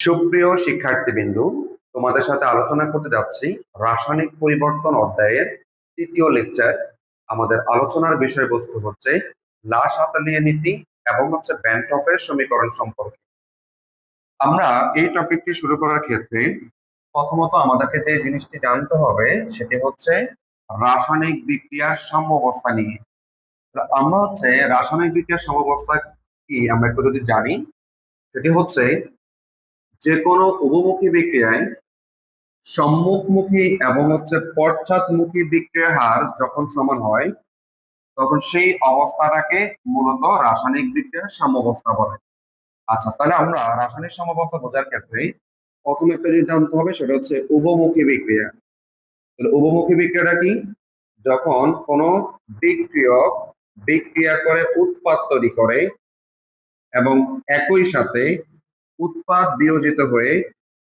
সুপ্রিয় শিক্ষার্থীবৃন্দ, তোমাদের সাথে আলোচনা করতে যাচ্ছি রাসায়নিক পরিবর্তন অধ্যায়ের তৃতীয় লেকচার। আমাদের আলোচনার বিষয়বস্তু হচ্ছে লা-শাতলীয় নীতি এবং ব্যান্টফের সমীকরণ সম্পর্কে। আমরা এই টপিকটি শুরু করার ক্ষেত্রে প্রথমত আমাদেরকে যে জিনিসটি জানতে হবে সেটি হচ্ছে রাসায়নিক বিক্রিয়ার সাম্যাবস্থা নিয়ে। আমরা রাসায়নিক বিক্রিয়ার সাম্যাবস্থা কি আমরা একটু যদি জানি, সেটি হচ্ছে যে কোনো উভমুখী বিক্রিয়ায় সম্মুখমুখী এবং পশ্চাৎমুখী বিক্রিয়ার হার যখন সমান হয় তখন সেই অবস্থাটাকে মূলত রাসায়নিক বিক্রিয়ার সাম্যাবস্থা বলে। আচ্ছা, তাহলে আমরা রাসায়নিক সাম্যাবস্থা বোঝার ক্ষেত্রে প্রথম একটা জিনিস জানতে হবে, সেটা হচ্ছে উভমুখী বিক্রিয়া। তাহলে উভমুখী বিক্রিয়াটা কি? যখন কোনো বিক্রিয়ক বিক্রিয়া করে উৎপাদ তৈরি করে এবং একই সাথে উৎপাদ বিয়োজিত হয়ে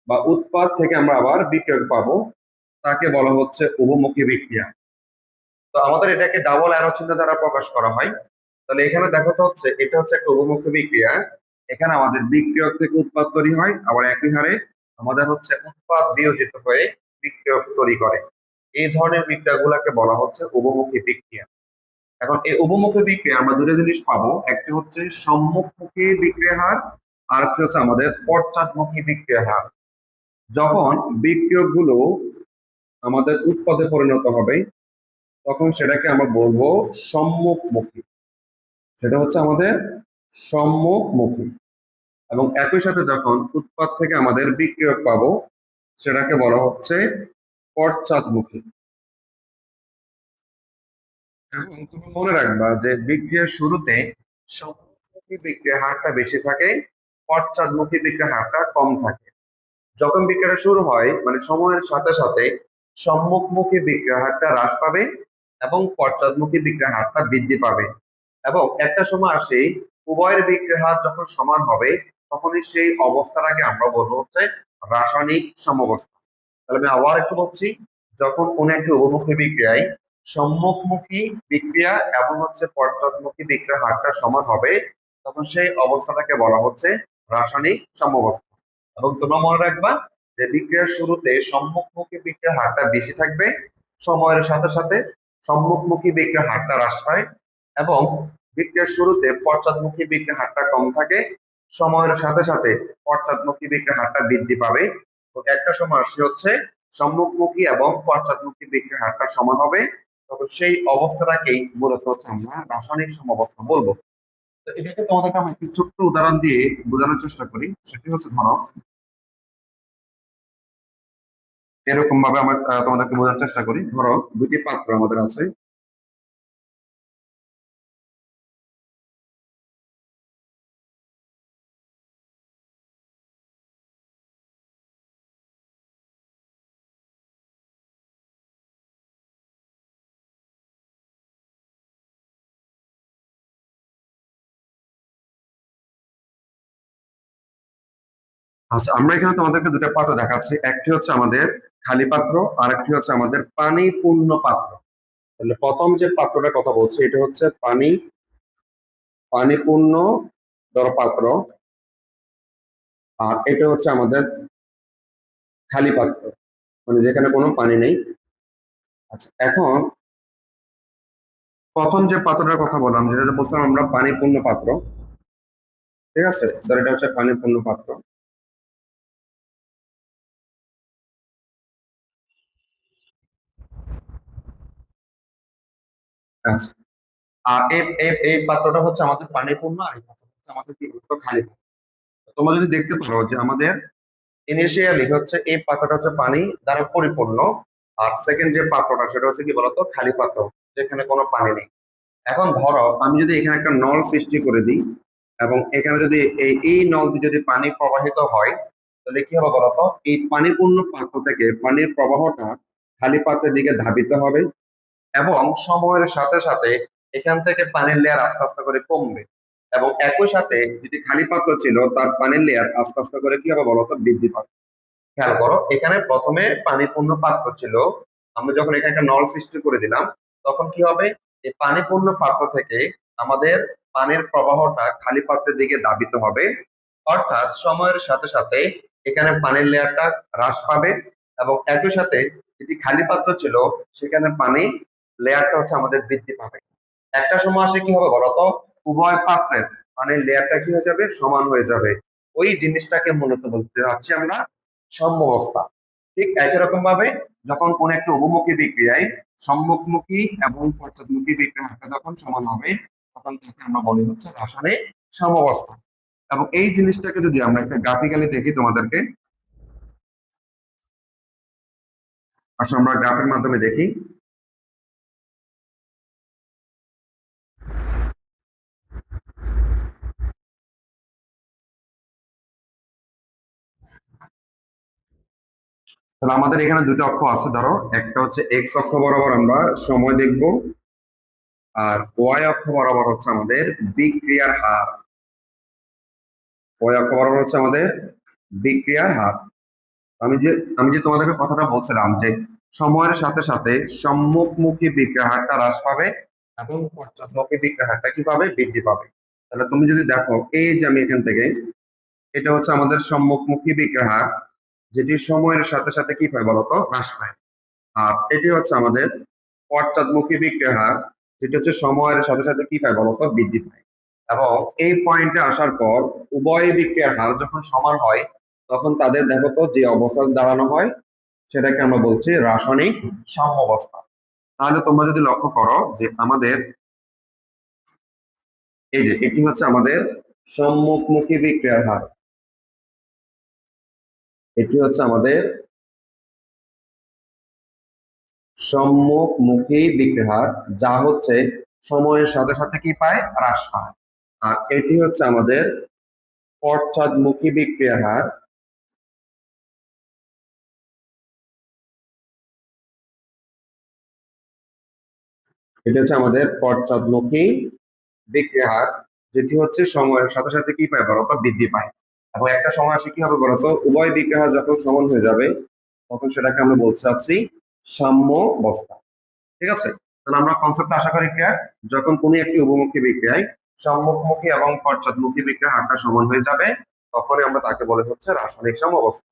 বা উৎপাদ থেকে আমরা আবার বিক্রিয়ক পাবো, তাকে বলা হচ্ছে উভমুখী বিক্রিয়া। তো আমাদের এটাকে ডাবল অ্যারো চিহ্ন দ্বারা প্রকাশ করা হয়। তাহলে এখানে দেখো তো এটা হচ্ছে একটা উভমুখী বিক্রিয়া। এখানে আমাদের বিক্রিয়ক থেকে উৎপাদ তৈরি হয়, আবার একই হারে আমাদের উৎপাদ বিয়োজিত হয়ে বিক্রিয়ক তৈরি করে। এই ধরনের বিক্রিয়াগুলোকে বলা হচ্ছে উভমুখী বিক্রিয়া। এখন এই উভমুখী বিক্রিয়া আমরা দুটো জিনিস পাবো, একটি হচ্ছে সম্মুখমুখী বিক্রিয়া হার, আর একটি হচ্ছে আমাদের পশ্চাৎমুখী বিক্রিয়া হার। যখন বিক্রিয়ক গুলো আমাদের উৎপাদে পরিণত হবে তখন সেটাকে আমরা বলবো সম্মুখমুখী। সেটা হচ্ছে আমাদের সম্মুখমুখী। এবং একই সাথে যখন উৎপাদ থেকে আমাদের বিক্রিয়ক পাবো সেটাকে বলা হচ্ছে পশ্চাৎমুখী। এবং তুমি মনে রাখবা যে বিক্রিয়ার শুরুতে সম্মুখমুখী বিক্রিয়ার হারটা বেশি থাকে, পশ্চাৎমুখী বিক্রিয়ার হারটা কম থাকে। যখন বিক্রিয়াটা শুরু হয় মানে সময়ের সাথে সাথে সম্মুখমুখী বিক্রিয়ার হারটা হ্রাস পাবে এবং পশ্চাৎমুখী বিক্রিয়ার হারটা বৃদ্ধি পাবে। এবং একটা সময় আসে উভয়ের বিক্রিয়ার হার যখন সমান হবে তখনই সেই অবস্থাটাকে আমরা বলবো হচ্ছে রাসায়নিক সাম্যাবস্থা। তাহলে আমি আবার একটু বলছি, যখন কোনো একটি উভমুখী বিক্রিয়ায় সম্মুখমুখী বিক্রিয়া এবং পশ্চাৎমুখী বিক্রিয়ার হারটা সমান হবে তখন সেই অবস্থাটাকে বলা হচ্ছে রাসায়নিক সাম্যাবস্থা। এবং তোমরা মনে রাখবা যে বিক্রিয়ার শুরুতে সম্মুখমুখী বিক্রিয়ার হারটা বেশি থাকবে, সময়ের সাথে সাথে সম্মুখমুখী বিক্রিয়ার হারটা হ্রাস পায়, এবং বিক্রিয়ার শুরুতে পশ্চাৎমুখী বিক্রিয়ার হারটা কম থাকে, সময়ের সাথে সাথে পশ্চাৎমুখী বিক্রিয়ার হারটা বৃদ্ধি পাবে। তো একটা সময় আসছে হচ্ছে সম্মুখমুখী এবং পশ্চাৎমুখী বিক্রিয়ার হারটা সমান হবে, তখন সেই অবস্থাটাকেই মূলত আমরা রাসায়নিক সাম্যাবস্থা বলবো। তো এটাকে তোমাদেরকে আমি একটি ছোট্ট উদাহরণ দিয়ে বোঝানোর চেষ্টা করি। সেটি হচ্ছে, ধরো এরকম ভাবে আমরা তোমাদেরকে বোঝানোর চেষ্টা করি। ধরো দুটি পাত্র আমাদের আছে। আচ্ছা, আমরা এখানে তোমাদেরকে দুটো পাত্র দেখাচ্ছি, একটি হচ্ছে আমাদের খালি পাত্র আর একটি হচ্ছে আমাদের পানি পূর্ণ পাত্র। তাহলে প্রথম যে পাত্রটার কথা বলছি এটা হচ্ছে পানি পূর্ণ ধরো পাত্র, আর এটা হচ্ছে আমাদের খালি পাত্র, মানে যেখানে কোনো পানি নেই। আচ্ছা, এখন প্রথম যে পাত্রটার কথা বললাম, যেটা বলছিলাম আমরা পানি পূর্ণ পাত্র, ঠিক আছে? ধর এটা হচ্ছে পানি পূর্ণ পাত্র। আচ্ছা, আর এই পাত্রটা হচ্ছে আমাদের পানি পূর্ণ, আর এই পাত্রটা হচ্ছে আমাদের কি বলতো খালি পাত্র। তোমরা যদি দেখতে পারো যে আমাদের ইনিশিয়ালি হচ্ছে এই পাত্রটা হচ্ছে পানি দ্বারা পরিপূর্ণ, আর সেকেন্ড যে পাত্রটা সেটা হচ্ছে কি বলতো খালি পাত্র, যেখানে কোনো পানি নেই। এখন ধরো আমি যদি এখানে একটা নল সৃষ্টি করে দিই এবং এখানে যদি এই নল দিয়ে যদি পানি প্রবাহিত হয় তাহলে কি হবে বলতো, এই পানিপূর্ণ পাত্র থেকে পানির প্রবাহটা খালি পাত্রের দিকে ধাবিত হবে এবং সময়ের সাথে সাথে এখান থেকে পানির লেয়ার আস্তে আস্তে করে কমবে, এবং একই সাথে যদি খালি পাত্র ছিল তার পানির লেয়ার আস্তে আস্তে করে কি হবে বলতো বৃদ্ধি পাবে। খেয়াল করো, এখানে প্রথমে পানিপূর্ণ পাত্র ছিল, আমরা যখন এখানে একটা নল সৃষ্টি করে দিলাম তখন কি হবে, এই পানিপূর্ণ পাত্র থেকে আমাদের পানির প্রবাহটা খালি পাত্রের দিকে ধাবিত হবে। অর্থাৎ সময়ের সাথে সাথে এখানে পানির লেয়ারটা হ্রাস পাবে, এবং একই সাথে যেটি খালি পাত্র ছিল সেখানে পানি লেয়ারটা হচ্ছে আমাদের বৃদ্ধি পাবে। একটা সময় আসে কি হবে বলতো, উভয় পাত্রের পানির লেয়ারটা কি হয়ে যাবে, সমান হয়ে যাবে। ওই জিনিসটাকে মূলত বলতে যাচ্ছি আমরা সাম্যাবস্থা। ঠিক একই রকম ভাবে যখন কোন একটা উভমুখী বিক্রিয়ায় সম্মুখমুখী এবং পশ্চাৎমুখী বিক্রিয়ার হারটা যখন সমান হবে, তখন তাকে আমরা বলি হচ্ছে রাসায়নিক সাম্যাবস্থা। এবং এই জিনিসটাকে যদি আমরা একটা গ্রাফিক্যালি দেখি তোমাদেরকে, আসলে আমরা গ্রাফের মাধ্যমে দেখি। তাহলে আমাদের এখানে দুটো অক্ষ আছে, ধরো একটা হচ্ছে এক্স অক্ষ বরাবর আমরা সময় দেখব, আর ওয়াই অক্ষ বরাবর হচ্ছে আমাদের বিক্রিয়ার হার। ওয়াই অক্ষ বরাবর হচ্ছে আমাদের বিক্রিয়ার হার। আমি যে আমি যে তোমাদেরকে কথাটা বলছিলাম যে সময়ের সাথে সাথে সম্মুখমুখী বিক্রিয়ার হারটা হ্রাস পাবে এবং পশ্চাৎমুখী বিক্রিয়ার হারটা কি পাবে, বৃদ্ধি পাবে। তাহলে তুমি যদি দেখো, এই যে আমি এখান থেকে, এটা হচ্ছে আমাদের সম্মুখমুখী বিক্রিয়ার হার, যেটি সময়ের সাথে সাথে কি পায় বলতো, হ্রাস পায়। আর এটি হচ্ছে আমাদের পশ্চাৎমুখী বিক্রিয়ার হার, যেটা হচ্ছে সময়ের সাথে সাথে কি পায় বলতো, বৃদ্ধি পায়। এবং এই পয়েন্টে আসার পর উভয় বিক্রিয়ার হার যখন সমান হয়, তখন তাদের দেখো তো যে অবস্থা দাঁড়ানো হয়, সেটাকে আমরা বলছি রাসায়নিক সাম্যাবস্থা। তাহলে তোমরা যদি লক্ষ্য করো যে আমাদের এই যে এটি হচ্ছে আমাদের সম্মুখমুখী বিক্রিয়ার হার, এটি হচ্ছে আমাদের সম্মুখমুখী বিক্রিয়ার হার, যা হচ্ছে সময়ের সাথে সাথে কি পায়, হ্রাস পায়। আর এটি হচ্ছে আমাদের পশ্চাৎমুখী বিক্রিয়ার হার, এটা হচ্ছে আমাদের পশ্চাৎমুখী বিক্রিয়ার হার, যেটি হচ্ছে সময়ের সাথে সাথে কি পায় বলতো, বৃদ্ধি পায়। এবং একটা সময় আসে কি হবে বলতো, উভয় বিক্রিয়ার হার যখন সমান হয়ে যাবে, তখন সেটাকে আমরা বলতে চাচ্ছি সাম্যাবস্থা। ঠিক আছে, তাহলে আমরা কনসেপ্ট আশা করি ক্লিয়ার। যখন কোনো একটি উভমুখী বিক্রিয়ায় সম্মুখমুখী এবং পশ্চাৎমুখী বিক্রিয়ার হারটা সমান হয়ে যাবে, তখনই আমরা তাকে বলে হচ্ছে রাসায়নিক সাম্যাবস্থা।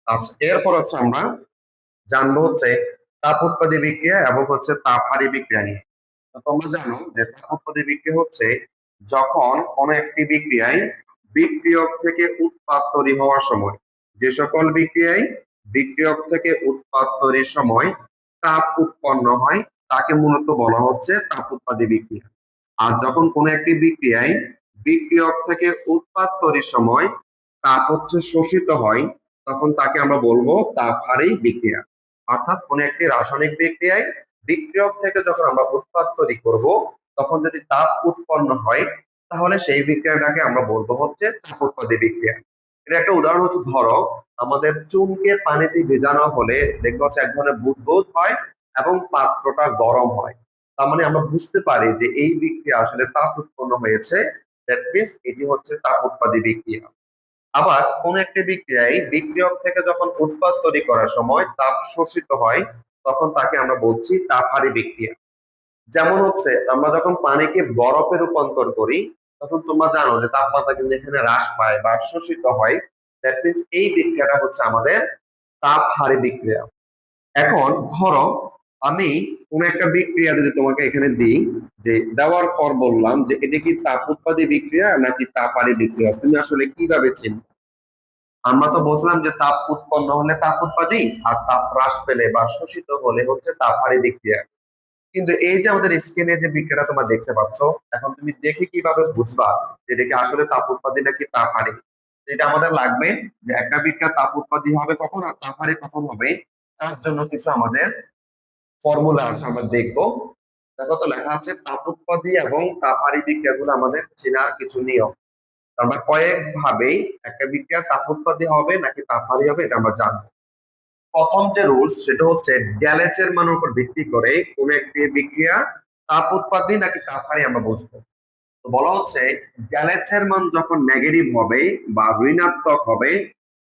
আচ্ছা, এরপর হচ্ছে আমরা জানবো হচ্ছে তাপ উৎপাদী বিক্রিয়া এবং হচ্ছে তাপহারী বিক্রিয়া নিয়ে। তো তোমরা জানো যে তাপ উৎপাদী বিক্রিয়া হচ্ছে যখন কোনো একটি বিক্রিয়ায় বিক্রিয়ক থেকে উৎপাদ তৈরি হওয়ার সময়, যে সকল বিক্রিয়ায় বিক্রিয়ক থেকে উৎপাদ তৈরির সময় তাপ উৎপন্ন হয়, তাকে মূলত বলা হচ্ছে তাপ উৎপাদী বিক্রিয়া। আর যখন কোনো একটি বিক্রিয়ায় বিক্রিয়ক থেকে উৎপাদ তৈরির সময় তাপ হচ্ছে শোষিত হয়, তখন তাকে আমরা বলবো তাপহারী বিক্রিয়া। অর্থাৎ কোন একটি রাসায়নিক বিক্রিয়ায় বিক্রিয়ক থেকে যখন আমরা উৎপাদ তৈরি করব, তখন যদি তাপ উৎপন্ন হয়, তাহলে সেই বিক্রিয়াটাকে আমরা বলবো হচ্ছে তাপ উৎপাদী বিক্রিয়া। এটা একটা উদাহরণ হচ্ছে, ধরো আমাদের চুনকে পানিতে ভেজানো হলে দেখবো হচ্ছে এক ধরনের বুদবুদ হয় এবং পাত্রটা গরম হয়। তার মানে আমরা বুঝতে পারি যে এই বিক্রিয়া আসলে তাপ উৎপন্ন হয়েছে। দ্যাট মিন্স এটি হচ্ছে তাপ উৎপাদী বিক্রিয়া। আবার কোন একটি বিক্রিয়ায় বিক্রিয়ক থেকে যখন উৎপাদ তৈরি করার সময় তাপ শোষিত হয়, তখন তাকে আমরা বলছি তাপহারী বিক্রিয়া। যেমন হচ্ছে আমরা যখন পানিকে বরফে রূপান্তর করি, তখন তোমরা জানো যে তাপমাত্রা কিন্তু এখানে হ্রাস পায় বা শোষিত হয়। দ্যাট মিন্স এই বিক্রিয়াটা হচ্ছে আমাদের তাপহারী বিক্রিয়া। এখন ধরো আমি কোন একটা বিক্রিয়া যদি তোমাকে এখানে দিই, যে দেওয়ার পর বললাম যে এটা কি তাপ উৎপাদী বিক্রিয়া নাকি তাপহারী বিক্রিয়া, তুমি আসলে কিভাবে চিনবে? আমরা তো বলছিলাম যে তাপ উৎপন্ন হলে তাপ উৎপাদী, আর তাপ হ্রাস পেলে বা শোষিত হলে হচ্ছে তাপহারী বিক্রিয়া। কিন্তু এই যে আমাদের স্ক্রিনে যে বিক্রিয়াটা তোমরা দেখতে পাচ্ছ, এখন তুমি দেখে কিভাবে বুঝবা যে এটা কি আসলে তাপ উৎপাদী নাকি তাপহারী? এটা আমাদের লাগবে যে একটা বিক্রিয়া তাপ উৎপাদী হবে কখন আর তাপহারী কখন হবে, তার জন্য কিছু আমাদের ফর্মুলা আছে, আমরা দেখবো। দেখো তো লেখা আছে তাপ উৎপাদী এবং তাপহারী বিক্রিয়াগুলো আমাদের চেনার কিছু নিয়ম। আমরা কয়েক ভাবেই একটা বিক্রিয়া তাপ উৎপাদী হবে নাকি তাপহারী হবে এটা আমরা জানবো। প্রথম যে রুলস সেটা হচ্ছে গ্যালেজের মানের উপর ভিত্তি করে কোন একটি বিক্রিয়া তাপ উৎপাদী নাকি তাপহারী আমরা বুঝবো। তো বলা হচ্ছে গ্যালেজের মান যখন নেগেটিভ হবে বা ঋণাত্মক হবে,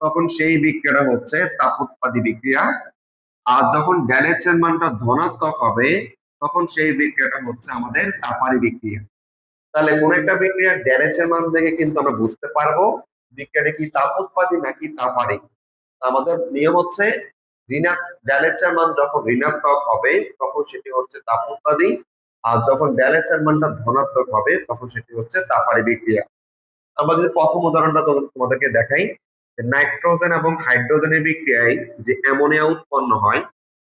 তখন সেই বিক্রিয়াটা হচ্ছে তাপ উৎপাদী বিক্রিয়া। আর যখন গ্যালেজের মানটা ধনাত্মক হবে, তখন সেই বিক্রিয়াটা হচ্ছে আমাদের তাপহারী বিক্রিয়া। তাহলে কোন একটা বিক্রিয়ার গ্যালেজের মান দেখে কিন্তু আমরা বুঝতে পারবো বিক্রিয়াটা কি তাপ উৎপাদী নাকি তাপারি? আমাদের নিয়ম হচ্ছে ডেল মান যখন ঋণাত্মক হবে তখন সেটি হচ্ছে তাপ উৎপাদী, আর যখন ডেল মানটা ধনাত্মক হবে তখন সেটি হচ্ছে তাপারি বিক্রিয়া। আমরা যদি প্রথম উদাহরণটা তোমাদেরকে দেখাই, নাইট্রোজেন এবং হাইড্রোজেনের বিক্রিয়ায় যে অ্যামোনিয়া উৎপন্ন হয়,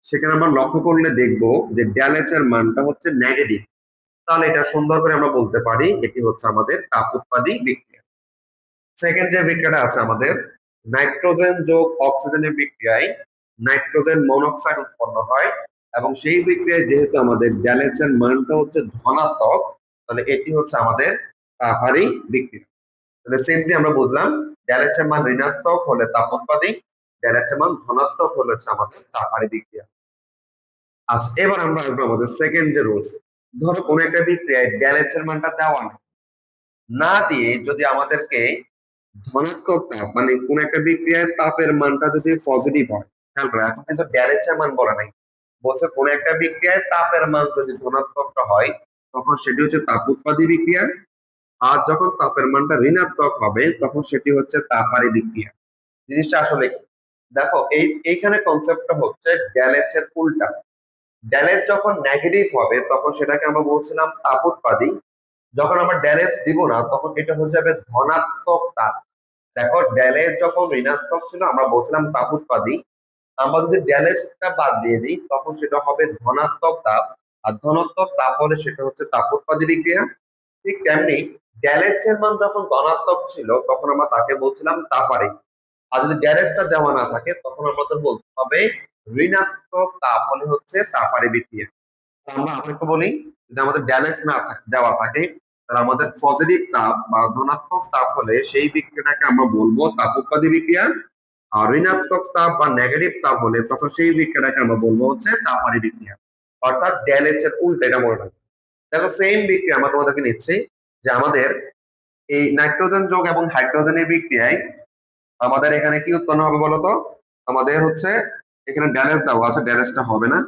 সেখানে আমরা লক্ষ্য করলে দেখব যে ডেল এর মানটা হচ্ছে নেগেটিভ। তাহলে এটা সুন্দর করে আমরা বলতে পারি এটি হচ্ছে আমাদের তাপ উৎপাদী বিক্রিয়া। সেকেন্ড যে বিক্রিয়াটা আছে আমাদের, নাইট্রোজেন যোগ অক্সিজেনের বিক্রিয়ায় নাইট্রোজেন মনোক্সাইড উৎপন্ন হয়, এবং সেই বিক্রিয়ায় যেহেতু আমাদের ডেল এর মানটা হচ্ছে ধনাত্মক, তাহলে এটি হচ্ছে আমাদের তাপারি বিক্রিয়া। তাহলে সিম্পলি আমরা বুঝলাম ডেল এর মান ঋণাত্মক হলে তাপ উৎপাদী, ডেল এর মান ধনাত্মক হলে হচ্ছে আমাদের তাপারি বিক্রিয়া। আচ্ছা, এবার আমরা আসবো আমাদের সেকেন্ড যে রুলস। ধরো কোন একটা বিক্রিয়ায় ডেল এর মানটা দেওয়া না দিয়ে যদি আমাদেরকে ধনাত্মক তাপ, মানে কোন একটা বিক্রিয়ায় তাপের মানটা যদি পজিটিভ হয়, খেয়াল করো এখন কিন্তু ডেল এর মান বলা নাই, বলছে কোন একটা বিক্রিয়ায় তাপের মান যদি ধনাত্মকটা হয় তখন সেটি হচ্ছে তাপ উৎপাদী বিক্রিয়া, আর যখন তাপের মানটা ঋণাত্মক হবে তখন সেটি হচ্ছে তাপারি বিক্রিয়া। জিনিসটা আসলে দেখো এইখানে কনসেপ্টটা হচ্ছে ডেল এর উল্টা। ডেল যখন নেগেটিভ হবে তখন সেটাকে আমরা বলছিলাম তাপ উৎপাদী, যখন আমরা ডেল দিব না তখন এটা হয়ে যাবে ধনাত্মক তাপ। দেখো ডেল যখন ঋণাত্মক ছিল আমরা বলছিলাম তাপ উৎপাদী, আমরা যদি ডেল টা বাদ দিয়ে দিই তখন সেটা হবে ধনাত্মক তাপ, আর ধনাত্মক তাপ হলে সেটা হচ্ছে তাপ উৎপাদী বিক্রিয়া। ঠিক তেমনি ডেল এর মান যখন ধনাত্মক ছিল তখন আমরা তাকে বলছিলাম তাপারি, আর যদি ডেল টা দেওয়া না থাকে তখন আমাদের বলতে হবে ঋণাত্মক তাপ হলে হচ্ছে তাপারি বিক্রিয়া। আমরা আরেকটু বলি, যদি আমাদের ডেল না দেওয়া থাকে তাহলে আমাদের পজিটিভ তাপ বা ধনাত্মক তাপ হলে সেই বিক্রিয়াটাকে আমরা বলবো তাপ উৎপাদী বিক্রিয়া, আর ঋণাত্মক তাপ বা নেগেটিভ তাপ হলে তখন সেই বিক্রিয়াটাকে আমরা বলবো হচ্ছে তাপারি বিক্রিয়া। অর্থাৎ ডেল এর উল্টা, এটা মনে রাখবে। দেখো সেম বিক্রিয়া আমরা তোমাদেরকে নিচ্ছি, যে আমাদের এই নাইট্রোজেন যোগ এবং হাইড্রোজেনের বিক্রিয়ায় আমাদের এখানে কি উৎপন্ন হবে বলতো? আমাদের হচ্ছে এখানে ড্যালেস দেওয়া আছে, ড্যালেসটা হবে না।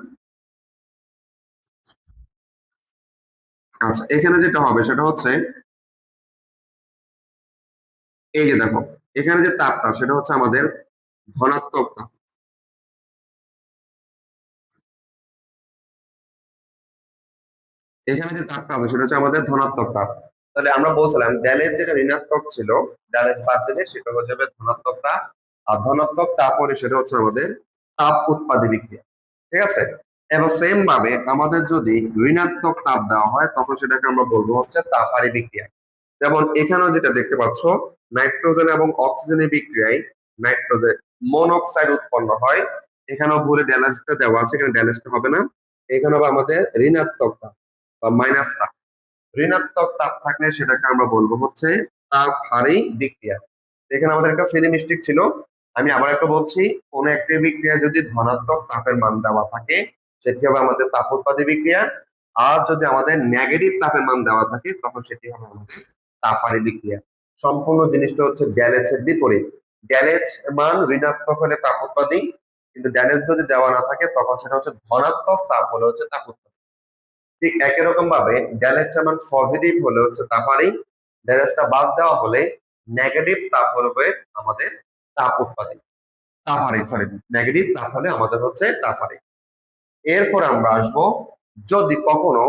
আচ্ছা, এখানে যেটা হবে সেটা হচ্ছে এই যে দেখো, এখানে যে তাপটা সেটা হচ্ছে আমাদের ধনাত্মক তাপ। এখানে যে তাপটা হবে সেটা হচ্ছে আমাদের ধনাত্মক তাপ। তাহলে আমরা বলছিলাম ড্যালেজ যেটা ঋণাত্মক ছিল, ড্যালেজ বাদ দিলে সেটা হয়ে যাবে ধনাত্মক তাপ, আর ধনাত্মক তাপ হলে সেটা হচ্ছে আমাদের তাপ উৎপাদী বিক্রিয়া। ঠিক আছে? এবং সেম ভাবে আমাদের যদি ঋণাত্মক তাপ দেওয়া হয় তখন সেটাকে আমরা বলবো হচ্ছে তাপারি বিক্রিয়া। যেমন এখানেও যেটা দেখতে পাচ্ছ, নাইট্রোজেন এবং অক্সিজেনের বিক্রিয়ায় নাইট্রোজেন মনোক্সাইড উৎপন্ন হয়। এখানেও ভুলে ড্যালেজটা দেওয়া আছে, এখানে ড্যালেজটা হবে না। এখানে হবে আমাদের ঋণাত্মক তাপ বা মাইনাস তাপ। ঋণাত্মক তাপ থাকলে সেটাকে আমরা বলবো হচ্ছে তাপহারী বিক্রিয়া। এখানে আমাদের একটা ফিলি মিস্টেক ছিল, আমি আবার একটা বলছি, কোন একটি বিক্রিয়া যদি ধনাত্মক তাপের মান দেওয়া থাকে সেটি হবে আমাদের তাপ উৎপাদী বিক্রিয়া, আর যদি আমাদের নেগেটিভ তাপের মান দেওয়া থাকে তখন সেটি হবে আমাদের তাপহারী বিক্রিয়া। সম্পূর্ণ জিনিসটা হচ্ছে ড্যালেজ এর বিপরীত। ড্যালেজ মান ঋণাত্মক হলে তাপ উৎপাদী, কিন্তু ড্যালেজ যদি দেওয়া না থাকে তখন সেটা হচ্ছে ধনাত্মক তাপ হলে হচ্ছে তাপ উৎপাদী। ঠিক একই রকম ভাবে ড্যালেজ মান পজিটিভ হলে হচ্ছে তাপারি, ড্যালেজটা বাদ দেওয়া হলে নেগেটিভ তাপ হবে আমাদের তাপ উৎপাদী, তাপারি সরি, নেগেটিভ তাপ হলে আমাদের হচ্ছে তাপারি। এরপর আমরা আসব, যদি কখনো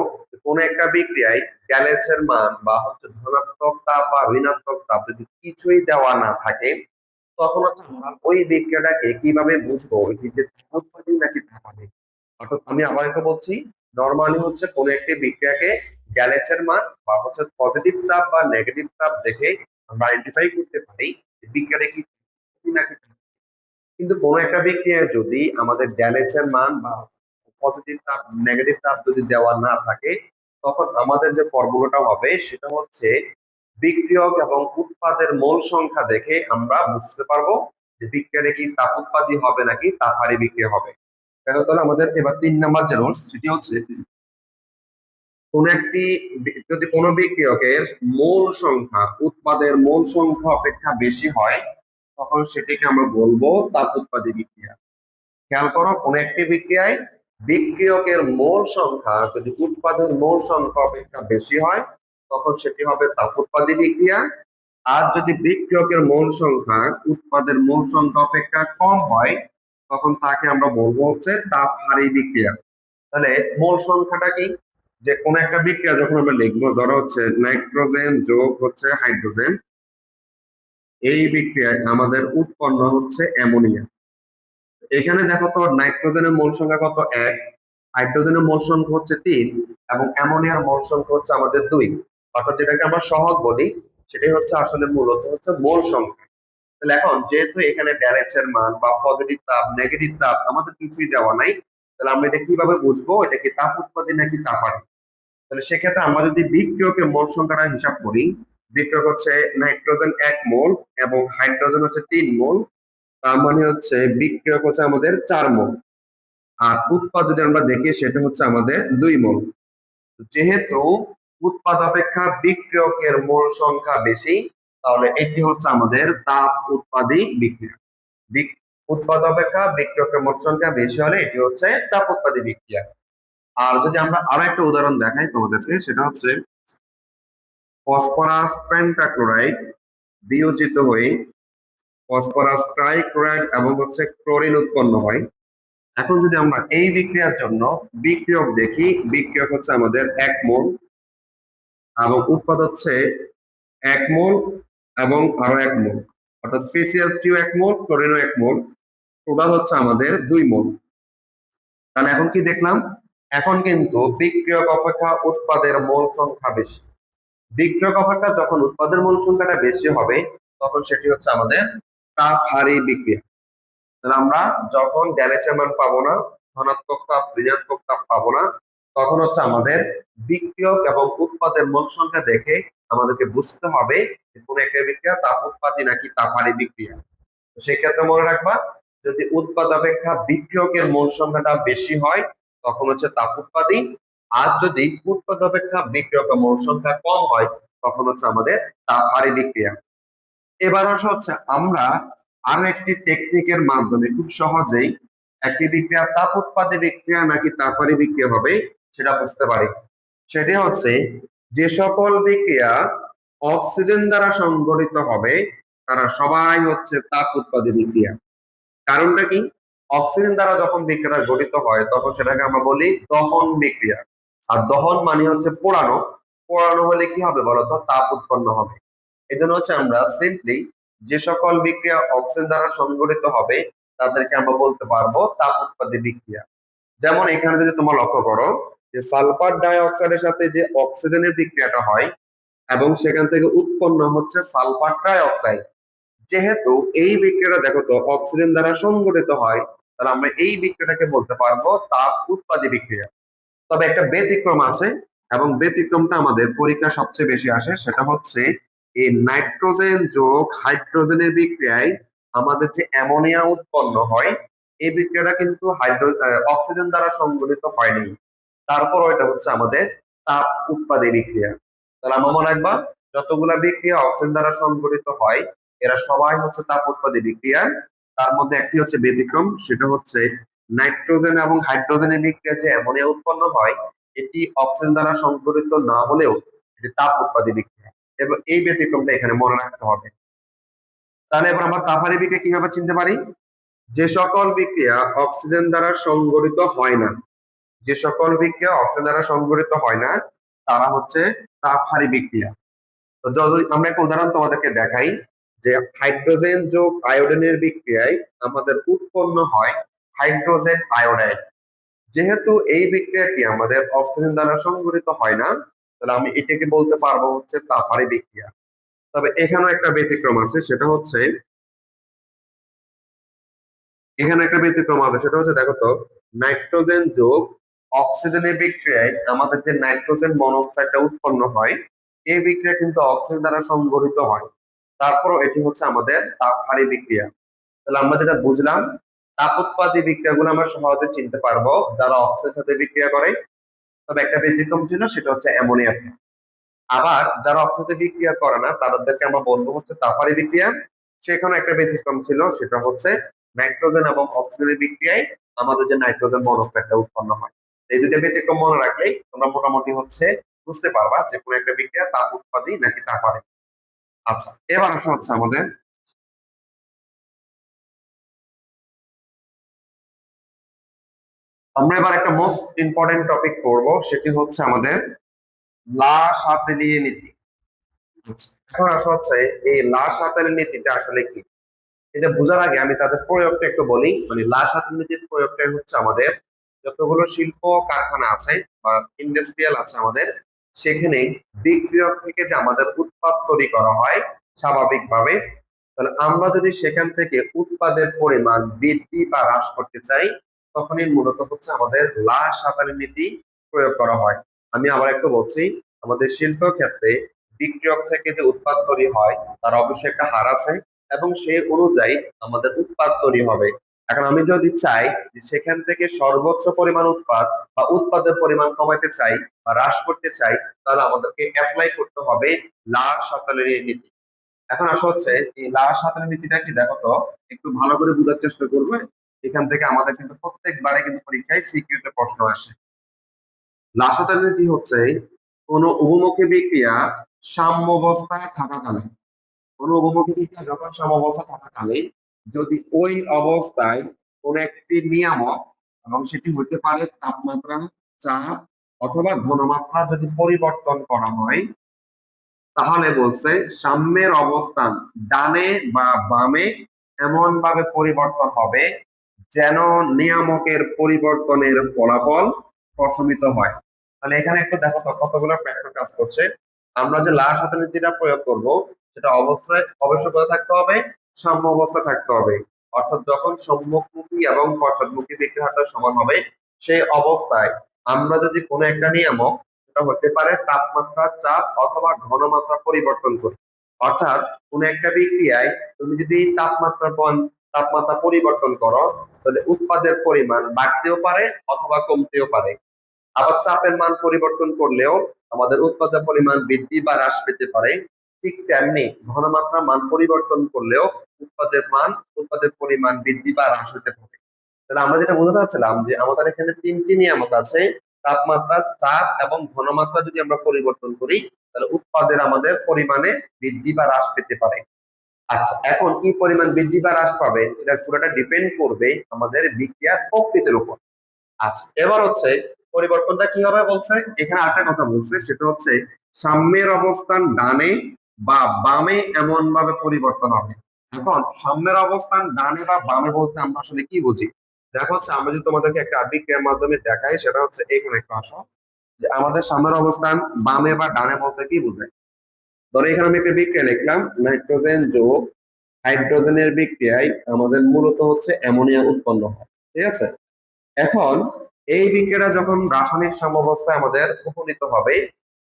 কোন একটা বিক্রিয়ায় ড্যালেজের মান বা হচ্ছে ধনাত্মক তাপ বা ঋণাত্মক তাপ যদি কিছুই দেওয়া না থাকে তখন হচ্ছে আমরা ওই বিক্রিয়াটাকে কিভাবে বুঝবো এটি যে উৎপাদী নাকি তাপারি। অর্থাৎ আমি আবার একটু বলছি, নরমালি হচ্ছে কোন একটি বিক্রিয়াকে গ্যালেজের মান বা হচ্ছে পজিটিভ তাপ বা নেগেটিভ তাপ দেখে আমরা আইডেন্টিফাই করতে পারি যে বিক্রিয়াটা কি নাকি। কিন্তু কোন একটা বিক্রিয়ায় যদি আমাদের গ্যালেজের মান বা পজিটিভ তাপ নেগেটিভ তাপ যদি দেওয়া না থাকে তখন আমাদের যে ফর্মুলাটা হবে সেটা হচ্ছে বিক্রিয়ক এবং উৎপাদের মোল সংখ্যা দেখে আমরা বুঝতে পারবো যে বিক্রিয়াটা কি তাপ উৎপাদী হবে নাকি তাপহারী বিক্রিয়া হবে। তাহলে আমাদের এবার 3 নাম্বার যে রুলস সেটি হচ্ছে, কোন একটি যদি কোনো বিক্রিয়কের মোল সংখ্যা উৎপাদের মোল সংখ্যা অপেক্ষা বেশি হয় তখন সেটিকে আমরা বলবো তাপ উৎপাদী বিক্রিয়া। খেয়াল করো, কোন একটি বিক্রিয়ায় বিক্রিয়কের মোল সংখ্যা যদি উৎপাদের মোল সংখ্যা অপেক্ষা বেশি হয় তখন সেটি হবে তাপ উৎপাদী বিক্রিয়া, আর যদি বিক্রিয়কের মোল সংখ্যা উৎপাদের মোল সংখ্যা অপেক্ষা কম হয় তখন তাকে আমরা বলবো হচ্ছে তাপহারী বিক্রিয়া। তাহলে মোল সংখ্যাটা কি, যে কোনো একটা বিক্রিয়া যখন আমরা লিখবো, ধরো হচ্ছে নাইট্রোজেন যোগ হচ্ছে হাইড্রোজেন, এই বিক্রিয়ায় আমাদের উৎপন্ন হচ্ছে অ্যামোনিয়া। এখানে দেখো তো নাইট্রোজেনের মোল সংখ্যা কত, 1, হাইড্রোজেনের মোল সংখ্যা হচ্ছে 3 এবং অ্যামোনিয়ার মোল সংখ্যা হচ্ছে আমাদের 2। অর্থাৎ যেটাকে আমরা সহগ বলি সেটাই হচ্ছে আসলে মূলত হচ্ছে মোল সংখ্যা। তাহলে এখন যেহেতু এখানে ড্যারেচ এর মান বা পজিটিভ তাপ নেগেটিভ তাপ আমাদের কিছুই দেওয়া নাই, তাহলে আমরা এটা কিভাবে বুঝবো এটা কি তাপ উৎপাদী নাকি তাপারি? তাহলে সেক্ষেত্রে আমরা যদি বিক্রিয়কের মোল সংখ্যাটা হিসাব করি, বিক্রিয়ক হচ্ছে নাইট্রোজেন 1 মোল এবং হাইড্রোজেন হচ্ছে 3 মোল, তার মানে হচ্ছে বিক্রিয়ক হচ্ছে আমাদের 4 মোল। আর উৎপাদ যদি আমরা দেখি সেটা হচ্ছে আমাদের 2 মোল। যেহেতু উৎপাদ অপেক্ষা বিক্রিয়কের মোল সংখ্যা বেশি, তাহলে এটি হচ্ছে আমাদের তাপ উৎপাদী বিক্রিয়া। উৎপাদ অপেক্ষা বিক্রিয়কের মোল সংখ্যা বেশি হলে এটি হচ্ছে তাপ উৎপাদী বিক্রিয়া। আর যদি আমরা আরো একটা উদাহরণ দেখাই তোমাদেরকে, সেটা হচ্ছে ফসফরাস পেন্টাক্লোরাইড বিয়োজিত হয়ে ফসফরাস ট্রাইক্লোরাইড এবং হচ্ছে ক্লোরিন উৎপন্ন হয়। এখন যদি আমরা এই বিক্রিয়ার জন্য বিক্রিয়ক দেখি, বিক্রিয়ক হচ্ছে আমাদের 1 মোল এবং উৎপাদ হচ্ছে 1 মোল এবং আরো 1 মোল, অর্থাৎ FeCl3 1 মোল, ক্লোরিনও 1 মোল, টোটাল হচ্ছে আমাদের 2 মোল। তাহলে এখন কি দেখলাম, এখন কিন্তু বিক্রিয়ক অপেক্ষা উৎপাদের মোল সংখ্যা বেশি। বিক্রিয়ক অপেক্ষা যখন উৎপাদের মোল সংখ্যাটা বেশি হবে তখন সেটি হচ্ছে আমাদের তাপহারী বিক্রিয়া। তাহলে আমরা যখন ড্যালেচের মান পাবো না, ধনাত্মক তাপ ঋণাত্মক তাপ পাবো না, তখন হচ্ছে আমাদের বিক্রিয়ক এবং উৎপাদের মোল সংখ্যা দেখে আমাদেরকে বুঝতে হবে যে কোন একটা বিক্রিয়া তাপ উৎপাদী নাকি তাপহারী বিক্রিয়া। তো সেক্ষেত্রে মনে রাখবা, যদি উৎপাদ অপেক্ষা বিক্রিয়কের মোল সংখ্যাটা বেশি হয় তখন হচ্ছে তাপ উৎপাদী, আর যদি উৎপাদ অপেক্ষা বিক্রিয়কের মোল সংখ্যা কম হয় তখন হচ্ছে আমাদের তাপহারী বিক্রিয়া। এবার আসা হচ্ছে আমরা আরো একটি টেকনিকের মাধ্যমে খুব সহজেই একটি বিক্রিয়া তাপ উৎপাদী বিক্রিয়া নাকি তাপহারী বিক্রিয়া হবে সেটা বুঝতে পারি। সেটি হচ্ছে, যে সকল বিক্রিয়া অক্সিজেন দ্বারা সংঘটিত হবে তারা সবাই হচ্ছে তাপ উৎপাদী বিক্রিয়া। কারণটা কি, অক্সিজেন দ্বারা যখন বিক্রিয়া গঠিত হয় তখন সেটাকে আমরা বলি দহন বিক্রিয়া। আর দহন মানে হচ্ছে পোড়ানো, পোড়ানো হলে কি হবে বলতো, তাপ উৎপন্ন হবে। এই জন্য হচ্ছে আমরা সিম্পলি যে সকল বিক্রিয়া অক্সিজেন দ্বারা সংঘটিত হবে তাদেরকে আমরা বলতে পারবো তাপ উৎপাদী বিক্রিয়া। যেমন এখানে যদি তোমরা লক্ষ্য করো যে সালফার ডাই অক্সাইডের সাথে যে অক্সিজেনের বিক্রিয়াটা হয় এবং সেখান থেকে উৎপন্ন হচ্ছে সালফার ট্রাই অক্সাইড, যেহেতু এই বিক্রিয়াটা দেখো তো অক্সিজেন দ্বারা সংঘটিত হয়, তাহলে আমরা এই বিক্রিয়াটাকে বলতে পারবো তাপ উৎপাদী বিক্রিয়া। তবে একটা ব্যতিক্রম আছে এবং ব্যতিক্রমটা আমাদের পরীক্ষা সবচেয়ে বেশি আসে, সেটা হচ্ছে এই নাইট্রোজেন যোগ হাইড্রোজেনের বিক্রিয়ায় আমাদের যে অ্যামোনিয়া উৎপন্ন হয়, এই বিক্রিয়াটা কিন্তু অক্সিজেন দ্বারা সংঘটিত হয়নি, তারপর এটা হচ্ছে আমাদের তাপ উৎপাদী বিক্রিয়া। তাহলে আমরা মনে রাখবা, যতগুলা বিক্রিয়া অক্সিজেন দ্বারা সংঘটিত হয় এরা সবাই হচ্ছে তাপ উৎপাদী বিক্রিয়া। তার মধ্যে একটি হচ্ছে ব্যতিক্রম, সেটা হচ্ছে নাইট্রোজেন এবং হাইড্রোজেনের বিক্রিয়া যে অ্যামোনিয়া উৎপন্ন হয় এটি অক্সিজেন দ্বারা সংঘটিত না হলেও এটি তাপ উৎপাদী বিক্রিয়া, এবং এই ব্যতিক্রমটা এখানে মনে রাখতে হবে। তাহলে এবার আমরা তাপহারী বিক্রিয়া কিভাবে চিনতে পারি, যে সকল বিক্রিয়া অক্সিজেন দ্বারা সংঘটিত হয় না, যে সকল বিক্রিয়া অক্সিজেন দ্বারা সংঘটিত হয় না তারা হচ্ছে তাপহারী বিক্রিয়া। তো যদি আমরা একটা উদাহরণ তোমাদেরকে দেখাই, যে হাইড্রোজেন যোগ আয়োডিনের বিক্রিয়ায় আমাদের উৎপন্ন হয় হাইড্রোজেন আয়োডাইড। যেহেতু এই বিক্রিয়াটি আমাদের অক্সিজেন দ্বারা সংঘটিত হয় না, তাহলে আমি এটাকে বলতে পারবো হচ্ছে তাপহারী বিক্রিয়া। তবে এখানেও একটা ব্যতিক্রম আছে, সেটা হচ্ছে এখানে একটা ব্যতিক্রম আছে, সেটা হচ্ছে দেখো তো নাইট্রোজেন যোগ অক্সিজেনের বিক্রিয়ায় আমাদের যে নাইট্রোজেন মনোক্সাইডটা উৎপন্ন হয় এই বিক্রিয়া কিন্তু অক্সিজেন দ্বারা সংঘটিত হয়, তারপরও এটি হচ্ছে আমাদের তাপহারী বিক্রিয়া। তাহলে আমরা যেটা বুঝলাম, তাপ উৎপাদী বিক্রিয়াগুলো আমরা সহজে চিনতে পারবো যারা অক্সিজেনের সাথে বিক্রিয়া করে। তবে একটা ব্যতিক্রম ছিল, সেটা হচ্ছে অ্যামোনিয়া। আবার যারা অক্সিজেন বিক্রিয়া করে না তাদেরকে আমরা বলবো হচ্ছে তাপহারী বিক্রিয়া। সেখানে একটা ব্যতিক্রম ছিল, সেটা হচ্ছে নাইট্রোজেন এবং অক্সিজেনের বিক্রিয়ায় আমাদের যে নাইট্রোজেন মনোক্সাইডটা উৎপন্ন হয়। এই দুটো ব্যতিক্রম মনে রাখলেই তোমরা মোটামুটি হচ্ছে বুঝতে পারবা যে কোন একটা বিক্রিয়া তাপ উৎপাদী নাকি তাপহারী। আচ্ছা, এবার আসা হচ্ছে আমাদের, আমরা এবার একটা মোস্ট ইম্পর্টেন্ট টপিক পড়বো, সেটি হচ্ছে আমাদের লা সাতেলিয়ে নীতি। আচ্ছা, এখন আসা হচ্ছে এই লা সাতেলিয়ে নীতিটা আসলে কি। এটা বোঝার আগে আমি তাদের প্রয়োগটা একটু বলি। মানে লা সাতেলিয়ে নীতির প্রয়োগটা হচ্ছে আমাদের যতগুলো শিল্প কারখানা আছে বা ইন্ডাস্ট্রিয়াল আছে আমাদের, সেখানে বিক্রিয়ক থেকে যে আমাদের উৎপাদ তৈরি করা হয় স্বাভাবিকভাবে, তাহলে আমরা যদি সেখান থেকে উৎপাদের পরিমাণ বৃদ্ধি বা হ্রাস করতে চাই, তখনই মূলত হচ্ছে আমাদের লা সাতারি নীতি প্রয়োগ করা হয়। আমি আবার একটু বলছি, আমাদের শিল্প ক্ষেত্রে বিক্রিয়ক থেকে যে উৎপাদ তৈরি হয় তার অবশ্যই একটা হার আছে, এবং সেই অনুযায়ী আমাদের উৎপাদ তৈরি হবে। এখন আমি যদি চাই যে সেখান থেকে সর্বোচ্চ পরিমাণ উৎপাদ বা উৎপাদের পরিমাণ কমাতে চাই বা হ্রাস করতে চাই, তাহলে আমাদেরকে অ্যাপ্লাই করতে হবে লা সাতারি নীতি। এখন আসা হচ্ছে এই লাল সাঁতারের নীতিটা কি, দেখো তো একটু ভালো করে বোঝার চেষ্টা করবে। এখান থেকে আমাদের কিন্তু প্রত্যেকবারে কিন্তু পরীক্ষায় সিকিউতে প্রশ্ন আসে। লাল সাঁতারের নীতি হচ্ছে কোন উভমুখী বিক্রিয়া সাম্যাবস্থায় থাকাকালীন, কোন উভমুখী বিক্রিয়া যখন সাম্যাবস্থা থাকাকালীন যদি ওই অবস্থায় কোন একটি নিয়ামক, এবং সেটি হতে পারে তাপমাত্রা, চাপ অথবা ঘনমাত্রা যদি পরিবর্তন করা হয়, তাহলে বলছে সাম্যের অবস্থান ডানে বা বামে এমন ভাবে পরিবর্তন হবে যেন নিয়ামকের পরিবর্তনের ফলাফল প্রশমিত হয়। তাহলে এখানে একটু দেখো তো কতগুলো ফ্যাক্টর কাজ করছে। আমরা যে লাল সাথে নীতিটা প্রয়োগ করব, সেটা অবশ্যই করে থাকতে হবে, সাম্য অবস্থা থাকতে হবে। অর্থাৎ যখন সম্মুখমুখী এবং পশ্চাৎমুখী বিক্রিয়াটা সমান হবে, সেই অবস্থায় আমরা যদি কোনো একটা নিয়ামক, সেটা হতে পারে তাপমাত্রা, চাপ অথবা ঘনমাত্রা পরিবর্তন করি। অর্থাৎ কোন একটা বিক্রিয়ায় তুমি যদি তাপমাত্রা পরিবর্তন করো, তাহলে উৎপাদের পরিমাণ বাড়তেও পারে অথবা কমতেও পারে। আবার চাপের মান পরিবর্তন করলেও আমাদের উৎপাদের পরিমাণ বৃদ্ধি বা হ্রাস পেতে পারে। ঠিক তেমনি ঘনমাত্রা মান পরিবর্তন করলেও উৎপাদের পরিমাণ বৃদ্ধি বা হ্রাস হতে পারে। তাহলে আমরা যেটা বোঝাতে চাচ্ছিলাম যে আমাদের এখানে তিনটি নিয়ামক আছে, তাপমাত্রা, চাপ এবং ঘনমাত্রা যদি আমরা পরিবর্তন করি, তাহলে উৎপাদের আমাদের পরিমাণে বৃদ্ধি বা হ্রাস পেতে পারে। আচ্ছা, এখন কি পরিমাণ বৃদ্ধি বা হ্রাস পাবে সেটা পুরোটা ডিপেন্ড করবে আমাদের বিক্রিয়ার প্রকৃতির উপর। আচ্ছা, এবার হচ্ছে পরিবর্তনটা কি হবে বলছে, এখানে আরেকটা কথা বলছে, সেটা হচ্ছে সাম্যের অবস্থান ডানে বা বামে এমন ভাবে পরিবর্তন হবে। এখন সাম্যের অবস্থান ডানে বা বামে বলতে আমরা আসলে কি বুঝি। দেখো হচ্ছে আমরা যদি তোমাদেরকে একটা বিক্রিয়ার মাধ্যমে দেখাই, সেটা হচ্ছে এখানে একটু আসো, যে আমাদের সাম্যের অবস্থান বামে বা ডানে বলতে কি বোঝায়। ধরো এখানে আমি একটা বিক্রিয়া লিখলাম, নাইট্রোজেন যোগ হাইড্রোজেনের বিক্রিয়ায় আমাদের মূলত হচ্ছে অ্যামোনিয়া উৎপন্ন হয়। ঠিক আছে। এখন এই বিক্রিয়াটা যখন রাসায়নিক সাম্যাবস্থায় আমাদের উপনীত হবে,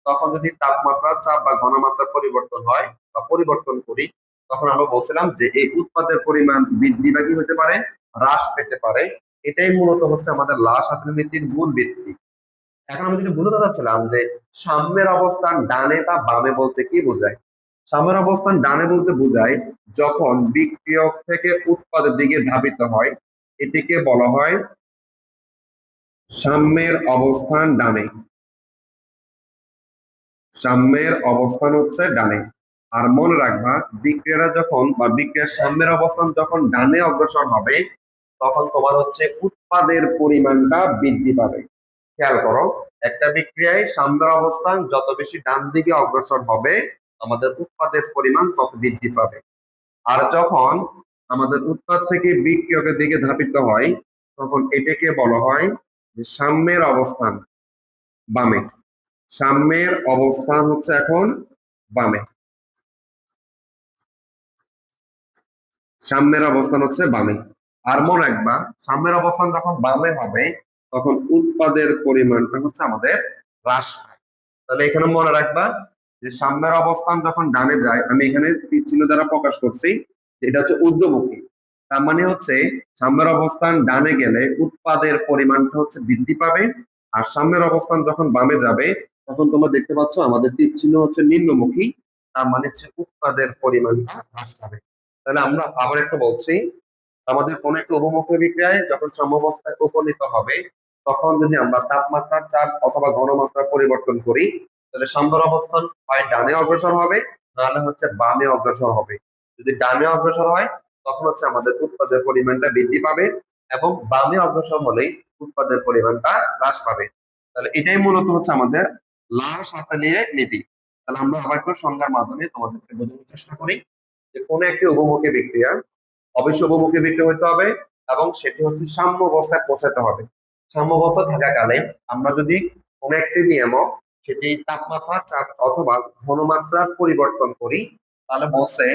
তখন যদি তাপমাত্রা, চাপ বা ঘনমাত্রার পরিবর্তন হয় বা পরিবর্তন করি, তখন আমরা বলছিলাম যে এই উৎপাদের পরিমাণ বৃদ্ধি বা কি হতে পারে, হ্রাস পেতে পারে। এটাই মূলত হচ্ছে আমাদের লা সাথী নীতির মূল ভিত্তি। এখন আমি যদি বোঝাতে চাচ্ছিলাম যে সাম্যের অবস্থান ডানে বা বামে বলতে কি বোঝায়। সাম্যের অবস্থান ডানে বলতে বোঝায় যখন বিক্রিয়ক থেকে উৎপাদের দিকে ধাবিত হয়, এটিকে বলা হয় সাম্যের অবস্থান ডানে। সাম্যের অবস্থান হচ্ছে ডানে। আর মনে রাখবা, বিক্রিয়াটা যখন বা বিক্রিয়ার সাম্যের অবস্থান যখন ডানে অগ্রসর হবে, তখন তোমার হচ্ছে উৎপাদের পরিমাণটা বৃদ্ধি পাবে। খেয়াল করো, একটা বিক্রিয়ায় সাম্যের অবস্থান যত বেশি ডান দিকে অগ্রসর হবে, আমাদের উৎপাদের পরিমাণ তত বৃদ্ধি পাবে। আর যখন আমাদের উৎপাদ থেকে বিক্রিয়কের দিকে ধাবিত হয়, তখন এটাকে বলা হয় যে সাম্যের অবস্থান বামে। সাম্যের অবস্থান হচ্ছে এখন বামে। সাম্যের অবস্থান হচ্ছে বামে। আর মনে রাখবা, সাম্যের অবস্থান যখন বামে হবে, তখন উৎপাদের পরিমাণটা হচ্ছে আমাদের হ্রাস পায়। তাহলে এখানে মনে রাখবা যে সাম্যের অবস্থান যখন ডানে যায়, আমি এখানে তীর চিহ্ন দ্বারা প্রকাশ করছি, এটা হচ্ছে ঊর্ধ্বমুখী। তার মানে হচ্ছে সাম্যের অবস্থান ডানে গেলে উৎপাদের পরিমাণটা হচ্ছে বৃদ্ধি পাবে। আর সাম্যের অবস্থান যখন বামে যাবে, তখন তোমরা দেখতে পাচ্ছ আমাদের তীর চিহ্ন হচ্ছে নিম্নমুখী। তার মানে হচ্ছে উৎপাদের পরিমাণটা হ্রাস পাবে। তাহলে আমরা আবার একটু বলছি, আমাদের কোন একটা উপমুখী বিক্রিয়ায় যখন সাম্যাবস্থায় উপনীত হবে, তখন যদি আমরা তাপমাত্রা, চাপ অথবা ঘনমাত্রা পরিবর্তন করি, তাহলে সাম্যের অবস্থান হয় ডানে অগ্রসর হবে, নাহলে হচ্ছে বামে অগ্রসর হবে। যদি ডানে অগ্রসর হয় তখন হচ্ছে আমাদের উৎপাদের পরিমাণটা বৃদ্ধি পাবে, এবং বামে অগ্রসর হলেই উৎপাদের পরিমাণটা হ্রাস পাবে। তাহলে এটাই মূলত হচ্ছে আমাদের লা সাতালিয়ে নীতি। তাহলে আমরা আবার একটু সংজ্ঞার মাধ্যমে তোমাদেরকে বোঝানোর চেষ্টা করি যে কোন একটি উভমুখী বিক্রিয়া অবশ্যই বহুমুখী বিক্রিয়া হতে হবে, এবং সেটি হচ্ছে সাম্য অবস্থায় পৌঁছাতে হবে। সাম্য অবস্থা থাকাকালে আমরা যদি কোন একটি নিয়ামক সেটি তাপমাত্রা, চাপ অথবা ঘনমাত্রার পরিবর্তন করি, তাহলে বলছে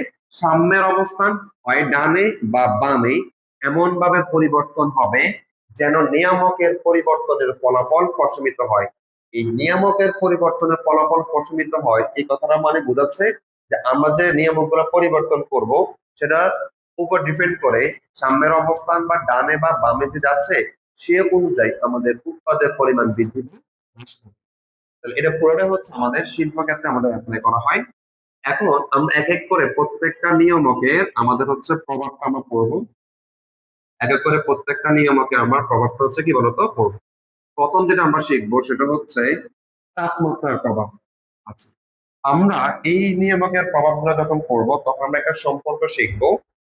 সাম্যের অবস্থান হয় ডানে বা বামে এমন ভাবে পরিবর্তন হবে যেন নিয়ামকের পরিবর্তনের ফলাফল প্রশমিত হয়। এই নিয়ামকের পরিবর্তনের ফলাফল প্রশমিত হয় এই কথাটা মানে বোঝাচ্ছে যে আমরা যে নিয়ামকগুলো পরিবর্তন করব সেটা উপর ডিপেন্ড করে সাম্যের অবস্থান বা ডানে বা বামে যে যাচ্ছে সে অনুযায়ী আমাদের উৎপাদের পরিমাণ বৃদ্ধি বা হ্রাস পাবে। তাহলে এটা পুরোটা হচ্ছে আমাদের শিল্প ক্ষেত্রে আমাদের অ্যাপ্লাই করা হয়। এখন আমরা এক এক করে প্রত্যেকটা নিয়ামকের আমাদের হচ্ছে প্রভাবটা আমরা পড়বো। এক এক করে প্রত্যেকটা নিয়ামকের আমরা প্রভাবটা হচ্ছে কি বলতো পড়বো। প্রথম যেটা আমরা শিখবো সেটা হচ্ছে তাপমাত্রার প্রভাব। আচ্ছা, আমরা এই নিয়ামকের প্রভাবগুলো যখন পড়বো তখন আমরা একটা সম্পর্ক শিখবো,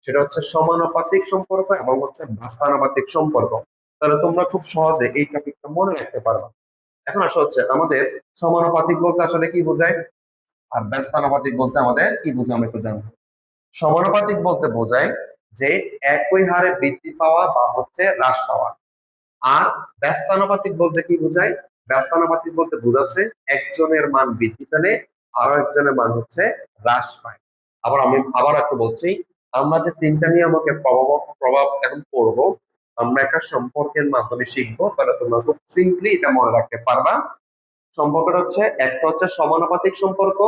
সেটা হচ্ছে সমানুপাতিক সম্পর্ক এবং হচ্ছে ব্যস্তানুপাতিক সম্পর্ক। তাহলে তোমরা খুব সহজে এই টপিকটা মনে রাখতে পারবে। এখন আসলে হচ্ছে আমাদের সমানুপাতিক বলতে আসলে কি বোঝায়, আর ব্যস্তানুপাতিক বলতে আমাদের কি বোঝায় আমরা একটু জানবো। সমানুপাতিক বলতে বোঝায় যে একই হারে বৃদ্ধি পাওয়া বা হচ্ছে হ্রাস পাওয়া। আর ব্যস্তানুপাতিক বলতে কি বোঝায়, ব্যস্তানুপাতিক বলতে বোঝাচ্ছে একজনের মান বৃদ্ধি পেলে আরো একজনের মান হচ্ছে হ্রাস পায়। আবার আমি আবার একটু বলছি, আমরা যে তিনটা নিয়ামকের প্রভাব প্রভাব এখন পড়বো, আমরা একটা সম্পর্কের মাধ্যমে শিখবো, তাহলে তোমরা খুব সিম্পলি এটা মনে রাখতে পারবা। সম্পর্কটা হচ্ছে একটা হচ্ছে সমানুপাতিক সম্পর্ক,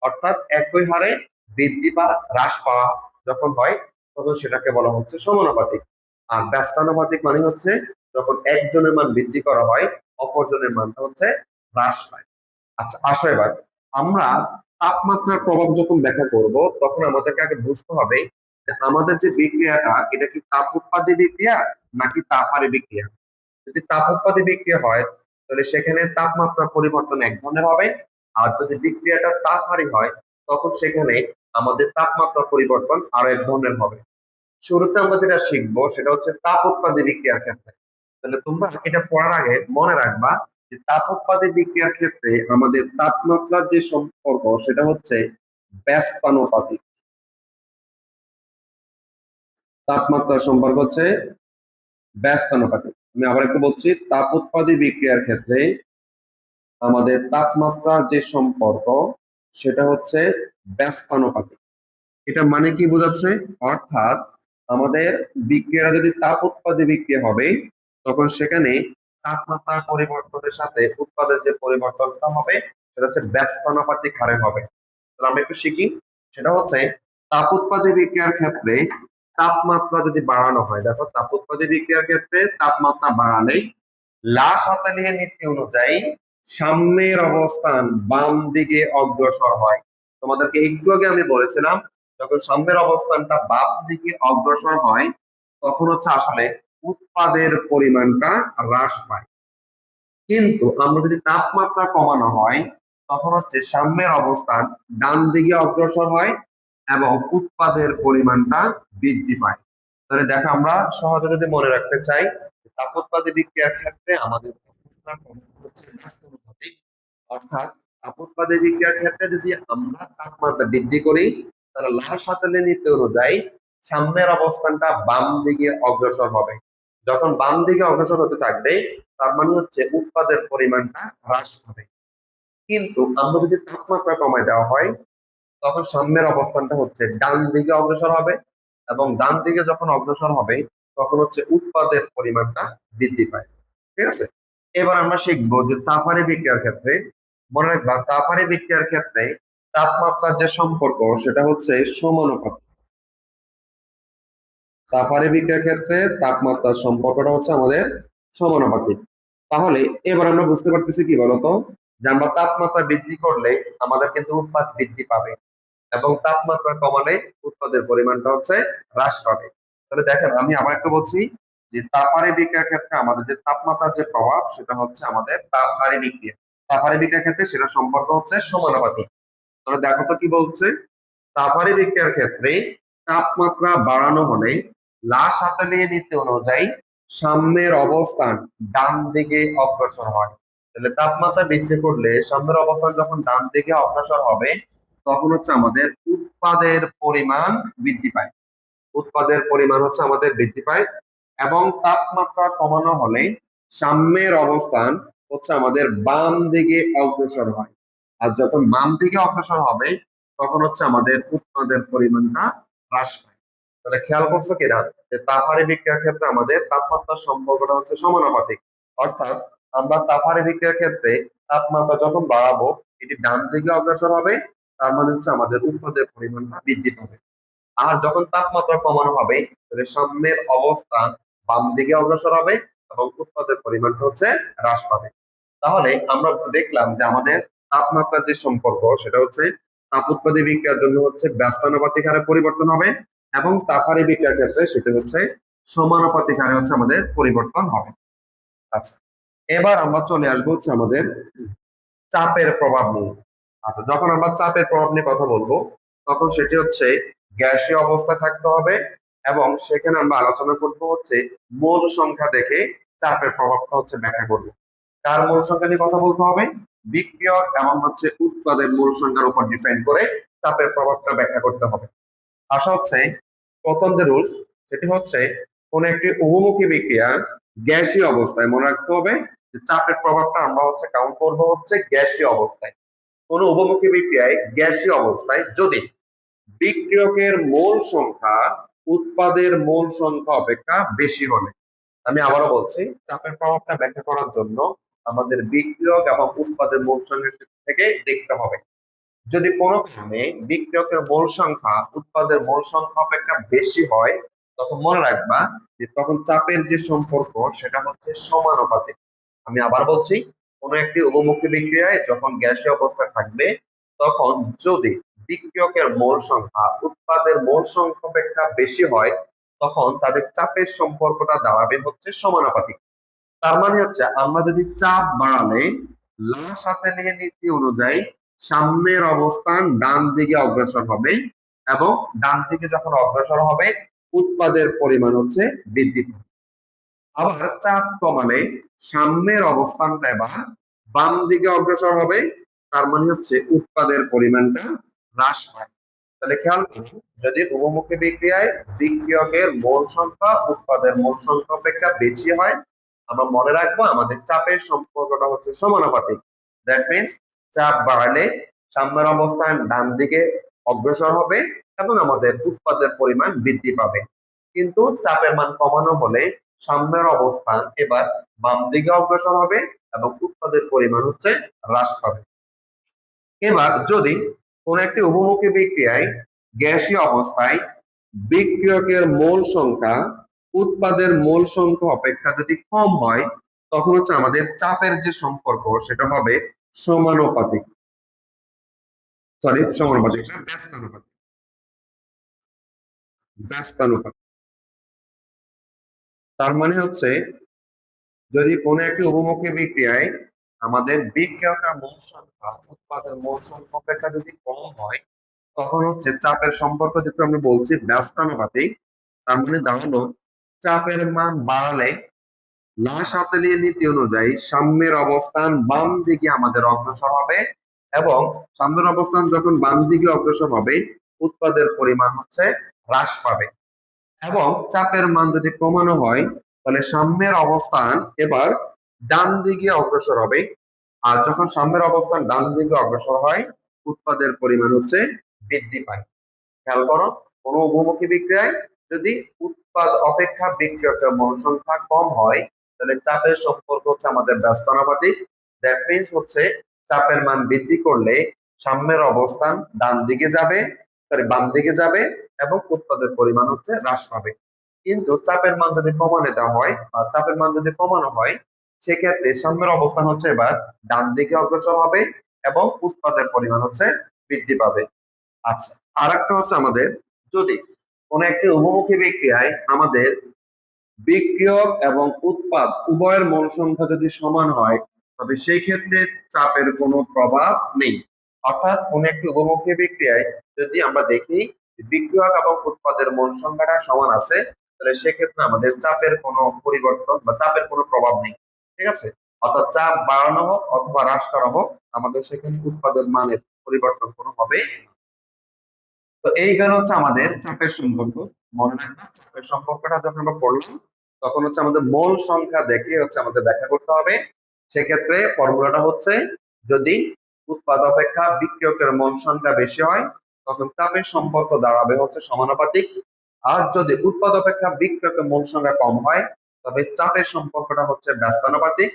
অর্থাৎ একই হারে বৃদ্ধি বা হ্রাস পাওয়া যখন হয় তখন সেটাকে বলা হচ্ছে সমানুপাতিক। আর ব্যস্তানুপাতিক মানে হচ্ছে যখন একজনের মান বৃদ্ধি করা হয় অপরজনের মানটা হচ্ছে হ্রাস পায়। আচ্ছা আসো এবার আমরা তাপমাত্রার প্রভাব যখন ব্যাখ্যা করব তখন আমাদেরকে আগে বুঝতে হবে যে আমাদের যে বিক্রিয়াটা এটা কি তাপ উৎপাদী বিক্রিয়া নাকি তাপহারী বিক্রিয়া। যদি তাপ উৎপাদী বিক্রিয়া হয় তাহলে সেখানে তাপমাত্রা পরিবর্তন এক ধরনের হবে, আর যদি বিক্রিয়াটা তাপহারী হয় তখন সেখানে আমাদের তাপমাত্রা পরিবর্তন আরো এক ধরনের হবে। শুরুতে আমরা যেটা শিখবো সেটা হচ্ছে তাপ উৎপাদী বিক্রিয়ার ক্ষেত্রে। তাহলে তোমরা এটা পড়ার আগে মনে রাখবা যে তাপ উৎপাদী বিক্রিয়ার ক্ষেত্রে আমাদের তাপমাত্রার যে সম্পর্ক সেটা হচ্ছে ব্যস্তানুপাতিক। তাপমাত্রার সম্পর্ক হচ্ছে ব্যস্তানুপাতিক। আমি আবার একটু বলছি, তাপ উৎপাদী বিক্রিয়ার ক্ষেত্রে আমাদের তাপমাত্রার যে সম্পর্ক সেটা হচ্ছে ব্যস্তানুপাতিক। এটা মানে কি বোঝাচ্ছে, অর্থাৎ আমাদের বিক্রিয়া যদি তাপ উৎপাদী বিক্রিয়া হবে তখন সেখানে তাপমাত্রার পরিবর্তনের সাথে উৎপাদের যে পরিবর্তনটা হবে সেটা হচ্ছে ব্যস্তানুপাতিক হারে হবে। তাহলে আমরা একটু শিখি, সেটা হচ্ছে তাপ উৎপাদী বিক্রিয়ার ক্ষেত্রে তাপমাত্রা যদি বাড়ানো হয়, দেখো তাপ উৎপাদী বিক্রিয়ার ক্ষেত্রে তাপমাত্রা বাড়ালে লা সাতালিয়া নীতি অনুযায়ী সাম্যের অবস্থান বাম দিকে অগ্রসর হয়। তোমাদেরকে একটু আগে আমি বলেছিলাম যখন সাম্যের অবস্থানটা বাম দিকে অগ্রসর হয় তখন হচ্ছে আসলে উৎপাদের পরিমাণটা হ্রাস পায়। কিন্তু আমরা যদি তাপমাত্রা কমানো হয় তখন হচ্ছে সাম্যের অবস্থান ডান দিকে অগ্রসর হয় এবং উৎপাদের পরিমাণটা বৃদ্ধি পায়। তাহলে দেখো আমরা সহজে যদি মনে রাখতে চাই তাপোৎপাদী বিক্রিয়ার ক্ষেত্রে আমাদের তাপমাত্রার প্রভাব হচ্ছে ব্যস্তানুপাতিক, অর্থাৎ তাপোৎপাদী বিক্রিয়ার ক্ষেত্রে যদি আমরা তাপমাত্রা বৃদ্ধি করি তাহলে লাল সাতেলের নীতি অনুযায়ী সাম্যের অবস্থানটা বাম দিকে অগ্রসর হবে। যখন বাম দিকে অগ্রসর হতে থাকবে তার মানে হচ্ছে উৎপাদের পরিমাণটা হ্রাস পাবে। কিন্তু আমরা যদি তাপমাত্রা কমায় দেওয়া হয় তখন সাম্যের অবস্থানটা হচ্ছে ডান দিকে অগ্রসর হবে, এবং ডান দিকে যখন অগ্রসর হবে তখন হচ্ছে উৎপাদের পরিমাণটা বৃদ্ধি পায়। ঠিক আছে, এবার আমরা শিখবো যে তাপহারী বিক্রিয়ার ক্ষেত্রে। মনে রাখবা তাপহারী বিক্রিয়ার ক্ষেত্রে তাপমাত্রার যে সম্পর্ক সেটা হচ্ছে সমানুপাতিক। তাপহারী বিক্রিয়ার ক্ষেত্রে তাপমাত্রার সম্পর্কটা হচ্ছে আমাদের সমানুপাতিক। তাহলে এবার আমরা বুঝতে পারতেছি কি বলতো, যে আমরা তাপমাত্রা বৃদ্ধি করলে আমাদের কিন্তু উৎপাদ বৃদ্ধি পাবে, এবং তাপমাত্রা কমালে উৎপাদের পরিমাণটা হচ্ছে হ্রাস পাবে। তাহলে দেখেন আমি আবার একটু বলছি যে তাপহারী বিক্রিয়ার ক্ষেত্রে আমাদের যে তাপমাত্রার যে প্রভাব সেটা হচ্ছে আমাদের তাপহারী বিক্রিয়া। তাপহারী বিক্রিয়ার ক্ষেত্রে সেটা সম্পর্ক হচ্ছে সমানুপাতিক। তাহলে দেখো তো কি বলছে, তাপারি বিক্রিয়ার ক্ষেত্রে তাপমাত্রা বাড়ানো হলে লাসাতলীয় নীতি অনুযায়ী সাম্যের অবস্থান ডান দিকে অগ্রসর হয়। তাহলে তাপমাত্রা বৃদ্ধি করলে সাম্যের অবস্থান যখন ডান দিকে অগ্রসর হবে তখন হচ্ছে আমাদের উৎপাদের পরিমাণ বৃদ্ধি পায়। উৎপাদের পরিমাণ হচ্ছে আমাদের বৃদ্ধি পায় এবং তাপমাত্রা কমানো হলে সাম্যের অবস্থান হচ্ছে আমাদের বাম দিকে অগ্রসর হয়। আর যখন বাম দিকে অগ্রসর হবে তখন হচ্ছে আমাদের উৎপাদের পরিমাণটা হ্রাস পায়। তাহলে খেয়াল করছো কিনা যে তাপহারী বিক্রিয়ার ক্ষেত্রে আমাদের তাপমাত্রার সম্পর্কটা হচ্ছে সমানুপাতিক। অর্থাৎ আমরা তাপহারী বিক্রিয়ার ক্ষেত্রে তাপমাত্রা যখন বাড়াবো এটি ডান দিকে অগ্রসর হবে, তার মানে হচ্ছে আমাদের উৎপাদের পরিমাণটা বৃদ্ধি পাবে। আর যখন তাপমাত্রা কমানো হবে তাহলে সাম্যের অবস্থান বাম দিকে অগ্রসর হবে এবং উৎপাদের পরিমাণটা হচ্ছে হ্রাস পাবে। তাহলে আমরা দেখলাম যে আমাদের তাপমাত্রার যে সম্পর্ক সেটা হচ্ছে তাপ উৎপাদী বিক্রিয়ার জন্য হচ্ছে ব্যস্তানুপাতিক হারে পরিবর্তন হবে এবং তাপহারী বিক্রিয়ার ক্ষেত্রে সেটা হচ্ছে সমানুপাতিক হারে হচ্ছে আমাদের পরিবর্তন হবে। আচ্ছা, এবার আমরা চলে আসবো হচ্ছে আমাদের চাপের প্রভাব নিয়ে। আচ্ছা, যখন আমরা চাপের প্রভাব নিয়ে কথা বলবো তখন সেটি হচ্ছে গ্যাসীয় অবস্থা থাকতে হবে এবং সেখানে আমরা আলোচনা করবো হচ্ছে মোল সংখ্যা দেখে চাপের প্রভাবটা হচ্ছে ব্যাখ্যা করবো। কার মোল সংখ্যা নিয়ে কথা বলতে হবে? বিক্রিয়ক এবং হচ্ছে উৎপাদের মোল সংখ্যার উপর ডিপেন্ড করে চাপের প্রভাবটা ব্যাখ্যা করতে হবে। আশা হচ্ছে প্রথম যে রুলস সেটি হচ্ছে কোন একটি উভমুখী বিক্রিয়া গ্যাসীয় অবস্থায়, মনে রাখতে হবে যে চাপের প্রভাবটা আমরা হচ্ছে কাউন্ট করবো হচ্ছে গ্যাসীয় অবস্থায়। কোন উভমুখী বিক্রিয়ায় গ্যাসীয় অবস্থায় যদি বিক্রিয়কের মোল সংখ্যা উৎপাদের মোল সংখ্যা অপেক্ষা বেশি হলে, আমি আবারও বলছি চাপের প্রভাবটা ব্যাখ্যা করার জন্য আমাদের বিক্রিয়ক এবং উৎপাদের মোল সংখ্যা থেকে দেখতে হবে। যদি কোনো কারণে বিক্রিয়কের মোল সংখ্যা উৎপাদের মোল সংখ্যা অপেক্ষা বেশি হয় তখন মনে রাখবা যে তখন চাপের যে সম্পর্ক সেটা হচ্ছে সমানুপাতিক। আমি আবার বলছি, কোন একটি উভমুখী বিক্রিয়ায় যখন গ্যাসীয় অবস্থা থাকবে তখন যদি বিক্রিয়কের মোল সংখ্যা উৎপাদের মোল সংখ্যা অপেক্ষা বেশি হয় তখন তাদের চাপের সম্পর্কটা দাঁড়াবে হচ্ছে সমানুপাতিক। তার মানে হচ্ছে আমরা যদি চাপ বাড়ালে লাসাতলীয় নীতি অনুযায়ী সাম্যের অবস্থান ডান দিকে অগ্রসর হবে এবং ডান দিকে যখন অগ্রসর হবে উৎপাদের পরিমাণ হচ্ছে বৃদ্ধি পাবে। আবার চাপ কমালে সাম্যের অবস্থানটা এবার বাম দিকে অগ্রসর হবে, তার মানে হচ্ছে উৎপাদের পরিমাণটা হ্রাস পায়। তাহলে খেয়াল করুন, যদি উভমুখী বিক্রিয়ায় বিক্রিয়কের মোল সংখ্যা উৎপাদের মোল সংখ্যা অপেক্ষা বেশি হয় আমরা মনে রাখবো আমাদের চাপের সম্পর্কটা হচ্ছে সমানুপাতিক। দ্যাট মিনস চাপ বাড়লে সাম্যের অবস্থান ডান দিকে অগ্রসর হবে এবং আমাদের উৎপাদের পরিমাণ বৃদ্ধি পাবে। কিন্তু চাপের মান কমানো হলে সাম্যের অবস্থান এবার বাম দিকে অগ্রসর হবে এবং উৎপাদের পরিমাণ হচ্ছে হ্রাস পাবে। এবার যদি কোন একটি উভমুখী বিক্রিয়ায় গ্যাসীয় অবস্থায় বিক্রিয়কের মোল সংখ্যা উৎপাদের মোল সংখ্যা অপেক্ষা যদি কম হয় তখন হচ্ছে আমাদের চাপের যে সম্পর্ক সেটা হবে সমানুপাতিক। সমানুপাতিক না, ব্যস্তানুপাতিক। ব্যস্তানুপাতিক তার মানে হচ্ছে যদি কোনো একটি উভমুখী বিক্রিয়ায় আমাদের বিক্রিয়কের মোল সংখ্যা উৎপাদের মোল সংখ্যা অপেক্ষা যদি কম হয় তখন হচ্ছে চাপের সম্পর্ক যেটা আমরা বলছি ব্যস্তানুপাতিক। তার মানে দাঁড়ালো চাপের মান বাড়ালে লাসাতলীয় নীতি অনুযায়ী সাম্যের অবস্থান বাম দিকে আমাদের অগ্রসর হবে এবং সাম্যের অবস্থান যখন বাম দিকে অগ্রসর হবে উৎপাদের পরিমাণ হচ্ছে হ্রাস পাবে এবং চাপের মান যদি কমানো হয় তাহলে সাম্যের অবস্থান এবার ডান দিকে অগ্রসর হবে। আর যখন সাম্যের অবস্থান ডান দিকে অগ্রসর হয় উৎপাদের পরিমাণ হচ্ছে বৃদ্ধি পায়। খেয়াল করো, কোনো উভমুখী বিক্রিয়ায় যদি উৎপাদ অপেক্ষা বিক্রিয়কের মোল সংখ্যা কম হয় তাহলে চাপের সম্পর্ক হচ্ছে আমাদের ব্যস্তানুপাতিক। দ্যাট মিনস হচ্ছে চাপের মান বৃদ্ধি করলে সাম্যের অবস্থান ডান দিকে যাবে, বাম দিকে যাবে এবং উৎপাদের পরিমাণ হচ্ছে হ্রাস পাবে। কিন্তু চাপের মান যদি কমানো দেওয়া হয় বা চাপের মান যদি কমানো হয় সেক্ষেত্রে সাম্যের অবস্থান হচ্ছে এবার ডান দিকে অগ্রসর হবে এবং উৎপাদের পরিমাণ হচ্ছে বৃদ্ধি পাবে। আচ্ছা, আর একটা হচ্ছে আমাদের যদি কোন একটি উভমুখী বিক্রিয়ায় আমাদের বিক্রিয়ক এবং উৎপাদ উভয়ের মোল সংখ্যা যদি সমান হয় তবে সেই ক্ষেত্রে চাপের কোনো প্রভাব নেই। অর্থাৎ কোন একটি উভমুখী বিক্রিয়ায় যদি আমরা দেখি বিক্রিয়ক এবং উৎপাদের মোল সংখ্যাটা সমান আছে, তাহলে সেক্ষেত্রে আমাদের চাপের কোনো পরিবর্তন বা চাপের কোনো প্রভাব নেই। ঠিক আছে, অর্থাৎ চাপ বাড়ানো হোক অথবা হ্রাস করা হোক, আমাদের সেখানে উৎপাদের মানের পরিবর্তন কোনো হবে। তো এই গেল হচ্ছে আমাদের চাপের সম্পর্ক। মনে রাখবেন, চাপের সম্পর্কটা যখন আমরা পড়লাম তখন হচ্ছে আমাদের মোল সংখ্যা দেখে হচ্ছে আমাদের ব্যাখ্যা করতে হবে। সেক্ষেত্রে ফর্মুলাটা হচ্ছে, যদি উৎপাদ অপেক্ষা বিক্রিয়কের মোল সংখ্যা বেশি হয় তখন চাপের সম্পর্ক দাঁড়াবে হচ্ছে সমানুপাতিক। আর যদি উৎপাদ অপেক্ষা বিক্রিয়কের মোল সংখ্যা কম হয় তবে চাপের সম্পর্কটা হচ্ছে ব্যস্তানুপাতিক।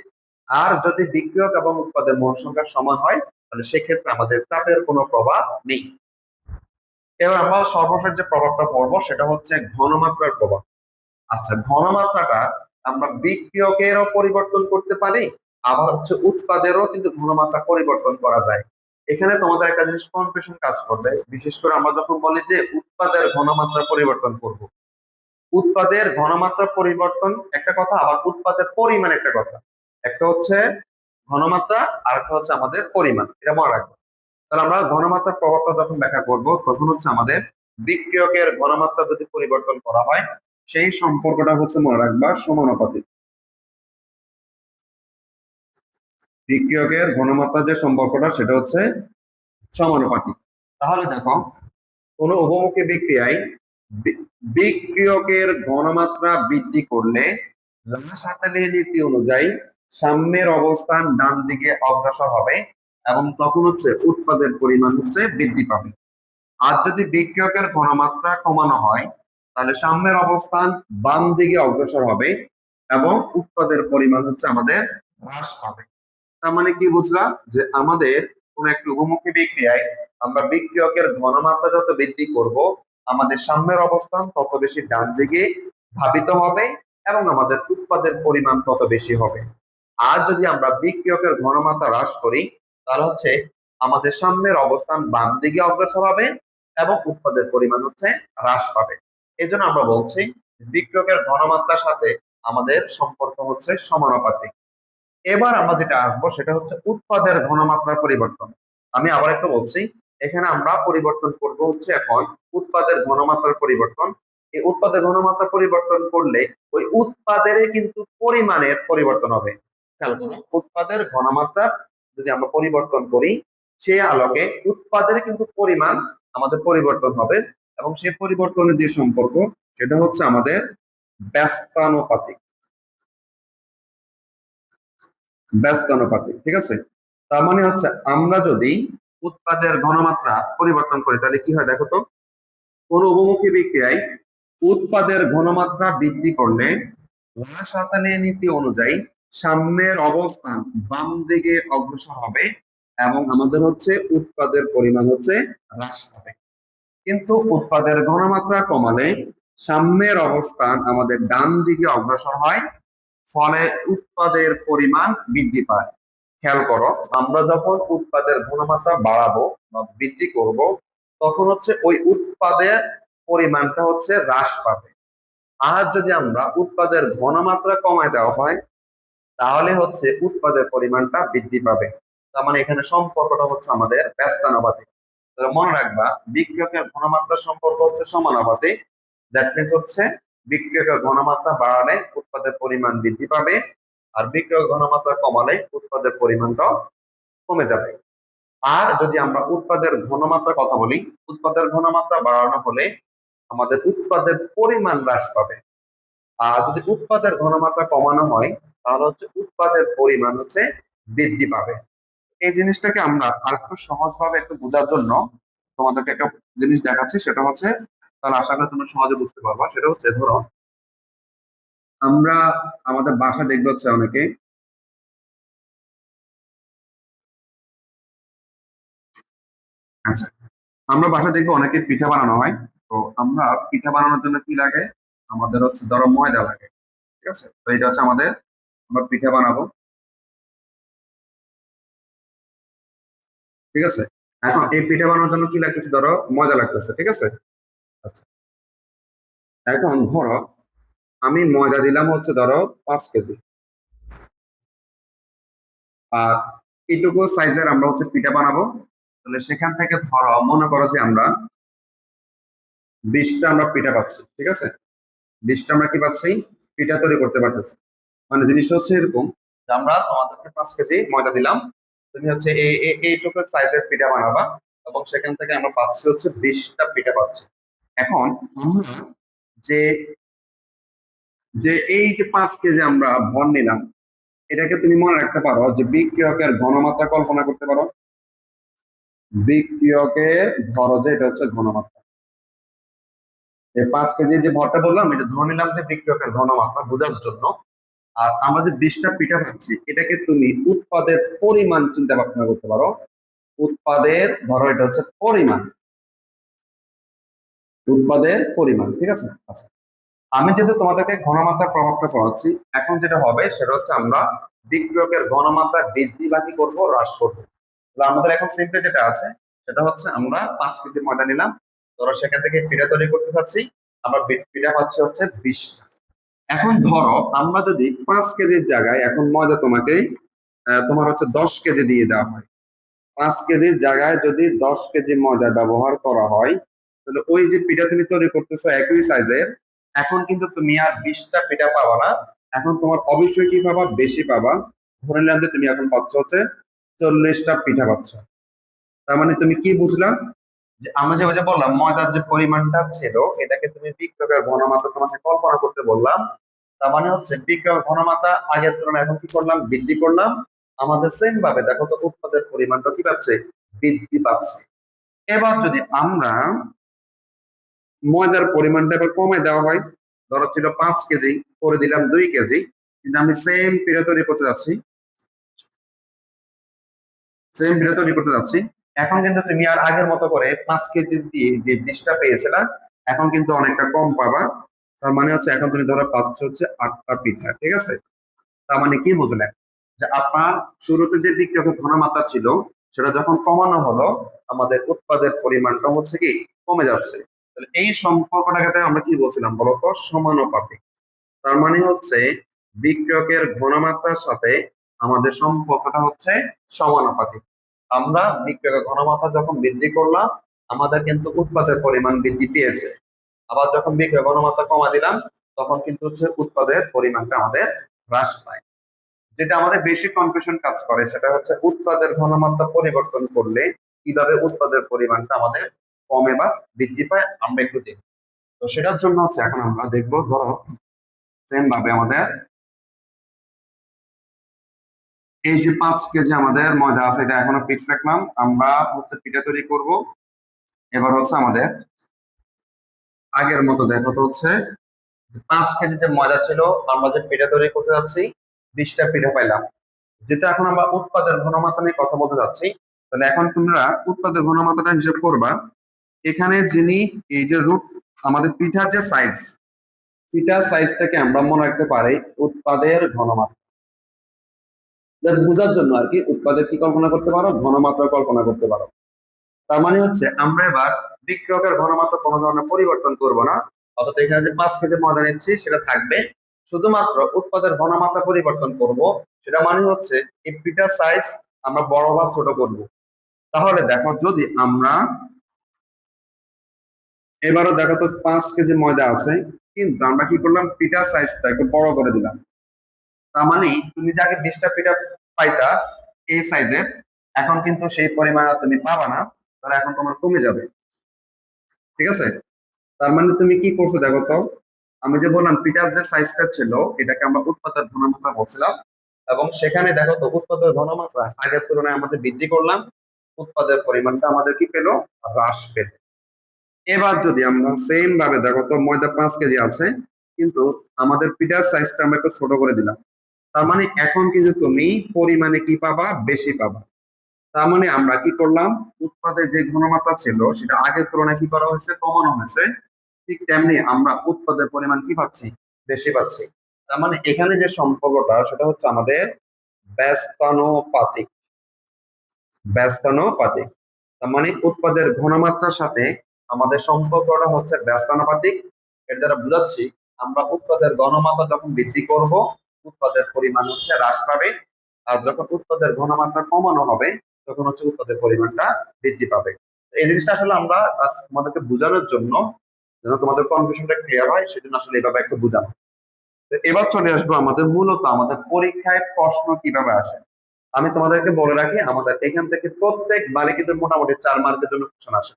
আর যদি বিক্রিয়ক এবং উৎপাদের মোল সংখ্যা সমান হয় তাহলে সেক্ষেত্রে আমাদের চাপের কোনো প্রভাব নেই। এবার আমরা সর্বশেষ যে প্রভাবটা পড়বো সেটা হচ্ছে ঘনমাত্রার প্রভাব। আচ্ছা, ঘনমাত্রাটা আমরা বিক্রিয়কেরও পরিবর্তন করতে পারি, আবার হচ্ছে উৎপাদেরও কিন্তু ঘনমাত্রা পরিবর্তন করা যায়। এখানে তোমাদের একটা জিনিস কনফিউশন কাজ করবে, বিশেষ করে আমরা যখন বলি যে উৎপাদের ঘনমাত্রা পরিবর্তন করব। উৎপাদের ঘনমাত্রা পরিবর্তন একটা কথা, আবার উৎপাদের পরিমাণ একটা কথা। একটা হচ্ছে ঘনমাত্রা আর একটা হচ্ছে আমাদের পরিমাণ, এটা মনে রাখবো। তাহলে আমরা ঘনমাত্রার প্রভাবটা যখন ব্যাখ্যা করব তখন হচ্ছে আমাদের বিক্রিয়কের ঘনমাত্রা যদি পরিবর্তন করা হয় সেই সম্পর্কটা হচ্ছে মনে রাখবা সমানুপাতিক। বিক্রিয়কের ঘনমাত্রা যে সম্পর্কটা সেটা হচ্ছে সমানুপাতিক। তাহলে দেখো, কোন উভমুখী বিক্রিয়ায় বিক্রিয়কের ঘনমাত্রা বৃদ্ধি করলে রাসায়নিক নীতি অনুযায়ী সাম্যের অবস্থান ডান দিকে অগ্রসর হবে এবং তখন হচ্ছে উৎপাদের পরিমাণ হচ্ছে বৃদ্ধি পাবে। আর যদি বিক্রিয়কের ঘনমাত্রা কমানো হয় তাহলে সাম্যের অবস্থান বাম দিকে অগ্রসর হবে এবং উৎপাদের পরিমাণ হচ্ছে আমাদের হ্রাস পাবে। তার মানে কি বুঝলাম, যে আমাদের কোন একটি উভমুখী বিক্রিয়ায় আমরা বিক্রিয়কের ঘনমাত্রা যত বৃদ্ধি করব আমাদের সাম্যের অবস্থান তত বেশি ডান দিকে ধাবিত হবে এবং আমাদের উৎপাদের পরিমাণ তত বেশি হবে। আর যদি আমরা বিক্রিয়কের ঘনমাত্রা হ্রাস করি তাহলে হচ্ছে আমাদের সাম্যের অবস্থান বাম দিকে অগ্রসর হবে এবং উৎপাদের পরিমাণ হচ্ছে হ্রাস পাবে। এই জন্য আমরা বলছি বিক্রিয়কের ঘনমাত্রার সাথে আমাদের সম্পর্ক হচ্ছে সমানুপাতিক। এবার আমরা যেটা আসবো সেটা হচ্ছে উৎপাদের ঘনমাত্রার পরিবর্তন। আমি আবার একটু বলছি, এখানে আমরা পরিবর্তন করব হচ্ছে এখন উৎপাদের ঘনমাত্রার পরিবর্তন। এই উৎপাদের ঘনমাত্রা পরিবর্তন করলে ওই উৎপাদের কিন্তু পরিমাণের পরিবর্তন হবে। খেয়াল করুন, উৎপাদের ঘনমাত্রা যদি আমরা পরিবর্তন করি সেই আলোকে উৎপাদের কিন্তু পরিমাণ আমাদের পরিবর্তন হবে এবং সেই পরিবর্তনের যে সম্পর্ক সেটা হচ্ছে আমাদের ব্যস্তানুপাতিক। ব্যস্তানুপাতিক, ঠিক আছে। তার মানে হচ্ছে আমরা যদি উৎপাদের ঘনমাত্রা পরিবর্তন করি তাহলে কি হয় দেখো তো, কোন উভমুখী বিক্রিয়ায় উৎপাদের ঘনমাত্রা বৃদ্ধি করলে রাসায়নিক নীতি অনুযায়ী সাম্যের অবস্থান বাম দিকে অগ্রসর হবে এবং আমাদের হচ্ছে উৎপাদের পরিমাণ হচ্ছে হ্রাস পাবে। কিন্তু উৎপাদের ঘনমাত্রা কমালে সাম্যের অবস্থান আমাদের ডান দিকে অগ্রসর হয়, ফলে উৎপাদের পরিমাণ বৃদ্ধি পায়। খেয়াল করো, আমরা যখন উৎপাদের ঘনমাত্রা বাড়াবো বা বৃদ্ধি করব তখন হচ্ছে ওই উৎপাদের পরিমাণটা হচ্ছে হ্রাস পাবে। আর যদি আমরা উৎপাদের ঘনমাত্রা কমায় দেওয়া হয় তাহলে হচ্ছে উৎপাদের পরিমাণটা বৃদ্ধি পাবে। তার মানে এখানে সম্পর্কটা হচ্ছে আমাদের ব্যস্তানুপাতিক। তাহলে মনে রাখবা, বিক্রিয়কের ঘনমাত্রার সম্পর্ক হচ্ছে সমানুপাতিক। দ্যাট মিন্স হচ্ছে বিক্রিয়কের ঘনমাত্রা বাড়ালে উৎপাদের পরিমাণ বৃদ্ধি পাবে আর বিক্রিয়কের ঘনমাত্রা কমালে উৎপাদের পরিমাণটাও কমে যাবে। আর যদি আমরা উৎপাদের ঘনমাত্রার কথা বলি, উৎপাদের ঘনমাত্রা বাড়ানো হলে আমাদের উৎপাদের পরিমাণ হ্রাস পাবে। আর যদি উৎপাদের ঘনমাত্রা কমানো হয় তাহলে হচ্ছে উৎপাদের পরিমাণ হচ্ছে বৃদ্ধি পাবে। এই জিনিসটাকে আমরা আরেকটু সহজভাবে একটু বোঝার জন্য তোমাদেরকে একটা জিনিস দেখাচ্ছি, সেটা হচ্ছে, তাহলে আশা করি তোমরা সহজে বুঝতে পারবা। সেটা হচ্ছে, ধরো আমরা আমাদের বাসা দেখবে হচ্ছে অনেকে, আচ্ছা, আমরা বাসা দেখবো অনেকে পিঠা বানানো হয়। তো আমরা পিঠা বানানোর জন্য কি লাগে, আমাদের হচ্ছে ধরো ময়দা লাগে। ঠিক আছে, তো এটা হচ্ছে আমাদের, আমরা পিঠা বানাবো। ঠিক আছে, এখন এই পিঠা বানানোর জন্য কি লাগতেছে, ধরো ময়দা লাগতেছে। ঠিক আছে, আচ্ছা, এখন ধরো আমি ময়দা দিলাম হচ্ছে ধরো 5 কেজি, আর এইটুকু সাইজের আমরা হচ্ছে পিঠা বানাবো। তাহলে সেখান থেকে ধরো মনে করো যে আমরা 20টা আমরা পিঠা পাচ্ছি, ঠিক আছে? 20টা আমরা কি পাচ্ছি, পিঠা তৈরি করতে পারতেছি। মানে জিনিসটা হচ্ছে এরকম যে আমরা তোমাদেরকে 5 কেজি ময়দা দিলাম, তুমি হচ্ছে এইটুকু সাইজের পিঠা বানাবা, এবং সেখান থেকে আমরা পাচ্ছি হচ্ছে 20টা পিঠা পাচ্ছি। এখন আমরা যে যে এই যে 5 কেজি আমরা ভর নিলাম, এটাকে তুমি মনে রাখতে পারো যে বিক্রিয়কের ঘনমাত্রা কল্পনা করতে পারো। বিক্রিয়কের ধরো যে এটা হচ্ছে ঘনমাত্রা, এই 5 কেজি যে ভরটা বললাম এটা ধরে নিলাম যে বিক্রিয়কের ঘনমাত্রা বোঝার জন্য। আর আমরা যে 20টা পিঠা পাচ্ছি এটাকে তুমি উৎপাদের পরিমাণ চিন্তা ভাবনা করতে পারো। উৎপাদের ধরো এটা হচ্ছে পরিমাণ, উৎপাদের পরিমাণ, ঠিক আছে? আচ্ছা, আমি যেহেতু তোমাদেরকে ঘনমাত্রার প্রভাবটা পড়াচ্ছি, এখন যেটা হবে সেটা হচ্ছে আমরা বিক্রিয়কের ঘনমাত্রা বৃদ্ধি বা কি করবো, হ্রাস করবো। তাহলে আমাদের এখন সিম্পলি যেটা আছে সেটা হচ্ছে আমরা 5 কেজি ময়দা নিলাম, ধরো সেখান থেকে পিঠা তৈরি করতে চাচ্ছি, আমরা পিঠা পাচ্ছি হচ্ছে 20টা। এখন ধরো আমরা যদি 5 কেজির জায়গায় এখন ময়দা তোমাকে তোমার হচ্ছে 10 কেজি দিয়ে দেওয়া হয়, 5 কেজির জায়গায় যদি 10 কেজি ময়দা ব্যবহার করা হয়, তাহলে ওই যে পিঠা তুমি তৈরি করতেছো একই সাইজের, এখন কিন্তু তুমি আর 20টা পিঠা পাবা না, এখন তোমার অবশ্যই কি পাবা, বেশি পাবা। ধরে নিলাম যে তুমি এখন পাচ্ছ হচ্ছে 40টা পিঠা পাচ্ছ। তার মানে তুমি কি বুঝলা, যে আমরা যে ওই যে বললাম ময়দার যে পরিমাণটা ছিল এটাকে তুমি বিক্রয়ের ঘনমাত্রা তোমাকে কল্পনা করতে বললাম। তার মানে হচ্ছে বিক্রয়ের ঘনমাত্রা আগের তুলনায় এখন কি করলাম, বৃদ্ধি করলাম। আমাদের সেম ভাবে দেখো তো উৎপাদের পরিমাণটা কি পাচ্ছে, বৃদ্ধি পাচ্ছে। এবার যদি আমরা ময়দার পরিমাণটা এবার কমায় দেওয়া হয়, ধরো ছিল 5 কেজি, করে দিলাম 2 কেজি, কিন্তু আমি সেম পিঠা তৈরি করতে যাচ্ছি, সেম পিঠা তৈরি করতে যাচ্ছি। এখন কিন্তু তুমি আর আগের মতো করে 5 কেজি দিয়ে যে 20টা পেয়েছিলা, এখন কিন্তু অনেকটা কম পাবা। তার মানে হচ্ছে এখন তুমি ধরো পাচ্ছ হচ্ছে 8টা পিঠা, ঠিক আছে? তার মানে কি বুঝলেন, যে আপনার শুরুতে যে বিক্রয়ের ঘনমাত্রা ছিল সেটা যখন কমানো হলো, আমাদের উৎপাদের পরিমাণটা হচ্ছে কি, কমে যাচ্ছে। তাহলে এই সম্পর্কটাকে আমরা কি বলছিলাম বলতো, সমানুপাতিক। তার মানে হচ্ছে বিক্রয়কের ঘনমাত্রার সাথে আমাদের সম্পর্কটা হচ্ছে সমানুপাতিক। আমরা বিক্রয়কের ঘনমাত্রা যখন বৃদ্ধি করলাম, আমাদের কিন্তু উৎপাদের পরিমাণ বৃদ্ধি পেয়েছে। আবার যখন বিক্রয় ঘনমাত্রা কমা দিলাম, তখন কিন্তু হচ্ছে উৎপাদের পরিমাণটা আমাদের হ্রাস পায়। যেটা আমাদের বেশি কনফিউশন কাজ করে সেটা হচ্ছে উৎপাদের ঘনমাত্রা পরিবর্তন করলে কিভাবে উৎপাদের পরিমাণটা আমাদের কমে বা বৃদ্ধি পায়, আমরা একটু দেখব। তো সেটার জন্য হচ্ছে এখন আমরা দেখবো, ধরো সেম ভাবে আমাদের এই যে 5 কেজি আমাদের ময়দা আছে এটা এখনো ফিক্স রাখলাম, আমরা হচ্ছে পিঠা তৈরি করব। এবার হচ্ছে আমাদের আগের মতো দেখো তো হচ্ছে 5 কেজি যে ময়দা ছিল, আমরা যে পিঠা তৈরি করতে যাচ্ছি 20টা পিঠা পাইলাম। যেটা এখন আমরা উৎপাদের ঘনমাত্রা নিয়ে কথা বলতে যাচ্ছি, তাহলে এখন তোমরা উৎপাদের ঘনমাত্রাটা হিসেব করবা। এখানে যিনি এই যে রুট আমাদের পিঠার যে সাইজ, পিঠার সাইজ থেকে আমরা মনে রাখতে পারি উৎপাদের ঘনমাত্রা, বোঝার জন্য আর কি উৎপাদের কি কল্পনা করতে পারো, ঘনমাত্রা কল্পনা করতে পারো। তার মানে হচ্ছে আমরা এবার বিক্রয়কের ঘনমাত্রা কোনো ধরনের পরিবর্তন করব না, অর্থাৎ এখানে যে 5 কেজি ময়দা নিচ্ছি সেটা থাকবে, শুধুমাত্র উৎপাদের ঘনমাত্রা পরিবর্তন করব। সেটা মানে হচ্ছে এই পিঠার সাইজ আমরা বড় বা ছোট করব। তাহলে দেখো যদি আমরা এবারও দেখো তো 5 কেজি ময়দা আছে, কিন্তু আমরা কি করলাম, পিঠার সাইজটা একটু বড় করে দিলাম। তার মানে তুমি যাকে 20টা পিঠা পাইতা এই সাইজের, এখন কিন্তু সেই পরিমাণ আর তুমি পাবা না, তাহলে এখন তোমার কমে যাবে, ঠিক আছে? তার মানে তুমি কি করছো দেখো তো, আমি যে বললাম পিঠার যে সাইজটা ছিল এটাকে আমরা উৎপাদন ঘনমাত্রা বলছিলাম, এবং সেখানে দেখো তো উৎপাদন ঘনমাত্রা আগের তুলনায় আমাদের বৃদ্ধি করলাম, উৎপাদের পরিমাণটা আমাদের কি পেলো, হ্রাস পেল। এবার যদি আমরা সেম ভাবে দেখো তো ময়দা 5 কেজি আছে, কিন্তু আমাদের পিঠার সাইজটা আমরা একটু ছোট করে দিলাম, তার মানে এখন কিন্তু তুমি পরিমাণে কি পাবা, বেশি পাবা। তার মানে আমরা কি করলাম, উৎপাদের যে ঘনমাত্রা ছিল সেটা আগের তুলনায় কি করা হয়েছে, কমানো হয়েছে। ঠিক তেমনি আমরা উৎপাদের পরিমাণ কি পাচ্ছি, বেশি পাচ্ছি। তার মানে এখানে যে সম্পর্কটা সেটা হচ্ছে আমাদের ব্যস্তানুপাতিক, ব্যস্তানুপাতিক। তার মানে উৎপাদের ঘনমাত্রার সাথে আমাদের সম্পর্কটা হচ্ছে ব্যস্তানুপাতিক। এর দ্বারা বুঝাচ্ছি আমরা উৎপাদের ঘনমাত্রা যখন বৃদ্ধি করব, উৎপাদের পরিমাণ হচ্ছে হ্রাস পাবে। আর যখন উৎপাদের ঘনমাত্রা কমানো হবে, তখন হচ্ছে উৎপাদের পরিমাণটা বৃদ্ধি পাবে। এই জিনিসটা আসলে আমরা তোমাদেরকে বোঝানোর জন্য, যেন তোমাদের কনফিউশনটা ক্লিয়ার হয়, সেজন্য আসলে এইভাবে একটু বোঝানো। তো এবার চলে আসবো আমাদের মূলত আমাদের পরীক্ষায় প্রশ্ন কিভাবে আসে। আমি তোমাদেরকে বলে রাখি, আমাদের এখান থেকে প্রত্যেক বারে কিন্তু মোটামুটি 4 মার্কের জন্য কোশ্চেন আসে,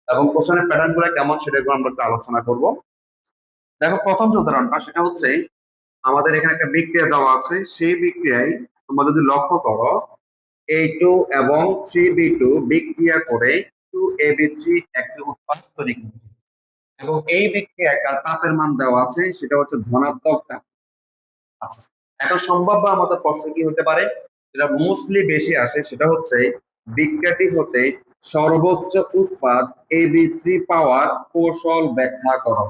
এবং কোশ্চেনের প্যাটার্ন গুলো কেমন সেটা আমরা একটু আলোচনা করব। দেখো, প্রথম যে উদাহরণটা সেটা হচ্ছে, আমাদের এখানে একটা বিক্রিয়া দেওয়া আছে, সেই বিক্রিয়ায় তোমরা যদি লক্ষ্য করো, A2 এবং 3B2 বিক্রিয়া করে 2AB3 একটি উৎপাদ তৈরি করে, এবং এই বিক্রিয়ায় একটা তাপের মান দেওয়া আছে, সেটা হচ্ছে ধনাত্মক তাপ। আচ্ছা, এখন সম্ভাব্য আমাদের প্রশ্ন কি হতে পারে, যেটা মোস্টলি বেশি আসে, সেটা হচ্ছে বিক্রিয়াটি হতে সর্বোচ্চ উৎপাদ AB3 পাওয়ার কৌশল ব্যাখ্যা করো।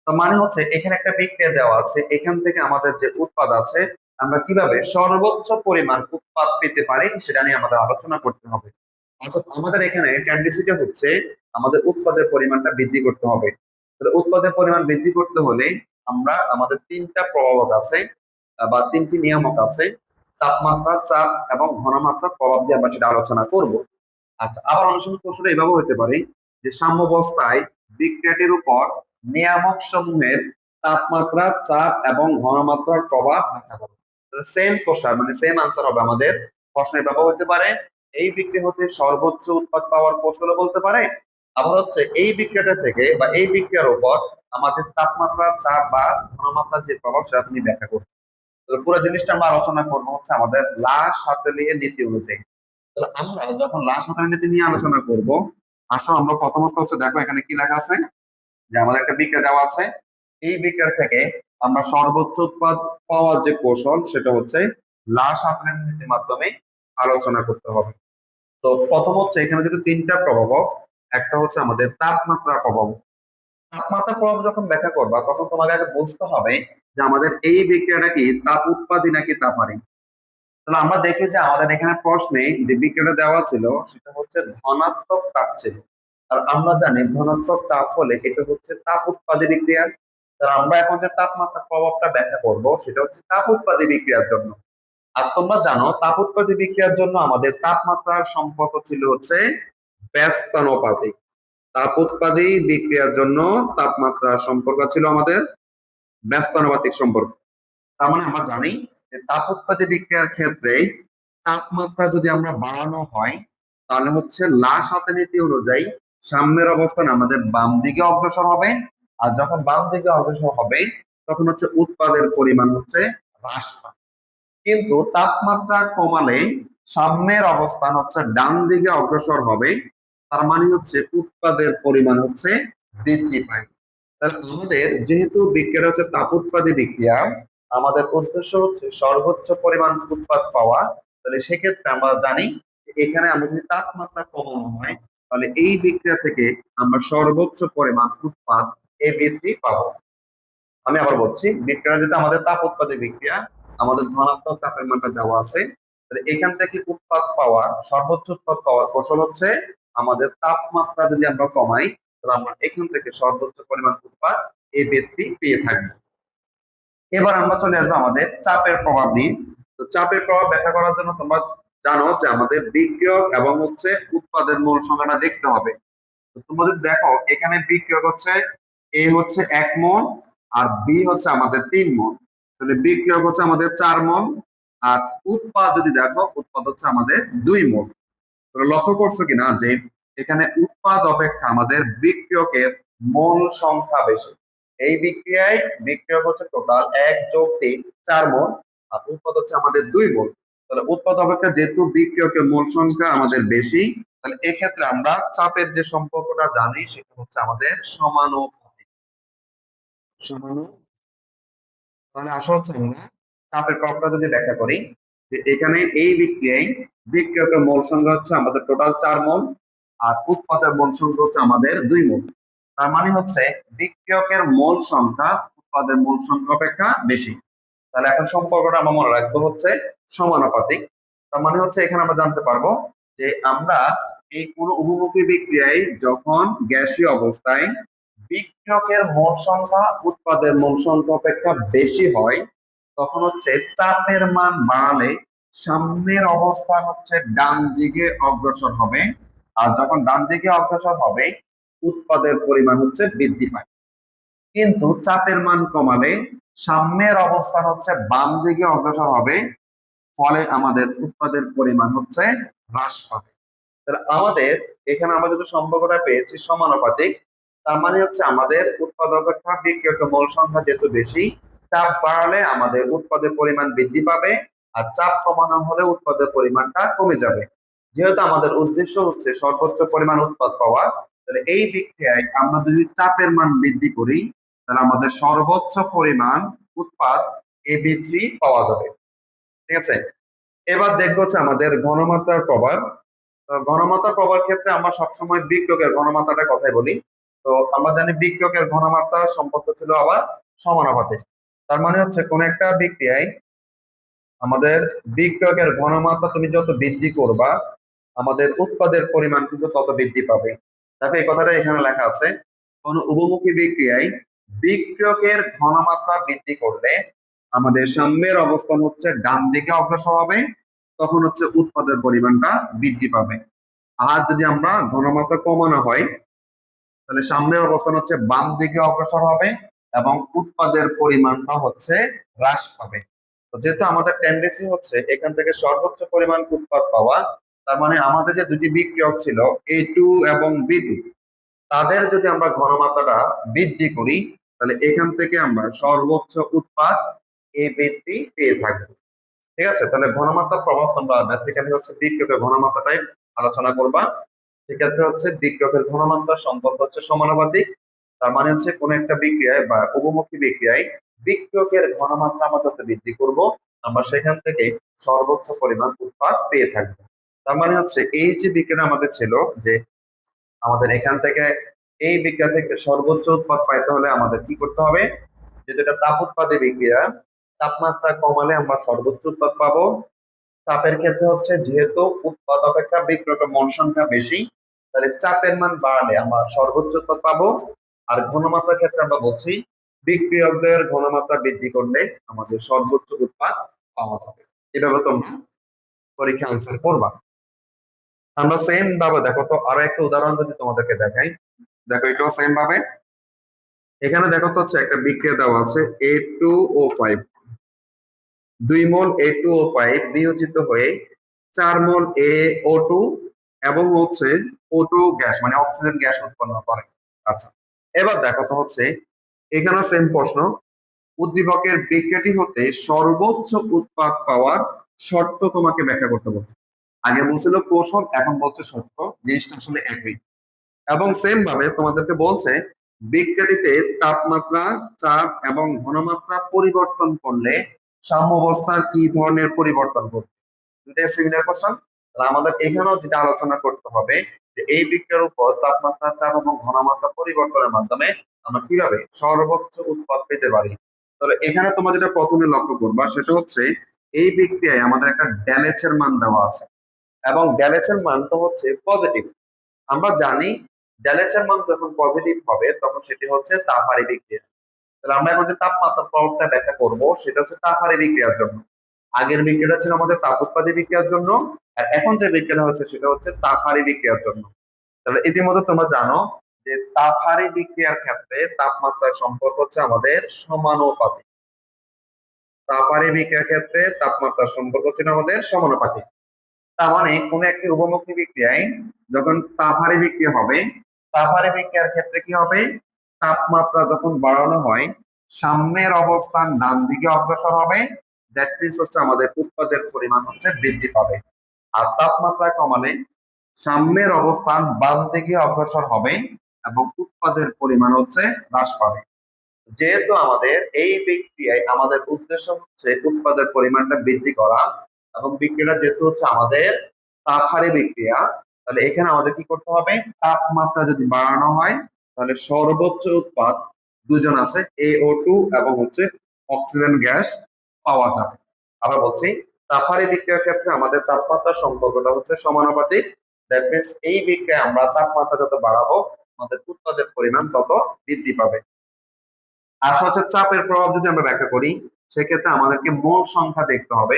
তো মানে হচ্ছে এখানে একটা বিক্রিয়া দেওয়া আছে, এখান থেকে আমাদের যে উৎপাদ আছে, আমরা কিভাবে সর্বোচ্চ পরিমাণ উৎপাদ পেতে পারি সেটা নিয়ে আমাদের আলোচনা করতে হবে। অর্থাৎ আমাদের এখানে টেন্ডেন্সিটা হচ্ছে আমাদের উৎপাদের পরিমাণটা বৃদ্ধি করতে হবে। তাহলে উৎপাদের পরিমাণ বৃদ্ধি করতে হলে আমরা আমাদের 3টা প্রভাবক আছে বা 3টি নিয়ামক আছে, তাপমাত্রা, চাপ এবং ঘনমাত্রার প্রভাব দিয়ে আমরা সেটা আলোচনা করব। আচ্ছা, আবার অনেক সময় প্রশ্নটা এভাবে হতে পারে যে সাম্যাবস্থায় বিক্রিয়াটির উপর নিয়ামক সমূহের তাপমাত্রা, চাপ এবং ঘনমাত্রার প্রভাব ব্যাখ্যা করো। সেম কোশ্চেন, মানে সেম আনসার হবে আমাদের। প্রশ্ন এভাবে হতে পারে, এই বিক্রিয়া হতে সর্বোচ্চ উৎপাদ পাওয়ার কৌশল বলতে পারে, আবার হচ্ছে এই বিক্রিয়াটা থেকে বা এই বিক্রিয়ার উপর আমাদের তাপমাত্রা, চাপ বা ঘনমাত্রার যে প্রভাব সেটা তুমি ব্যাখ্যা করো। পুরো জিনিসটা আমরা আলোচনা করবো হচ্ছে আমাদের লাশ হাতে নিয়ে নীতি অনুযায়ী। তাহলে আমরা যখন লাশ হাতে নীতি নিয়ে আলোচনা করব, আসলে আমরা প্রথমত হচ্ছে, দেখো এখানে কি লেখা আছে, যে আমাদের একটা বিক্রিয়া দেওয়া আছে, এই বিক্রিয়া থেকে আমরা সর্বোচ্চ উৎপাদ পাওয়ার যে কৌশল সেটা হচ্ছে লাশ হাতে নীতির মাধ্যমে আলোচনা করতে হবে। তো প্রথম হচ্ছে এখানে যদি 3টা প্রভাবক, একটা হচ্ছে আমাদের তাপমাত্রা প্রভাব। তাপমাত্রা প্রভাব যখন ব্যাখ্যা করবা, তখন তোমাকে আগে বুঝতে হবে যে আমাদের এই বিক্রিয়াটা কি তাপ উৎপাদী নাকি তাপারি। তাহলে আমরা দেখি যে আমাদের এখানে প্রশ্নে যে বিক্রিয়াটা দেওয়া ছিল সেটা হচ্ছে ধনাত্মক তাপ ছিল। আর আমরা জানি ধনাত্মক তাপ হলে এটা হচ্ছে তাপ উৎপাদী বিক্রিয়া। তাহলে আমরা এখন যে তাপমাত্রা প্রভাবটা ব্যাখ্যা করব সেটা হচ্ছে তাপ উৎপাদী বিক্রিয়ার জন্য। আর তোমরা জানো তাপ উৎপাদী বিক্রিয়ার জন্য আমাদের তাপমাত্রার সম্পর্ক ছিল হচ্ছে ব্যস্তানুপাতিক। তাপ উৎপাদী বিক্রিয়ার জন্য তাপমাত্রার সম্পর্ক ছিল আমাদের ব্যস্তানুপাতিক সম্পর্ক। তার মানে আমরা জানি যে তাপ উৎপাদী বিক্রিয়ার ক্ষেত্রে তাপমাত্রা যদি আমরা বাড়ানো হয়, তাহলে হচ্ছে লাশ হাতে নীতি অনুযায়ী সাম্যের অবস্থান আমাদের বাম দিকে অগ্রসর হবে, আর যখন বাম দিকে অগ্রসর হবে তখন হচ্ছে উৎপাদের পরিমাণ হচ্ছে হ্রাস পাবে। কিন্তু তাপমাত্রা কমালে সাম্যের অবস্থান হচ্ছে ডান দিকে অগ্রসর হবে, তার মানে হচ্ছে উৎপাদের পরিমাণ হচ্ছে বৃদ্ধি পায়। তাহলে আমাদের যেহেতু বিক্রিয়া হচ্ছে তাপ উৎপাদী বিক্রিয়া, আমাদের উদ্দেশ্য হচ্ছে সর্বোচ্চ পরিমাণ উৎপাদ পাওয়া। তাহলে সেক্ষেত্রে আমরা জানি এখানে আমরা যদি তাপমাত্রা কমানো হয়, তাহলে এই বিক্রিয়া থেকে আমরা সর্বোচ্চ পরিমাণ উৎপাদ AB3 পাবো। আমি আবার বলছি, বিক্রিয়া যেটা আমাদের তাপ উৎপাদী বিক্রিয়া, আমাদের ধনাত্মক তাপের মানটা দেওয়া আছে, তাহলে এখান থেকে উৎপাদ পাওয়া, সর্বোচ্চ উৎপাদ পাওয়ার কৌশল হচ্ছে আমাদের তাপমাত্রা যদি আমরা কমাই, তাহলে আমরা এখান থেকে সর্বোচ্চ পরিমাণ উৎপাদ AB3 পেয়ে থাকবো। এবার আমরা চলে আসবো আমাদের চাপের প্রভাব নিয়ে। তো চাপের প্রভাব ব্যাখ্যা করার জন্য তোমরা জানো যে আমাদের বিক্রিয়ক এবং হচ্ছে উৎপাদের মোল সংখ্যাটা দেখতে হবে। তো তোমরা যদি দেখো এখানে বিক্রিয়ক হচ্ছে A হচ্ছে 1 মোল আর B হচ্ছে আমাদের 3 মোল। তাহলে বিক্রিয়ক হচ্ছে আমাদের 4 মোল, আর উৎপাদ যদি দেখো উৎপাদ হচ্ছে আমাদের 2 মোল। তাহলে লক্ষ্য করছো কিনা যে এখানে উৎপাদ অপেক্ষা আমাদের বিক্রিয়কের মোল সংখ্যা বেশি। এই বিক্রিয়ায় বিক্রিয়ক হচ্ছে টোটাল 1 যোগ 3 4 মোল, আর উৎপাদ হচ্ছে আমাদের 2 মোল। তাহলে উৎপাদ অপেক্ষা যেহেতু বিক্রিয়কের মোল সংখ্যা আমাদের বেশি, তাহলে এক্ষেত্রে আমরা চাপের যে সম্পর্কটা জানি সেটা হচ্ছে আমাদের সমানুপাতিক। তাহলে আসা হচ্ছে আমরা চাপের প্রভাবটা যদি ব্যাখ্যা করি, যে এখানে এই বিক্রিয়ায় বিক্রিয়কের মোল সংখ্যা হচ্ছে আমাদের টোটাল 4 মোল, আর উৎপাদের মোল সংখ্যা হচ্ছে আমাদের 2 মোল। তার মানে হচ্ছে বিক্রিয়কের মোল সংখ্যা উৎপাদের মোল সংখ্যা অপেক্ষা বেশি। তাহলে এখন সম্পর্কটা আমরা মনে রাখবো হচ্ছে সমানুপাতিক। তার মানে হচ্ছে এখানে আমরা জানতে পারবো যে আমরা এই কোন উভমুখী বিক্রিয়ায় যখন গ্যাসীয় অবস্থায় বিক্রিয়কের মোল সংখ্যা উৎপাদের মোল সংখ্যা অপেক্ষা বেশি হয়, তখন হচ্ছে চাপের মান বাড়ালে সাম্যের অবস্থান হচ্ছে ডান দিকে অগ্রসর হবে, আর যখন ডান দিকে অগ্রসর হবে উৎপাদের পরিমাণ হচ্ছে বৃদ্ধি পায়। কিন্তু চাপের মান কমালে সাম্যের অবস্থান হচ্ছে বাম দিকে অগ্রসর হবে, ফলে আমাদের উৎপাদের পরিমাণ হচ্ছে হ্রাস পাবে। তাহলে আমাদের এখানে আমরা যদি সম্পর্কটা পেয়েছি সমানুপাতিক, তার মানে হচ্ছে আমাদের উৎপাদ অপেক্ষা বিক্রিয়কের মোল সংখ্যা যেহেতু বেশি, চাপ বাড়ালে আমাদের উৎপাদের পরিমাণ বৃদ্ধি পাবে, আর চাপ কমানো হলে উৎপাদের পরিমাণটা কমে যাবে। যেহেতু আমাদের উদ্দেশ্য হচ্ছে সর্বোচ্চ পরিমাণ উৎপাদ পাওয়া, তাহলে এই বিক্রিয়ায় আমরা যদি চাপের মান বৃদ্ধি করি তাহলে আমাদের সর্বোচ্চ পরিমাণ উৎপাদ AB3 পাওয়া যাবে। ঠিক আছে, এবার দেখবো হচ্ছে আমাদের ঘনমাত্রার প্রভাব। ঘনমাত্রা প্রভাব ক্ষেত্রে আমরা সবসময় বিক্রিয়কের ঘনমাত্রাটা কথাই বলি। তো আমরা জানি বিক্রিয়কের ঘনমাত্রা সম্পর্ক ছিল আবার সমানুপাতিক। তার মানে হচ্ছে কোন একটা বিক্রিয়ায় আমাদের বিক্রিয়কের ঘনমাত্রা তুমি যত বৃদ্ধি করবা আমাদের উৎপাদের পরিমাণ কিন্তু তত বৃদ্ধি পাবে। দেখো এই কথাটা এখানে লেখা আছে, কোন উভমুখী বিক্রিয়ায় বিক্রিয়কের ঘনমাত্রা বৃদ্ধি করলে আমাদের সাম্যের অবস্থান হচ্ছে ডান দিকে অগ্রসর হবে, তখন হচ্ছে উৎপাদের পরিমাণটা বৃদ্ধি পাবে। আর যদি আমরা ঘনমাত্রা কমানো হয় তাহলে সাম্যের অবস্থান হচ্ছে বাম দিকে অগ্রসর হবে এবং উৎপাদের পরিমাণটা হচ্ছে হ্রাস পাবে। তো যেহেতু আমাদের টেন্ডেন্সি হচ্ছে এখান থেকে সর্বোচ্চ পরিমাণ উৎপাদ পাওয়া, তার মানে আমাদের যে দুটি বিক্রিয়ক ছিল A2 এবং B2, তাদের যদি আমরা ঘনমাত্রাটা বৃদ্ধি করি তাহলে এখান থেকে আমরা সর্বোচ্চ উৎপাদ AB3 পেয়ে থাকবো। ঠিক আছে, তাহলে ঘনমাত্রার প্রভাব তোমরা বেসিক্যালি হচ্ছে বিক্রিয়কের ঘনমাত্রাটাই আলোচনা করবা। সেক্ষেত্রে হচ্ছে বিক্রিয়কের ঘনমাত্রার সম্পর্ক হচ্ছে সমানুপাতিক। তার মানে হচ্ছে কোন একটা বিক্রিয়ায় বা উভমুখী বিক্রিয়ায় বিক্রিয়কের ঘনমাত্রা আমরা যত বৃদ্ধি করব আমরা সেখান থেকে সর্বোচ্চ পরিমাণ উৎপাদ পেয়ে থাকবো। তার মানে হচ্ছে এই যে বিক্রিয়া আমাদের ছিল যে আমাদের এখান থেকে এই বিক্রিয়া থেকে সর্বোচ্চ উৎপাদ পাইতে হলে আমাদের কি করতে হবে, যেটা তাপ উৎপাদী বিক্রিয়া, তাপমাত্রা কমালে আমরা সর্বোচ্চ উৎপাদ পাবো। চাপের ক্ষেত্রে হচ্ছে যেহেতু উৎপাদ অপেক্ষা বিক্রিয়কের মোল সংখ্যা বেশি, তাহলে চাপের মান বাড়ালে আমরা সর্বোচ্চ উৎপাদ পাবো। আর ঘনমাত্রার ক্ষেত্রে আমরা বলছি বিক্রিয়কদের ঘনমাত্রা বৃদ্ধি করলে আমাদের সর্বোচ্চ উৎপাদ পাওয়া যাবে। এভাবে তোমরা পরীক্ষা আনসার করবা। আমরা সেম ভাবে দেখো তো আরো একটা উদাহরণ যদি তোমাদেরকে দেখাই, দেখো এটাও সেম ভাবে। এখানে দেখো তো হচ্ছে একটা বিক্রিয়া দেওয়া আছে A2O5, 2 মোল A2O5 বিয়োজিত হয়ে 4 মোল AO2 এবং হচ্ছে O2 গ্যাস মানে অক্সিজেন গ্যাস উৎপন্ন করে। আচ্ছা, এবার দেখো তো হচ্ছে এখানে সেম প্রশ্ন, উদ্দীপকের বিক্রিয়াটি হতে সর্বোচ্চ উৎপাদ পাওয়ার শর্ত তোমাকে ব্যাখ্যা করতে বলছে। আগে বলছিল কৌশল, এখন বলছে শর্ত, জিনিসটা আসলে একই। এবং সেম ভাবে তোমাদেরকে বলছে বিক্রিয়াটিতে তাপমাত্রা, চাপ এবং ঘনমাত্রা পরিবর্তন করলে সাম্যাবস্থার কি ধরনের পরিবর্তন ঘটবে। দুটাই সিমিলার কোশ্চেন। আমাদের এখানেও যেটা আলোচনা করতে হবে যে এই বিক্রিয়ার উপর তাপমাত্রা, চাপ এবং ঘনমাত্রা পরিবর্তনের মাধ্যমে আমরা কিভাবে সর্বোচ্চ উৎপাদ পেতে পারি। তাহলে এখানে তোমরা যেটা প্রথমে লক্ষ্য করবা সেটা হচ্ছে এই বিক্রিয়ায় আমাদের একটা ডেলএচ এর মান দেওয়া আছে এবং ডেলএচ এর মানটা হচ্ছে পজিটিভ। আমরা জানি ডেলএচ এর মান যখন পজিটিভ হবে তখন সেটি হচ্ছে তাপহারী বিক্রিয়া। তাহলে আমরা এখন যে তাপমাত্রার প্রভাবটা ব্যাখ্যা করব সেটা হচ্ছে তাপহারী বিক্রিয়ার জন্য। আগের বিক্রিয়াটা ছিল আমাদের তাপ উৎপাদী বিক্রিয়ার জন্য, আর এখন যে বিক্রিয়া হচ্ছে সেটা হচ্ছে তাপহারী বিক্রিয়ার জন্য। তাহলে ইতিমধ্যে তোমরা জানো যে তাপহারী বিক্রিয়ার ক্ষেত্রে তাপমাত্রার সম্পর্ক হচ্ছে আমাদের সমানুপাতিক। তাপহারী বিক্রিয়ার ক্ষেত্রে তাপমাত্রার সম্পর্ক হচ্ছে আমাদের সমানুপাতিক। তার মানে কোন একটি উভমুখী বিক্রিয়ায় যখন তাপহারী বিক্রিয়া হবে, তাপহারী বিক্রিয়ার ক্ষেত্রে কি হবে, তাপমাত্রা যখন বাড়ানো হয় সাম্যের অবস্থান ডান দিকে অগ্রসর হবে, দ্যাট মিন্স হচ্ছে আমাদের উৎপাদের পরিমাণ হচ্ছে বৃদ্ধি পাবে। আর তাপমাত্রা কমালে সাম্যের অবস্থান বাম দিকে অগ্রসর হবে এবং উৎপাদের পরিমাণ হচ্ছে হ্রাস পাবে। যেহেতু আমাদের এই বিক্রিয়ায় আমাদের উদ্দেশ্য হচ্ছে উৎপাদের পরিমাণটা বৃদ্ধি করা এবং বিক্রিয়াটা যেহেতু হচ্ছে আমাদের তাপহারী বিক্রিয়া, তাহলে এখানে আমাদের কি করতে হবে, তাপমাত্রা যদি বাড়ানো হয় তাহলে সর্বোচ্চ উৎপাদ দুজন আছে AO2 এবং হচ্ছে অক্সিজেন গ্যাস পাওয়া যাবে। আবার বলছি তাপহারী বিক্রিয়ার ক্ষেত্রে আমাদের তাপমাত্রার সম্পর্কটা হচ্ছে সমানুপাতিক। দ্যাট মিন্স এই বিক্রিয়ায় আমরা তাপমাত্রা যত বাড়াবো আমাদের উৎপাদের পরিমাণ তত বৃদ্ধি পাবে। আর হচ্ছে চাপের প্রভাব যদি আমরা ব্যাখ্যা করি সেক্ষেত্রে আমাদেরকে মোল সংখ্যা দেখতে হবে।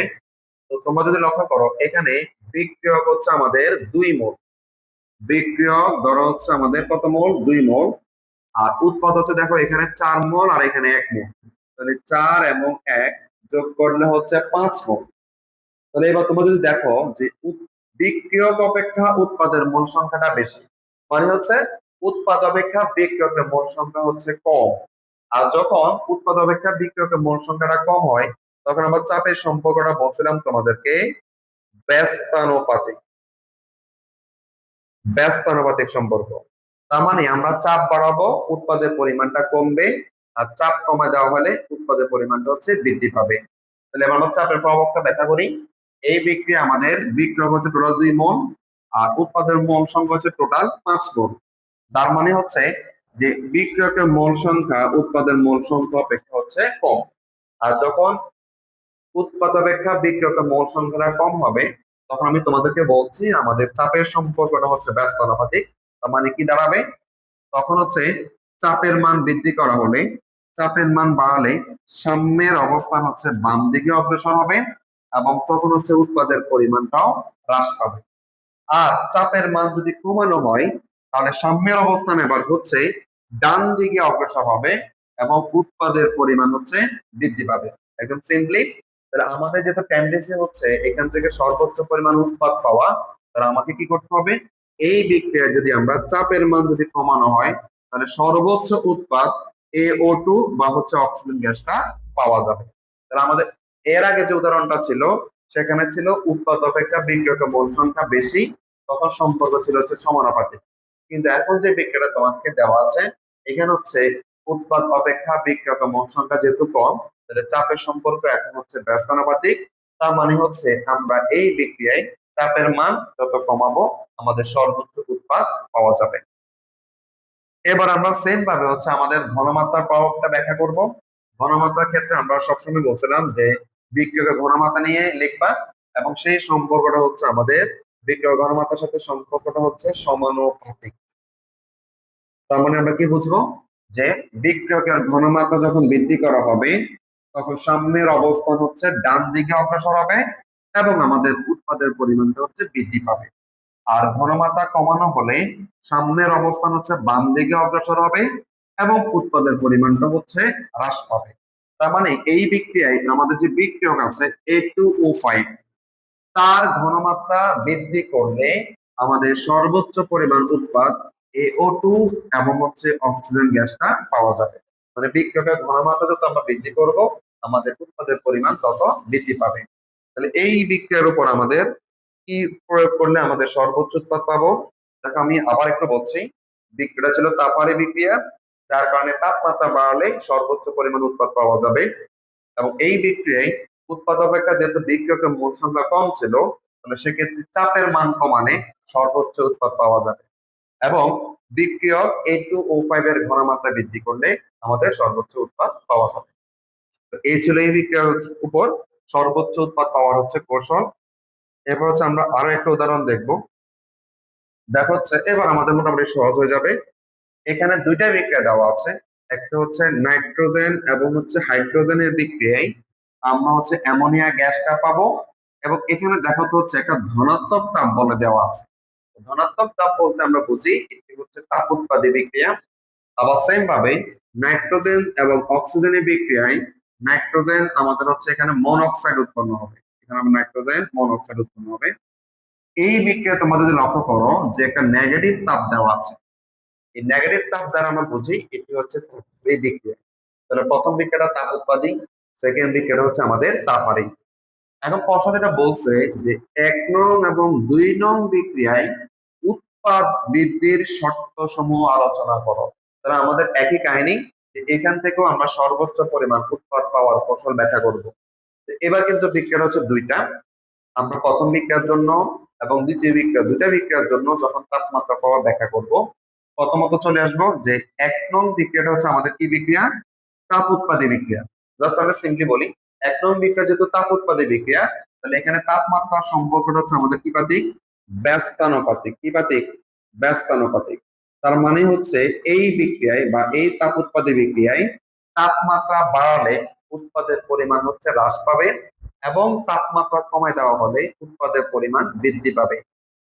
তো তো তোমরা যদি লক্ষ্য করো এখানে বিক্রিয়ক হচ্ছে আমাদের 2 মোল, বিক্রিয়ক ধরো হচ্ছে আমাদের কত মোল, 2 মোল। আর উৎপাদ হচ্ছে দেখো এখানে 4 মোল আর এখানে 1 মোল, তাহলে 4 এবং 1 যোগ করলে হচ্ছে 5 মোল। তাহলে এবার তোমরা যদি দেখো যে বিক্রিয়ক অপেক্ষা উৎপাদের মোল সংখ্যাটা বেশি, মানে হচ্ছে উৎপাদ অপেক্ষা বিক্রিয়কের মোল সংখ্যা হচ্ছে কম। আর যখন উৎপাদ অপেক্ষা বিক্রিয়কের মোল সংখ্যাটা কম হয় তখন আমরা চাপের সম্পর্কটা বলছিলাম তোমাদেরকে ব্যস্তানুপাতিক, ব্যস্তানুপাতিক সম্পর্ক। তার মানে আমরা চাপ বাড়াবো উৎপাদের পরিমাণটা কমবে, আর চাপ কমে দেওয়া হলে উৎপাদের পরিমাণটা হচ্ছে বৃদ্ধি পাবে। তাহলে আমরা চাপের প্রভাবটা ব্যাখ্যা করি। এই বিক্রিয়া আমাদের বিক্রিয়ক হচ্ছে টোটাল 2 মোল আর উৎপাদের মোল সংখ্যা হচ্ছে টোটাল 5 মোল। তার মানে হচ্ছে যে বিক্রিয়কের মোল সংখ্যা উৎপাদের মোল সংখ্যা অপেক্ষা হচ্ছে কম। আর যখন উৎপাদ অপেক্ষা বিক্রিয়কের মোল সংখ্যাটা কম হবে তখন আমি তোমাদেরকে বলছি আমাদের চাপের সম্পর্কটা হচ্ছে ব্যস্তানুপাতিক। তার মানে কি দাঁড়াবে, তখন হচ্ছে চাপের মান বৃদ্ধি করা হলে, চাপের মান বাড়ালে সাম্যের অবস্থান হচ্ছে বাম দিকে অগ্রসর হবে এবং তখন হচ্ছে উৎপাদের পরিমাণটাও হ্রাস পাবে। আর চাপের মান যদি কমানো হয় তাহলে সাম্যের অবস্থান এবার হচ্ছে ডান দিকে অগ্রসর হবে এবং উৎপাদের পরিমাণ হচ্ছে বৃদ্ধি পাবে। একদম সিম্পলি তাহলে আমাদের যেটা টেন্ডেন্সি হচ্ছে এখান থেকে সর্বোচ্চ পরিমাণ উৎপাদ পাওয়া, তাহলে আমাকে কি করতে হবে, এই বিক্রিয়া যদি আমরা চাপের মান যদি কমানো হয় তাহলে সর্বোচ্চ উৎপাদ AO2 বা হচ্ছে অক্সিজেন গ্যাসটা পাওয়া যাবে। তাহলে আমাদের এর আগে যে উদাহরণটা ছিল সেখানে ছিল উৎপাদ অপেক্ষা বিক্রিয়কের মোল সংখ্যা বেশি, তখন সম্পর্ক ছিল হচ্ছে সমানুপাতিক। কিন্তু এখন যে বিক্রিয়াটা তোমাকে দেওয়া আছে এখানে হচ্ছে উৎপাদ অপেক্ষা বিক্রিয়কের মোল সংখ্যা যেহেতু কম, তাহলে চাপের সম্পর্ক এখন হচ্ছে ব্যস্তানুপাতিক। তার মানে হচ্ছে আমরা এই বিক্রিয়ায় চাপের মান যত কমাবো আমাদের সর্বোচ্চ উৎপাদ পাওয়া যাবে। এবার আমরা সেম ভাবে হচ্ছে আমাদের ঘনমাত্রার প্রভাবটা ব্যাখ্যা করব। ঘনমাত্রার ক্ষেত্রে আমরা সবসময় বলছিলাম যে বিক্রিয়কের ঘনমাত্রা নিয়ে লিখবা এবং সেই সম্পর্কটা হচ্ছে আমাদের বিক্রিয়ক ঘনমাত্রার সাথে সম্পর্কটা হচ্ছে সমানুপাতিক। তার মানে আমরা কি বুঝবো যে বিক্রিয়কের ঘনমাত্রা যখন বৃদ্ধি করা হবে তখন সাম্যের অবস্থান হচ্ছে ডান দিকে অগ্রসর হবে এবং আমাদের উৎপাদের পরিমাণটা হচ্ছে বৃদ্ধি পাবে। আর ঘনমাত্রা কমানো হলে সাম্যের অবস্থান হচ্ছে বাম দিকে অগ্রসর হবে এবং উৎপাদের পরিমাণটা হচ্ছে হ্রাস পাবে। তার মানে এই বিক্রিয়ায় আমাদের যে বিক্রিয়ক আছে A2O5 তার ঘনমাত্রা বৃদ্ধি করলে আমাদের সর্বোচ্চ পরিমাণ উৎপাদ AO2 এবং হচ্ছে অক্সিজেন গ্যাসটা পাওয়া যাবে। মানে বিক্রিয়কের ঘনমাত্রা যত আমরা বৃদ্ধি করব আমাদের উৎপাদের পরিমাণ তত বৃদ্ধি পাবে। তাহলে এই বিক্রিয়ার উপর আমাদের কি প্রয়োগ করলে আমাদের সর্বোচ্চ উৎপাদ পাবো, দেখো আমি আবার একটু বলছি। বিক্রিয়া ছিল তাপহারী বিক্রিয়া, যার কারণে তাপমাত্রা বাড়ালে সর্বোচ্চ পরিমাণ উৎপাদ পাওয়া যাবে। এবং এই বিক্রিয়ায় উৎপাদ অপেক্ষা যেহেতু বিক্রিয়কের মোল সংখ্যা কম ছিল তাহলে সেক্ষেত্রে চাপের মান কমানে সর্বোচ্চ উৎপাদ পাওয়া যাবে এবং বিক্রিয়ক A2O5 এর ঘনমাত্রা বৃদ্ধি করলে আমাদের সর্বোচ্চ উৎপাদ পাওয়া যাবে। এই ছিল এই বিক্রিয়ার উপর সর্বোচ্চ উৎপাদ পাওয়ার হচ্ছে কৌশল। এরপর হচ্ছে আমরা আরো একটা উদাহরণ দেখব। দেখো হচ্ছে এবার আমাদের মোটামুটি সহজ হয়ে যাবে। এখানে দুইটা বিক্রিয়া দেওয়া আছে, একটা হচ্ছে নাইট্রোজেন এবং হচ্ছে হাইড্রোজেনের বিক্রিয়ায় আমরা হচ্ছে অ্যামোনিয়া গ্যাসটা পাবো এবং এখানে দেখো তো হচ্ছে একটা ধনাত্মক তাপ বলে দেওয়া আছে। ধনাত্মক তাপ বলতে আমরা বুঝি এটি হচ্ছে তাপ উৎপাদী বিক্রিয়া। আবার সেম ভাবে নাইট্রোজেন এবং অক্সিজেনের বিক্রিয়ায় নাইট্রোজেন আমাদের হচ্ছে এখানে মনোক্সাইড উৎপন্ন হবে, এখানে নাইট্রোজেন মনোক্সাইড উৎপন্ন হবে। এই বিক্রিয়া তোমরা যদি লক্ষ্য করো যে একটা নেগেটিভ তাপ দেওয়া আছে, এই নেগেটিভ তাপ দ্বারা আমরা বুঝি এটি হচ্ছে এই বিক্রিয়া। তাহলে প্রথম বিক্রিয়াটা তাপ উৎপাদী, সেকেন্ড বিক্রিয়াটা হচ্ছে আমাদের তাপহারী। এখন প্রশ্ন যেটা বলছে যে 1 নং এবং 2 নং বিক্রিয়ায় উৎপাদ বৃদ্ধির শর্ত সমূহ আলোচনা করো। তাহলে আমাদের একই কাহিনী, যে এখান থেকেও আমরা সর্বোচ্চ পরিমাণ উৎপাদ পাওয়ার কৌশল ব্যাখ্যা করব। এবার কিন্তু বিক্রিয়া হচ্ছে দুইটা, আমরা প্রথম বিক্রিয়ার জন্য এবং দ্বিতীয় বিক্রিয়া দুইটা বিক্রিয়ার জন্য যখন তাপমাত্রা প্রভাব ব্যাখ্যা করব প্রথমত চলে আসবো যে 1 নং বিক্রিয়াটা হচ্ছে আমাদের কি বিক্রিয়া, তাপ উৎপাদী বিক্রিয়া। জাস্ট আমরা সিম্পলি বলি 1 নং বিক্রিয়া যেহেতু তাপ উৎপাদী বিক্রিয়া তাহলে এখানে তাপমাত্রার সম্পর্কটা হচ্ছে আমাদের কি পাতিক, ব্যস্তানুপাতিক। কি পাতিক, ব্যস্তানুপাতিক। তার মানে হচ্ছে এই বিক্রিয়ায় বা এই তাপ উৎপাদী বিক্রিয়ায় তাপমাত্রা বাড়ালে উৎপাদের পরিমাণ হচ্ছে হ্রাস পাবে এবং তাপমাত্রা কমায় দেওয়া হলে উৎপাদের পরিমাণ বৃদ্ধি পাবে।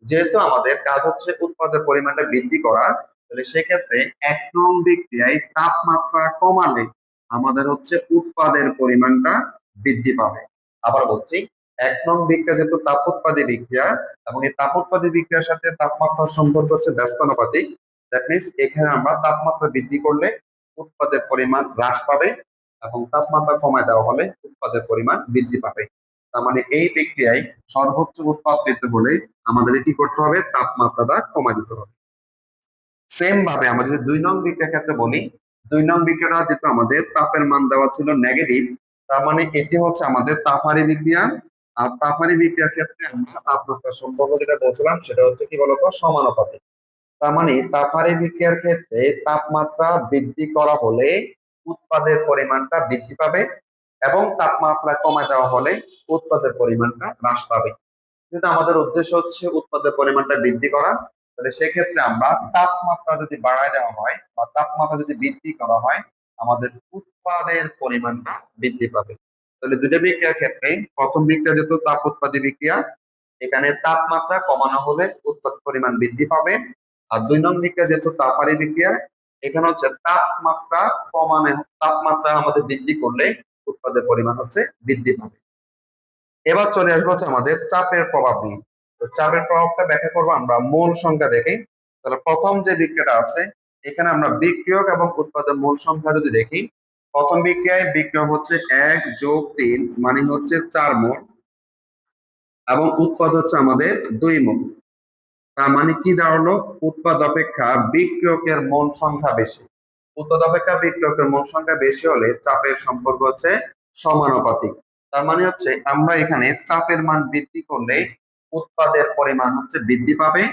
যেহেতু আমাদের কাজ হচ্ছে উৎপাদের পরিমাণটা বৃদ্ধি করা, তাহলে সেক্ষেত্রে ১ নং বিক্রিয়ায় তাপমাত্রা কমালে আমাদের হচ্ছে উৎপাদের পরিমাণটা বৃদ্ধি পাবে। আবার বলছি, ১ নং বিক্রিয়া যেহেতু তাপ উৎপাদী বিক্রিয়া এবং এই তাপ উৎপাদী বিক্রিয়ার সাথে তাপমাত্রার সম্পর্ক হচ্ছে ব্যস্তানুপাতিক। দ্যাট মিনস এখানে আমরা তাপমাত্রা বৃদ্ধি করলে উৎপাদের পরিমাণ হ্রাস পাবে এবং তাপমাত্রা কমায় দেওয়া হলে উৎপাদের পরিমাণ বৃদ্ধি পাবে। তার মানে এই বিক্রিয়ায় সর্বোচ্চ উৎপাদ পেতে হলে আমাদের কি করতে হবে, তাপমাত্রাটা কমায় দিতে হবে। সেম ভাবে আমরা যদি ২ নং বিক্রিয়ার ক্ষেত্রে বলি, ২ নং বিক্রিয়াটা যেহেতু আমাদের তাপের মান দেওয়া ছিল নেগেটিভ, তার মানে এটি হচ্ছে আমাদের তাপহারী বিক্রিয়া। আর তাপহারী বিক্রিয়ার ক্ষেত্রে আমরা তাপমাত্রার সম্পর্ক যেটা বলছিলাম সেটা হচ্ছে কি বলতো, সমানুপাতিক। তার মানে তাপহারী বিক্রিয়ার ক্ষেত্রে তাপমাত্রা বৃদ্ধি করা হলে উৎপাদের পরিমাণটা বৃদ্ধি পাবে এবং তাপমাত্রা কমায় দেওয়া হলে উৎপাদের পরিমাণটা হ্রাস পাবে। যেহেতু আমাদের উদ্দেশ্য হচ্ছে উৎপাদের পরিমাণটা বৃদ্ধি করা, তাহলে সেক্ষেত্রে আমরা তাপমাত্রা যদি বাড়ায় দেওয়া হয় বা তাপমাত্রা যদি বৃদ্ধি করা হয়, আমাদের উৎপাদের পরিমাণটা বৃদ্ধি পাবে। তাহলে দুটো বিক্রিয়ার ক্ষেত্রে প্রথম বিক্রিয়া যেহেতু তাপ উৎপাদী বিক্রিয়া, এখানে তাপমাত্রা কমানো হলে উৎপাদ পরিমাণ বৃদ্ধি পাবে। আর ২ নং বিক্রিয়া যেহেতু তাপহারী বিক্রিয়া, এখানে হচ্ছে তাপমাত্রা কমানো, তাপমাত্রা আমাদের বৃদ্ধি করলে উৎপাদের পরিমাণ হচ্ছে বৃদ্ধি পাবে। এবার চলে আসবো হচ্ছে আমাদের চাপের প্রভাব নিয়ে। তো চাপের প্রভাবটা ব্যাখ্যা করবো আমরা মূল সংখ্যা দেখে। তাহলে প্রথম যে বিক্রিয়াটা আছে, এখানে আমরা বিক্রিয়ক এবং উৎপাদক মূল সংখ্যা যদি দেখি, প্রথম বিক্রিয়ায় বিক্রিয়ক হচ্ছে ১+৩ মানে হচ্ছে ৪ মোল এবং উৎপাদ হচ্ছে আমাদের ২ মোল। তার মানে কি দাঁড়ালো, উৎপাদ অপেক্ষা বিক্রিয়কের মোল সংখ্যা বেশি। উৎপাদ অপেক্ষা বিক্রিয়কের মোল সংখ্যা বেশি হলে চাপের সম্পর্ক হচ্ছে সমানুপাতিক। তার মানে হচ্ছে আমরা এখানে চাপের মান বৃদ্ধি করলে উৎপাদের পরিমাণ হচ্ছে বৃদ্ধি পাবে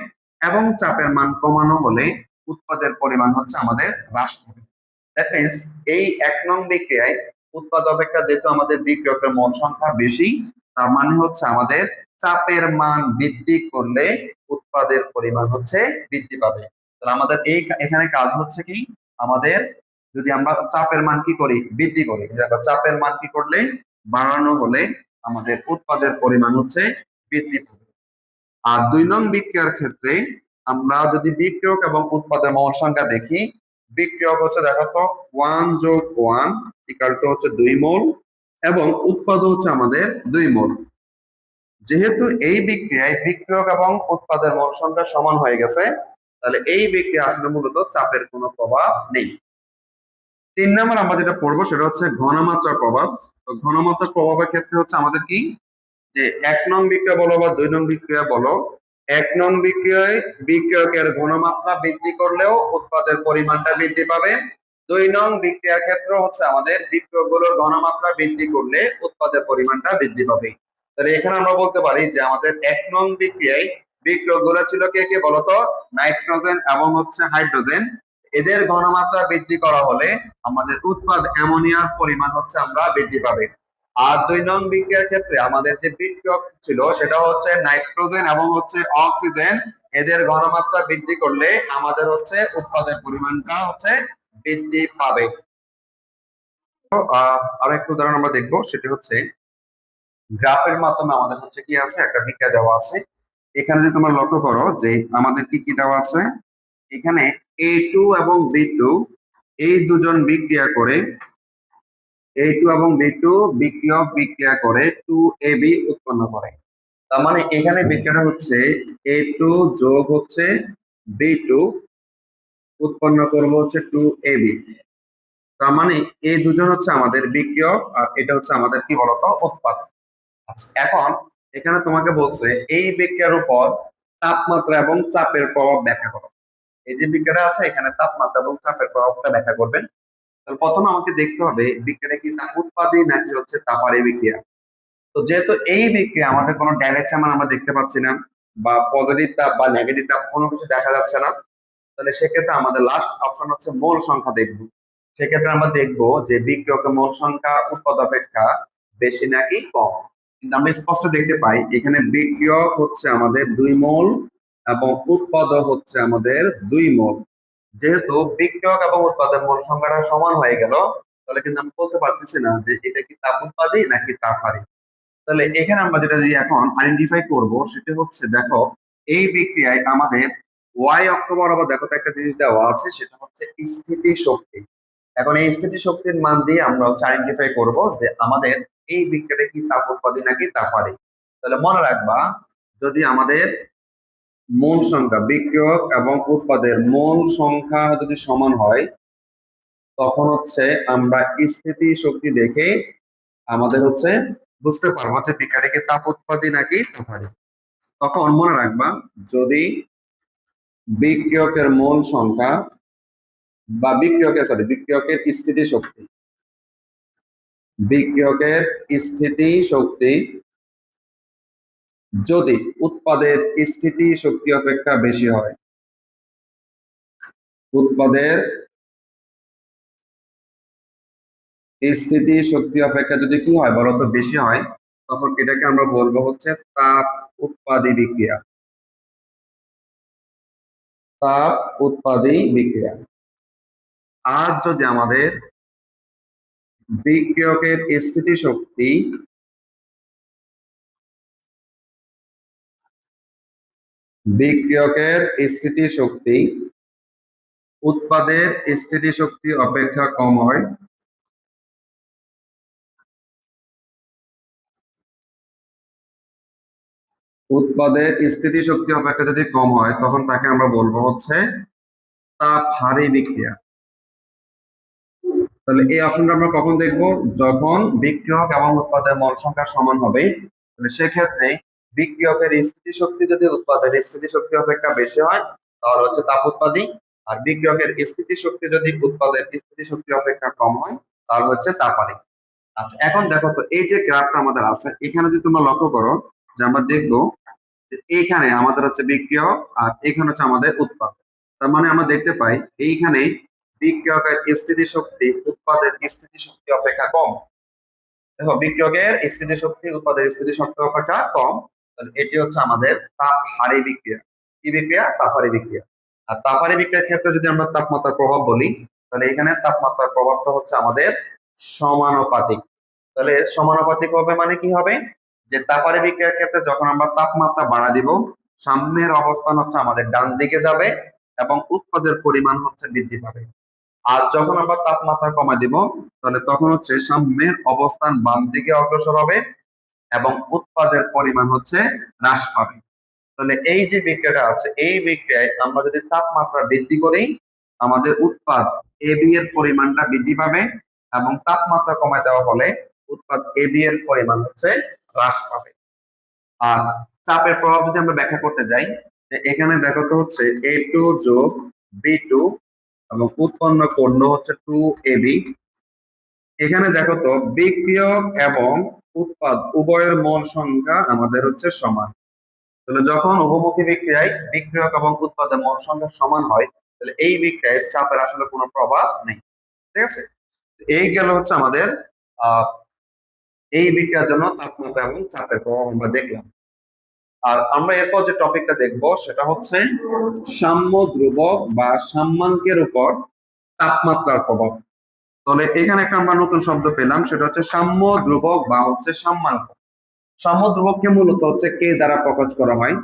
এবং চাপের মান কমানো হলে উৎপাদের পরিমাণ হচ্ছে আমাদের হ্রাস পাবে। দ্যাট মিনস এই ১ নং বিক্রিয়ায় উৎপাদ অপেক্ষা যেহেতু আমাদের বিক্রিয়কের মোল সংখ্যা বেশি, তার মানে হচ্ছে আমাদের চাপের মান বৃদ্ধি করলে উৎপাদের পরিমাণ হচ্ছে বৃদ্ধি পাবে। তাহলে আমাদের এই এখানে কাজ হচ্ছে কি, আমাদের যদি আমরা চাপের মান কি করি, বৃদ্ধি করি, দেখো চাপের মান কি করলে বাড়ানো হলে আমাদের উৎপাদের পরিমাণ হচ্ছে বৃদ্ধি পাবে। আর ২ নং বিক্রিয়ার ক্ষেত্রে আমরা যদি বিক্রিয়ক এবং উৎপাদের মোল সংখ্যা দেখি, বিক্রিয়ক হচ্ছে দেখো তো 1+1 হচ্ছে ২ মোল এবং উৎপাদ হচ্ছে আমাদের ২ মোল। যেহেতু এই বিক্রিয়ায় বিক্রিয়ক এবং উৎপাদের মোল সংখ্যা সমান হয়ে গেছে, তাহলে এই বিক্রিয়া আসলে মূলত চাপের কোনো প্রভাব নেই। ৩ নম্বর আমরা যেটা পড়বো সেটা হচ্ছে ঘনমাত্রার প্রভাব। তো ঘনমাত্রার প্রভাবের ক্ষেত্রে হচ্ছে আমাদের কি, যে ১ নং বিক্রিয়া বলো বা ২ নং বিক্রিয়া বলো, ১ নং বিক্রিয়ায় বিক্রিয়কের ঘনমাত্রা বৃদ্ধি করলেও উৎপাদের পরিমাণটা বৃদ্ধি পাবে। ২ নং বিক্রিয়ার ক্ষেত্রে হচ্ছে আমাদের বিক্রিয়কগুলোর ঘনমাত্রা বৃদ্ধি করলে উৎপাদের পরিমাণটা বৃদ্ধি পাবে। তাহলে এখানে আমরা বলতে পারি যে আমাদের ১ নং বিক্রিয়ায় বিক্রিয়কগুলো ছিল কে কে বলতো, নাইট্রোজেন এবং হচ্ছে হাইড্রোজেন। এদের ঘনমাত্রা বৃদ্ধি করা হলে আমাদের উৎপাদ অ্যামোনিয়ার পরিমাণ হচ্ছে আমরা বৃদ্ধি পাবে। আর ২ নং বিক্রিয়ার ক্ষেত্রে আমাদের যে বিক্রিয়ক ছিল সেটা হচ্ছে নাইট্রোজেন এবং হচ্ছে অক্সিজেন। এদের ঘনমাত্রা বৃদ্ধি করলে আমাদের হচ্ছে উৎপাদের পরিমাণটা হচ্ছে বৃদ্ধি পাবে। আরো একটা উদাহরণ আমরা দেখবো, সেটি হচ্ছে গ্রাফের মাধ্যমে আমাদের হচ্ছে কি আছে, একটা বিক্রিয়া দেওয়া আছে। এখানে যদি তোমরা লক্ষ্য করো যে আমাদের কি কি দেওয়া আছে, এখানে A2 এবং B2 এই দুজন বিক্রিয়া করে, A2 এবং B2 বিক্রিয়া করে 2AB উৎপন্ন করে। তার মানে এখানে বিক্রিয়াটা হচ্ছে A2 যোগ হচ্ছে B2 উৎপন্ন করব হচ্ছে 2AB। তার মানে এই দুজন হচ্ছে আমাদের বিক্রিয়ক আর এটা হচ্ছে আমাদের কি বলতো, উৎপাদ। আচ্ছা, এখন এখানে তোমাকে বলছে এই বিক্রিয়ার উপর তাপমাত্রা এবং চাপের প্রভাব ব্যাখ্যা করো। এই যে বিক্রিয়াটা আছে এখানে তাপমাত্রা এবং চাপের প্রভাবটা ব্যাখ্যা করবেন। তাহলে প্রথমে আমাকে দেখতে হবে বিক্রিয়াটা কি তাপ উৎপাদী নাকি হচ্ছে তাপারী বিক্রিয়া। তো যেহেতু এই বিক্রিয়া আমাদের কোনো ডাইরেক্ট মান আমরা দেখতে পাচ্ছি না বা পজিটিভ তাপ বা নেগেটিভ তাপ কোনো কিছু দেখা যাচ্ছে না, তাহলে সেক্ষেত্রে আমাদের লাস্ট অপশন হচ্ছে মোল সংখ্যা দেখব। সেক্ষেত্রে আমরা দেখব যে বিক্রিয়কের মোল সংখ্যা উৎপাদ অপেক্ষা বেশি নাকি কম। কিন্তু আমরা স্পষ্ট দেখতে পাই এখানে বিক্রিয়ক হচ্ছে আমাদের ২ মোল এবং উৎপাদ হচ্ছে আমাদের ২ মোল। যেহেতু বিক্রিয়ক এবং উৎপাদের মোল সংখ্যাটা সমান হয়ে গেল, তাহলে কিন্তু আমি বলতে পারতেছি না যে এটা কি তাপ উৎপাদী নাকি তাপ হারি। তাহলে এখানে আমরা যেটা দিয়ে এখন আইডেন্টিফাই করব সেটা হচ্ছে, দেখো এই বিক্রিয়ায় আমাদের ওয়াই অক্ষ বরাবর দেখো তো একটা জিনিস দেওয়া আছে, সেটা হচ্ছে স্থিতি শক্তি। এখন এই স্থিতি শক্তির মান দিয়ে আমরা হচ্ছে আইডেন্টিফাই করব যে আমাদের এই বিক্রিয়াটা কি তাপ উৎপাদী নাকি তাপহারী। তাহলে মনে রাখবা, যদি আমাদের মোল সংখ্যা বিক্রিয়ক এবং উৎপাদের মোল সংখ্যা যদি সমান হয়, তখন হচ্ছে আমরা স্থিতি শক্তি দেখে আমাদের হচ্ছে বুঝতে পারবো যে বিক্রিয়াটা কি তাপ উৎপাদী নাকি তাপহারী। তখন মনে রাখবা, যদি বিক্রিয়কের মোল সংখ্যা বা বিক্রিয়কের স্থিতি শক্তি, বিক্রিয়কের স্থিতি শক্তি যদি উৎপাদের স্থিতি শক্তি অপেক্ষা বেশি হয়, উৎপাদের স্থিতি শক্তি অপেক্ষা যদি কি হয় বলতো বেশি হয়, তখন এটাকে আমরা বলবো হচ্ছে তাপ উৎপাদী বিক্রিয়া। তাপ উৎপাদী বিক্রিয়া। আর যদি আমাদের বিক্রিয়কের স্থিতি শক্তি বিক্রিয়কের স্থিতি শক্তি উৎপাদের স্থিতি শক্তি অপেক্ষা কম হয়, উৎপাদের স্থিতি শক্তি অপেক্ষা যদি কম হয়, তখন তাকে আমরা বলবো হচ্ছে তাপহারী বিক্রিয়া। তাহলে এই অপশনটা আমরা কখন দেখবো? যখন বিক্রিয়ক এবং উৎপাদের মোল সংখ্যা সমান হবে। তাহলে সেক্ষেত্রে বিক্রিয়কের স্থিতি শক্তি যদি উৎপাদের স্থিতি শক্তি অপেক্ষা বেশি হয়, তাহলে হচ্ছে তাপ উৎপাদী। আর বিক্রিয়কের স্থিতি শক্তি যদি উৎপাদের স্থিতি শক্তি অপেক্ষা কম হয়, তাহলে হচ্ছে তাপহারী। আচ্ছা, এখন দেখো তো এই যে গ্রাফটা আমাদের আছে, এখানে যদি তোমরা লক্ষ্য করো, যে আমরা দেখবো যে এইখানে আমাদের হচ্ছে বিক্রিয়ক আর এখানে হচ্ছে আমাদের উৎপাদ। তার মানে আমরা দেখতে পাই এইখানে বিক্রিয়কের স্থিতি শক্তি উৎপাদের স্থিতি শক্তি অপেক্ষা কম। দেখো, বিক্রিয়কের স্থিতি শক্তি উৎপাদের স্থিতি শক্তি অপেক্ষা কম। তাহলে এটি হচ্ছে আমাদের তাপহারী বিক্রিয়া। কি বিক্রিয়া? তাপহারী বিক্রিয়া। আর তাপহারী বিক্রিয়ার ক্ষেত্রে যদি আমরা তাপমাত্রার প্রভাব বলি, তাহলে এখানে তাপমাত্রার প্রভাবটা হচ্ছে আমাদের সমানুপাতিক। তাহলে সমানুপাতিক হবে মানে কি হবে? যে তাপহারী বিক্রিয়ার ক্ষেত্রে যখন আমরা তাপমাত্রা বাড়া দিব, সাম্যের অবস্থান হচ্ছে আমাদের ডান দিকে যাবে এবং উৎপাদের পরিমাণ হচ্ছে বৃদ্ধি পাবে। আর যখন আমরা তাপমাত্রা কমা দিব, তাহলে তখন হচ্ছে সাম্যের অবস্থান বাম দিকে অগ্রসর হবে এবং উৎপাদের পরিমাণ হচ্ছে হ্রাস পাবে। তাহলে এই যে বিক্রিয়াটা আছে, এই বিক্রিয়ায় আমরা যদি তাপমাত্রা বৃদ্ধি করি, আমাদের উৎপাদ এবি এর পরিমাণটা বৃদ্ধি পাবে এবং তাপমাত্রা কমায় দেওয়া হলে উৎপাদ এবি এর পরিমাণ হচ্ছে হ্রাস পাবে। আর চাপের প্রভাব যদি আমরা ব্যাখ্যা করতে যাই, যে এখানে দেখো তো হচ্ছে A2 যোগ B2 এবং উৎপন্ন করল হচ্ছে 2AB। এখানে দেখো তো বিক্রিয়ক এবং উৎপাদ উভয়ের মোল সংখ্যা আমাদের হচ্ছে সমান। তাহলে যখন উভমুখী বিক্রিয়ায় বিক্রিয়ক এবং উৎপাদের মোল সংখ্যা সমান হয়, তাহলে এই বিক্রিয়ায় চাপের আসলে কোনো প্রভাব নেই। ঠিক আছে? এই গেল হচ্ছে আমাদের এই বিক্রিয়ার জন্য তাপমাত্রা এবং চাপের প্রভাব আমরা দেখলাম। আর আমরা এরপর যে টপিকটা দেখব সেটা হচ্ছে সাম্য ধ্রুবক বা সাম্যাঙ্কের উপর তাপমাত্রার প্রভাব। তাহলে এখানে একটা আমরা নতুন শব্দ পেলাম, সেটা হচ্ছে সাম্য ধ্রুবক বা হচ্ছে সাম্যাঙ্ক। সাম্য ধ্রুবককে মূলত হচ্ছে কে দ্বারা প্রকাশ করা হয়।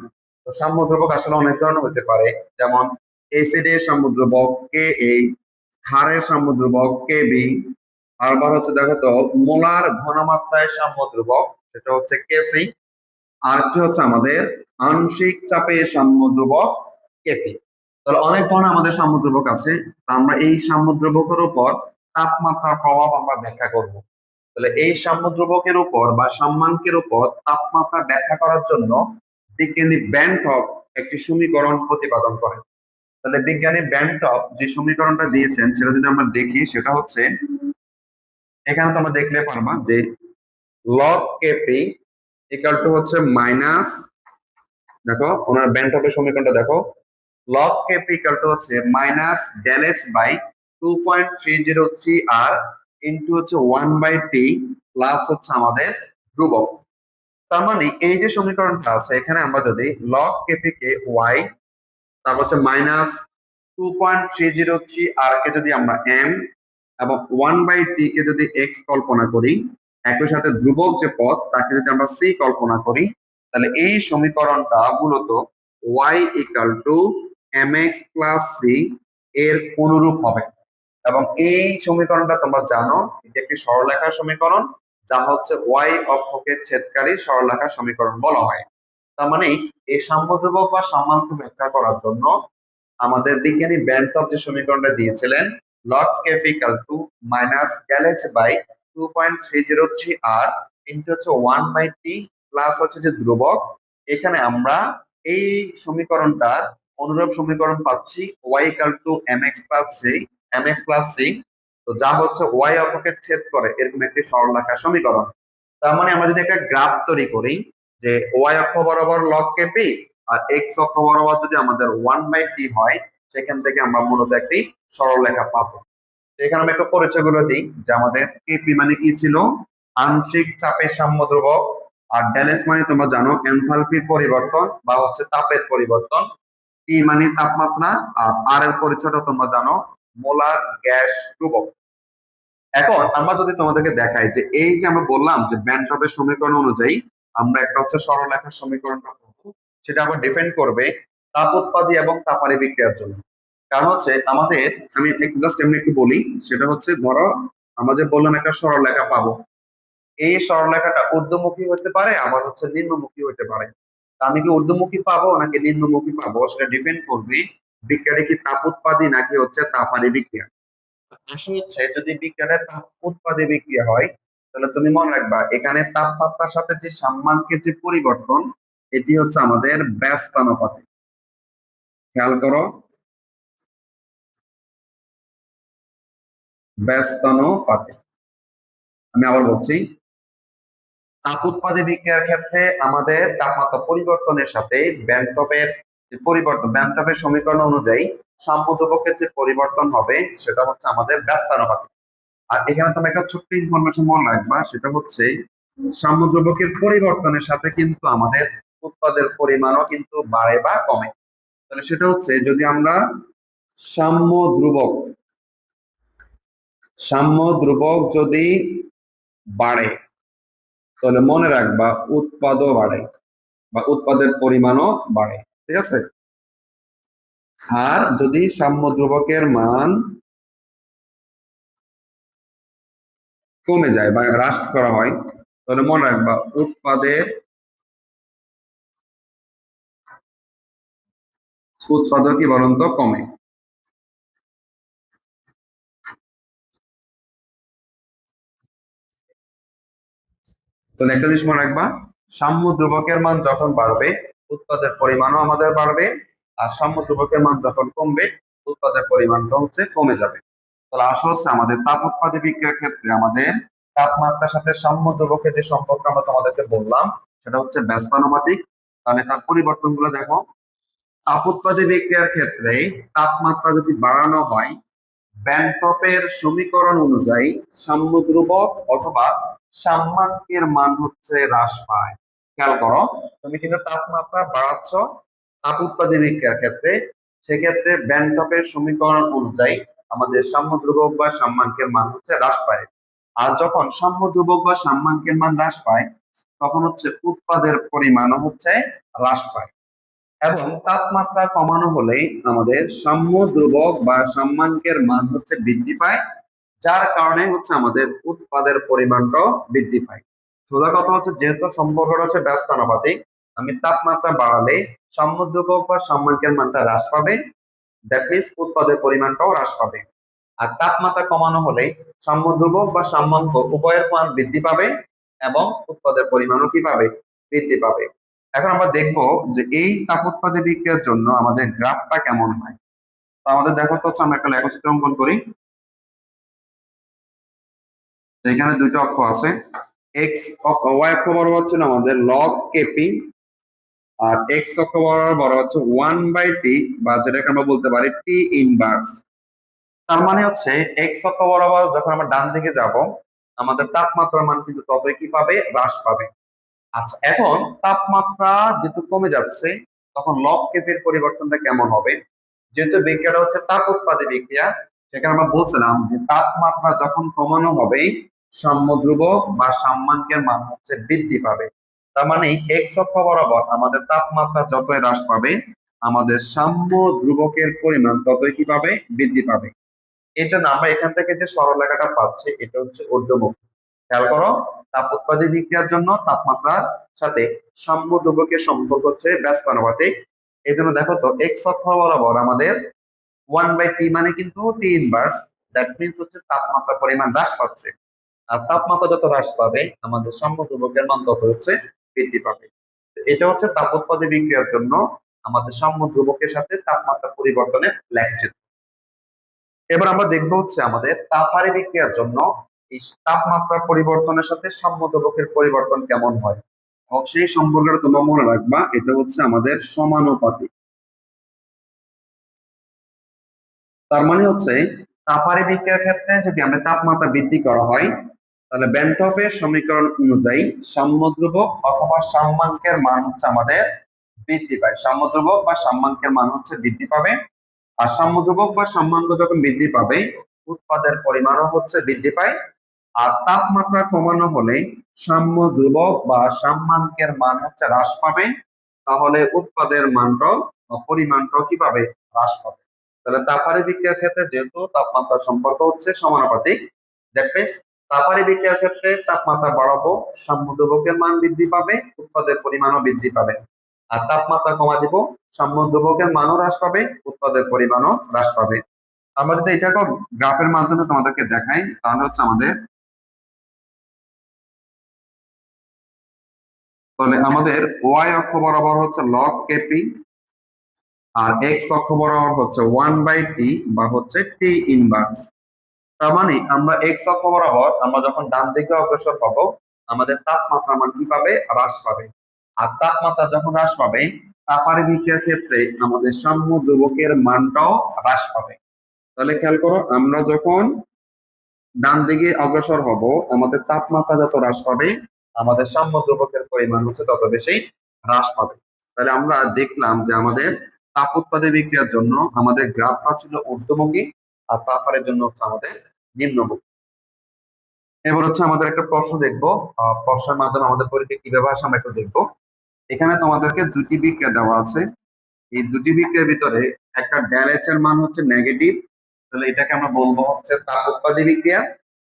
তো সাম্য ধ্রুবক আসলে অনেক ধরনের হতে পারে, যেমন এসিডের সাম্য ধ্রুবক কে এ, ক্ষারের সাম্য ধ্রুবক কে বি। আবার হচ্ছে দেখো তো মোলার ঘনমাত্রায় সাম্য ধ্রুবক, সেটা হচ্ছে কে সি। আর কি হচ্ছে আমাদের আংশিক চাপে সাম্য ধ্রুবক কেপি। তাহলে অনেক ধরনের আমাদের সাম্য ধ্রুবক আছে। আমরা এই সাম্য ধ্রুবকের উপর তাপমাত্রার প্রভাব আমরা ব্যাখ্যা করব। তাহলে এই সাম্য ধ্রুবকের উপর বা সাম্যাঙ্কের উপর তাপমাত্রা ব্যাখ্যা করার জন্য বিজ্ঞানী ব্যান্টফ একটি সমীকরণ প্রতিপাদন করেন। তাহলে বিজ্ঞানী ব্যান্টফ যে সমীকরণটা দিয়েছেন সেটা যদি আমরা দেখি, সেটা হচ্ছে এখানে তো আমরা দেখলে পারবা যে লগ কেপি ইকুয়াল টু হচ্ছে মাইনাস, দেখো ওনার ব্যান্টফের সমীকরণটা দেখো, লগ কেপি ইকুয়াল টু হচ্ছে minus del H by 2.303 R into হচ্ছে 1/t প্লাস হচ্ছে আমাদের ধ্রুবক। তার মানে এই যে সমীকরণটা আছে, এখানে আমরা যদি লগ কেপি কে ওয়াই, তারপর হচ্ছে মাইনাস 2.303 আর কে যদি আমরা এম এবং 1/t কে যদি এক্স কল্পনা করি, একই সাথে ধ্রুবক যে পদ তাকে যদি আমরা সি কল্পনা করি, তাহলে এই সমীকরণটা মূলত y equal to mx plus C এর অনুরূপ হবে। এবং এই সমীকরণটা তোমরা জানো, এটি একটি সরলরেখার সমীকরণ, যা হচ্ছে y অক্ষকে ছেদকারী সরলরেখার সমীকরণ বলা হয়। তার মানে এই সাম্যধ্রুবক বা সাম্যাঙ্ক ব্যাখ্যা করার জন্য আমাদের বিজ্ঞানী ব্যান্টফ যে সমীকরণটা দিয়েছিলেন, log Kp equal to minus গ্যালেজ বাই 2.303 আর ইনটু হচ্ছে 1 বাই টি প্লাস হচ্ছে যে ধ্রুবক। এখানে আমরা এই সমীকরণটার অনুরূপ সমীকরণ পাচ্ছি y equal to mx plus c, তো যা হচ্ছে y অক্ষকে ছেদ করে এরকম একটি সরলরেখার সমীকরণ। তার মানে আমরা যদি একটা গ্রাফ তৈরি করি, যে y অক্ষ বরাবর লগ কেপি আর এক্স অক্ষ বরাবর যদি আমাদের 1/t হয়, সেখান থেকে আমরা মূলত একটি সরলরেখা পাবো। এখানে আমি একটা পরিচয়গুলো দিই, যে আমাদের কেপি মানে কি ছিল, আংশিক চাপের সাম্য ধ্রুবক। আর ডেলএস মানে তোমরা জানো এনথালপির পরিবর্তন বা হচ্ছে তাপের পরিবর্তন। টি মানে তাপমাত্রা। আর আর এর পরিচয়টা তোমরা জানো মোলার গ্যাস ধ্রুবক। এখন আমরা যদি তোমাদেরকে দেখাই যে এই যে আমরা বললাম যে ব্যান্টফের সমীকরণ অনুযায়ী আমরা একটা হচ্ছে সরলরেখার সমীকরণটা পাবো, সেটা আবার ডিপেন্ড করবে তাপ উৎপাদী এবং তাপারি বিক্রিয়ার জন্য। কারণ হচ্ছে আমাদের, আমি জাস্ট এমনি একটু বলি, সেটা হচ্ছে ধরো আমরা যে বললাম একটা সরলরেখা পাবো, এই সরলরেখাটা ঊর্ধ্বমুখী হতে পারে আবার হচ্ছে নিম্নমুখী হতে পারে। তা আমি কি ঊর্ধ্বমুখী পাবো নাকি নিম্নমুখী পাবো, সেটা ডিপেন্ড করবে বিক্রিয়াটা কি তাপ উৎপাদী নাকি হচ্ছে তাপারি বিক্রিয়া। আসলে হচ্ছে যদি বিক্রিয়াটা তাপ উৎপাদী বিক্রিয়া হয়, তাহলে তুমি মনে রাখবা এখানে তাপমাত্রার সাথে যে সাম্যাঙ্কের যে পরিবর্তন, এটি হচ্ছে আমাদের ব্যস্তানুপাতিক। খেয়াল করো, ব্যস্তানুপাতিক। আমি আবার বলছি, তাপ উৎপাদী বিক্রিয়ার ক্ষেত্রে আমাদের তাপমাত্রা পরিবর্তনের সাথে ব্যান্টফের যে পরিবর্তন, ব্যান্টফের সমীকরণ অনুযায়ী সাম্যধ্রুবকের যে পরিবর্তন হবে সেটা হচ্ছে আমাদের ব্যস্তানুপাতিক। আর এখানে তুমি একটা ছোট্ট ইনফরমেশন মনে রাখবা, সেটা হচ্ছে সাম্যদ্রব্যকের পরিবর্তনের সাথে কিন্তু আমাদের উৎপাদের পরিমাণও কিন্তু বাড়ে বা কমে। তাহলে সেটা হচ্ছে যদি আমরা সাম্য ধ্রুবক সাম্য ধ্রুবক যদি বাড়ে, তাহলে মনে রাখবা উৎপাদও বাড়ে বা উৎপাদের পরিমাণও বাড়ে। ঠিক আছে? আর যদি সাম্য ধ্রুবকের মান কমে যায় বা হ্রাস করা হয়, তাহলে মনে রাখবা উৎপাদও কি বলুন তো কমে। তাহলে একটা জিনিস মনে রাখবা, সাম্য ধ্রুবকের মান যখন বাড়বে উৎপাদের পরিমাণও আমাদের বাড়বে, আর সাম্য ধ্রুবকের মান যখন কমবে উৎপাদের পরিমাণটা হচ্ছে কমে যাবে। তাহলে আসলে হচ্ছে আমাদের তাপ উৎপাদী বিক্রিয়ার ক্ষেত্রে আমাদের তাপমাত্রার সাথে সাম্য ধ্রুবকের যে সম্পর্ক আমরা তোমাদেরকে বললাম, সেটা হচ্ছে ব্যস্তানুপাতিক। তাহলে তার পরিবর্তন গুলো দেখো, তাপ উৎপাদী বিক্রিয়ার ক্ষেত্রে তাপমাত্রা যদি বাড়ানো হয়, ব্যান্টফের সমীকরণ অনুযায়ী সাম্য ধ্রুবক অথবা সাম্যাঙ্কের মান হচ্ছে হ্রাস পায়। খেয়াল করো, তুমি কিন্তু তাপমাত্রা বাড়াচ্ছ তাপ উৎপাদী বিক্রিয়ার ক্ষেত্রে, সেক্ষেত্রে ব্যান্টফের সমীকরণ অনুযায়ী আমাদের সাম্য ধ্রুবক বা সাম্যাঙ্কের মান হচ্ছে হ্রাস পায়। আর যখন সাম্য ধ্রুবক বা সাম্যাঙ্কের মান হ্রাস পায়, তখন হচ্ছে উৎপাদের পরিমাণও হচ্ছে হ্রাস পায়। এবং তাপমাত্রা কমানো হলেই আমাদের সাম্য ধ্রুবক বা সাম্যাঙ্কের মান হচ্ছে বৃদ্ধি পায়, যার কারণে হচ্ছে আমাদের উৎপাদের পরিমাণটাও বৃদ্ধি পায়। সোজা কথা হচ্ছে, যেহেতু সম্পর্কটা হচ্ছে ব্যস্তানুপাতিক, আমি তাপমাত্রা বাড়ালে সাম্য ধ্রুবক বা সাম্যাঙ্কের মানটা হ্রাস পাবে, দ্যাট মিনস উৎপাদের পরিমাণটাও হ্রাস পাবে। আর তাপমাত্রা কমানো হলে সাম্য ধ্রুবক বা সাম্যাঙ্ক উভয়ের মান বৃদ্ধি পাবে এবং উৎপাদের পরিমাণও কি পাবে, বৃদ্ধি পাবে। এখন আমরা দেখব যে এই তাপ উৎপাদী বিক্রিয়ার জন্য আমাদের গ্রাফটা কেমন হয়। তো আমাদের দেখো তো হচ্ছে আমরা একটা লেখচিত্র অঙ্কন করি। এখানে দুইটা অক্ষ আছে, এক্স ওয়াই অক্ষ বরাবর ছিল আমাদের লগ কেপি, আর এক্স অক্ষ বরাবর হচ্ছে 1/t বা যেটাকে আমরা বলতে পারি টি ইনভার্স। তার মানে হচ্ছে এক্স অক্ষ বরাবর যখন আমরা ডান দিকে যাব, আমাদের তাপমাত্রার মান কিন্তু ততই কি পাবে, হ্রাস পাবে। আচ্ছা, এখন তাপমাত্রা যেহেতু কমে যাচ্ছে, তখন লগ কেপের পরিবর্তনটা কেমন হবে? যেহেতু বিক্রিয়াটা হচ্ছে তাপ উৎপাদী বিক্রিয়া, সেখানে আমরা বলছিলাম যে তাপমাত্রা যখন কমানো হবে সাম্য ধ্রুবক বা সাম্যাঙ্কের মান হচ্ছে বৃদ্ধি পাবে। তার মানে এক্স অক্ষ বরাবর আমাদের তাপমাত্রা যতই হ্রাস পাবে, আমাদের সাম্য ধ্রুবকের পরিমাণ ততই কি পাবে, বৃদ্ধি পাবে। এই জন্য আমরা এখান থেকে যে সরলরেখাটা পাচ্ছি এটা হচ্ছে ঊর্ধ্বমুখী। খেয়াল করো, তাপ উৎপাদী বিক্রিয়ার জন্য তাপমাত্রার সাথে সাম্য ধ্রুবকের সম্পর্ক হচ্ছে ব্যস্তানুপাতিক। এই জন্য দেখো তো এক্স অক্ষ বরাবর আমাদের 1/t মানে কিন্তু টি ইনভার্স, দ্যাট মিনস হচ্ছে তাপমাত্রার পরিমাণ হ্রাস পাচ্ছে। আর তাপমাত্রা যত হ্রাস পাবে আমাদের সাম্য ধ্রুবকের মান তত হচ্ছে বৃদ্ধি পাবে। এটা হচ্ছে তাপ উৎপাদী বিক্রিয়ার জন্য আমাদের সাম্য ধ্রুবকের সাথে তাপমাত্রা পরিবর্তনের লেখচিত্র। এবার আমরা দেখবো হচ্ছে আমাদের তাপহারী বিক্রিয়ার জন্য এই তাপমাত্রা পরিবর্তনের সাথে সাম্য ধ্রুবকের পরিবর্তন কেমন হয়, এবং সেই সম্পর্কটা তোমরা মনে রাখবা, এটা হচ্ছে আমাদের সমানুপাতিক। তার মানে হচ্ছে তাপহারী বিক্রিয়ার ক্ষেত্রে যদি আমরা তাপমাত্রা বৃদ্ধি করা হয়, তাহলে বেন্টফের সমীকরণ অনুযায়ী সাম্য ধ্রুবক অথবা সাম্যাঙ্কের মান হচ্ছে আমাদের বৃদ্ধি পায়। সাম্য ধ্রুবক বা সাম্যাঙ্কের মান হচ্ছে বৃদ্ধি পাবে। আর সাম্য ধ্রুবক বা সাম্যাঙ্ক যখন বৃদ্ধি পাবে, উৎপাদের পরিমাণও হচ্ছে বৃদ্ধি পায়। আর তাপমাত্রা কমানো হলে সাম্য ধ্রুবক বা সাম্যাঙ্কের মান হচ্ছে হ্রাস পাবে, তাহলে উৎপাদের মানটাও পরিমাণটাও কি পাবে, হ্রাস পাবে। তাহলে তাপহারী বিক্রিয়ার ক্ষেত্রে যেহেতু তাপমাত্রার সম্পর্ক হচ্ছে সমানুপাতিক, দ্যাট মিনস তাপহারী বিক্রিয়ার ক্ষেত্রে তাপমাত্রা বাড়াবো, সাম্য ধ্রুবকের মান বৃদ্ধি পাবে, উৎপাদের পরিমাণও বৃদ্ধি পাবে। আর তাপমাত্রা কমা দিব, সাম্য ধ্রুবকের মানও হ্রাস পাবে, উৎপাদের পরিমাণও হ্রাস পাবে। আমরা যদি এটাকে গ্রাফের মাধ্যমে তোমাদেরকে দেখাই, তাহলে হচ্ছে আমাদের ওয়াই অক্ষ বরাবর হচ্ছে লগ কেপি, আর এক্স অক্ষ বরাবর হচ্ছে 1/t বা হচ্ছে টি ইনভার্স। তার মানে আমরা এক্স অক্ষ বরাবর আমরা যখন ডান দিকে অগ্রসর হব, আমাদের তাপমাত্রা মান কি পাবে, হ্রাস পাবে। আর তাপমাত্রা যখন হ্রাস পাবে, তাপহারী বিক্রিয়ার ক্ষেত্রে আমাদের সাম্য ধ্রুবকের মানটাও হ্রাস পাবে। তাহলে খেয়াল করো, আমরা যখন ডান দিকে অগ্রসর হব, আমাদের তাপমাত্রা যত হ্রাস পাবে, আমাদের সাম্য ধ্রুবকের পরিমাণ হচ্ছে তত বেশি হ্রাস পাবে। তাহলে আমরা দেখলাম যে আমাদের তাপ উৎপাদী বিক্রিয়ার জন্য আমাদের গ্রাফটা ছিল ঊর্ধ্বমুখী, আর তাপহারের জন্য হচ্ছে আমাদের নিম্নমুখী। এবার হচ্ছে আমাদের একটা প্রশ্ন দেখবো, প্রশ্নের মাধ্যমে আমাদের পরীক্ষা কিভাবে আসে আমরা একটু দেখবো। এখানে তোমাদেরকে দুটি বিক্রিয়া দেওয়া আছে। এই দুটি বিক্রিয়ার ভিতরে একটা ড্যালেচ এর মান হচ্ছে নেগেটিভ, তাহলে এটাকে আমরা বলবো হচ্ছে তাপ উৎপাদী বিক্রিয়া।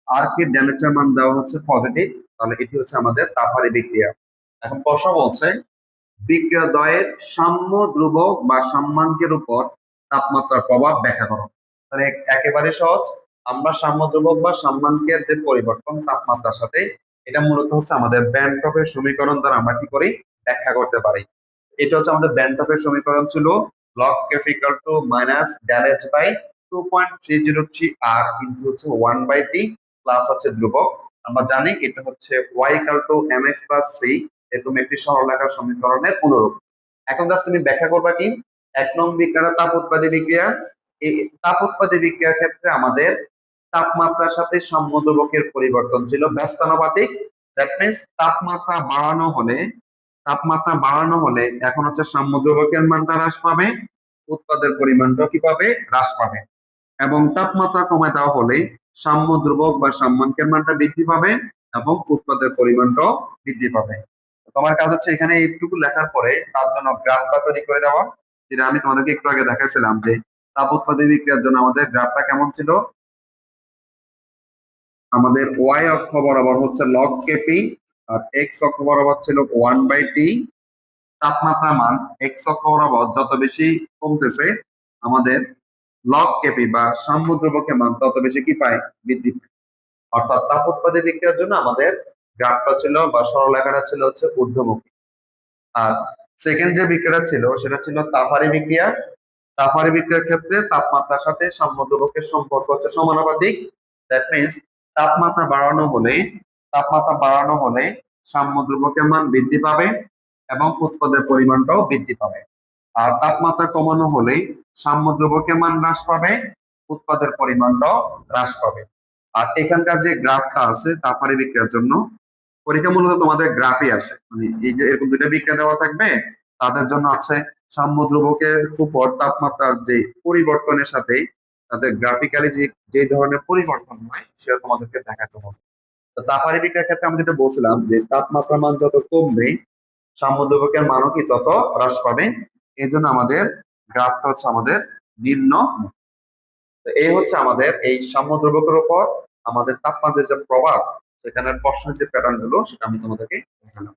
আর কি ড্যালেচ এর মান দেওয়া হচ্ছে পজিটিভ, তাহলে এটি হচ্ছে আমাদের তাপহারী বিক্রিয়া। এখন প্রশ্ন বলছে বিক্রিয়া দ্বয়ের সাম্য ধ্রুবক বা সাম্যাঙ্কের উপর তাপমাত্রার প্রভাব ব্যাখ্যা করো। তাহলে একেবারে সহজ, আমরা সাম্য ধ্রুবক বা সাম্যাঙ্কের যে পরিবর্তন তাপমাত্রার সাথে, এটা মূলত হচ্ছে আমাদের ব্যান্টফের সমীকরণ দ্বারা আমরা কি করি, ব্যাখ্যা করতে পারি। এটা হচ্ছে আমাদের ব্যান্টফের সমীকরণ ছিল log F equal to minus del H by 2.303 R into হচ্ছে 1/t প্লাস হচ্ছে ধ্রুবক। আমরা জানি এটা হচ্ছে y equal to mx plus c, এরকম একটি সরলরেখার সমীকরণের অনুরূপ। এখন জাস্ট তুমি ব্যাখ্যা করবা কি, এক নং বিক্রিয়া তাপ উৎপাদী বিক্রিয়া। এই তাপ উৎপাদী বিক্রিয়ার ক্ষেত্রে আমাদের তাপমাত্রার সাথে সাম্য ধ্রুবকের পরিবর্তন ছিল ব্যস্তানুপাতিক। দ্যাট মিনস তাপমাত্রা বাড়ানো হলে এখন হচ্ছে সাম্য ধ্রুবকের মানটা হ্রাস পাবে, উৎপাদের পরিমাণটাও কি পাবে, হ্রাস পাবে। এবং তাপমাত্রা কমায় দেওয়া হলে সাম্য ধ্রুবক বা সাম্যাঙ্কের মানটা বৃদ্ধি পাবে এবং উৎপাদের পরিমাণটাও বৃদ্ধি পাবে। তোমার কাজ হচ্ছে এখানে এইটুকু লেখার পরে তার জন্য গ্রাফটা তৈরি করে দেওয়া, যেটা আমি তোমাদেরকে একটু আগে দেখাচ্ছিলাম যে তাপ উৎপাদী বিক্রিয়ার জন্য আমাদের গ্রাফটা কেমন ছিল। আমাদের ওয়াই অক্ষ বরাবর হচ্ছে লগ কেপি, আর এক্স অক্ষ বরাবর ছিল 1/t। তাপমাত্রা মান এক্স অক্ষ বরাবর যত বেশি কমতেছে, আমাদের লগ কেপি বা সাম্য ধ্রুবকের মান তত বেশি কি পায়, বৃদ্ধি পায়। অর্থাৎ তাপ উৎপাদী বিক্রিয়ার জন্য আমাদের গ্রাফটা ছিল বা সরলরেখাটা ছিল হচ্ছে ঊর্ধ্বমুখী। আর সেকেন্ড যে বিক্রিয়াটা ছিল সেটা ছিল তাপহারী বিক্রিয়া। তাপহারী বিক্রিয়ার ক্ষেত্রে তাপমাত্রার সাথে সাম্য ধ্রুবকের সম্পর্ক হচ্ছে সমানুপাতিক। দ্যাট মিনস তাপমাত্রা বাড়ানো হলে সাম্য ধ্রুবকের মান বৃদ্ধি পাবে এবং উৎপাদের পরিমাণটাও বৃদ্ধি পাবে। আর তাপমাত্রা কমানো হলে সাম্য দ্রব্যকের মান হ্রাস পাবে, উৎপাদের পরিমাণটাও হ্রাস পাবে। আর এখানকার যে গ্রাফটা আছে তাপহারী বিক্রিয়ার জন্য, পরীক্ষা মূলত তোমাদের গ্রাফই আসে, মানে এই যে এরকম দুইটা বিক্রিয়া দেওয়া থাকবে, তাদের জন্য আছে সাম্য ধ্রুবকের উপর তাপমাত্রার যে পরিবর্তনের সাথে তাদের গ্রাফিক্যালি যে যে ধরনের পরিবর্তন হয় সেটা তোমাদেরকে দেখাতে হবে। তো তাপারি বিক্রিয়ার ক্ষেত্রে আমি যেটা বলছিলাম যে তাপমাত্রার মান যত কমবে সাম্য দ্রব্যকের মানও কি তত হ্রাস পাবে। এই জন্য আমাদের গ্রাফটা হচ্ছে আমাদের নিম্ন। তো এই হচ্ছে আমাদের এই সাম্য দ্রব্যকের উপর আমাদের তাপমাত্রার যে প্রভাব সেখানে প্রশ্নের যে প্যাটার্ন গুলো সেটা আমি তোমাদেরকে দেখালাম।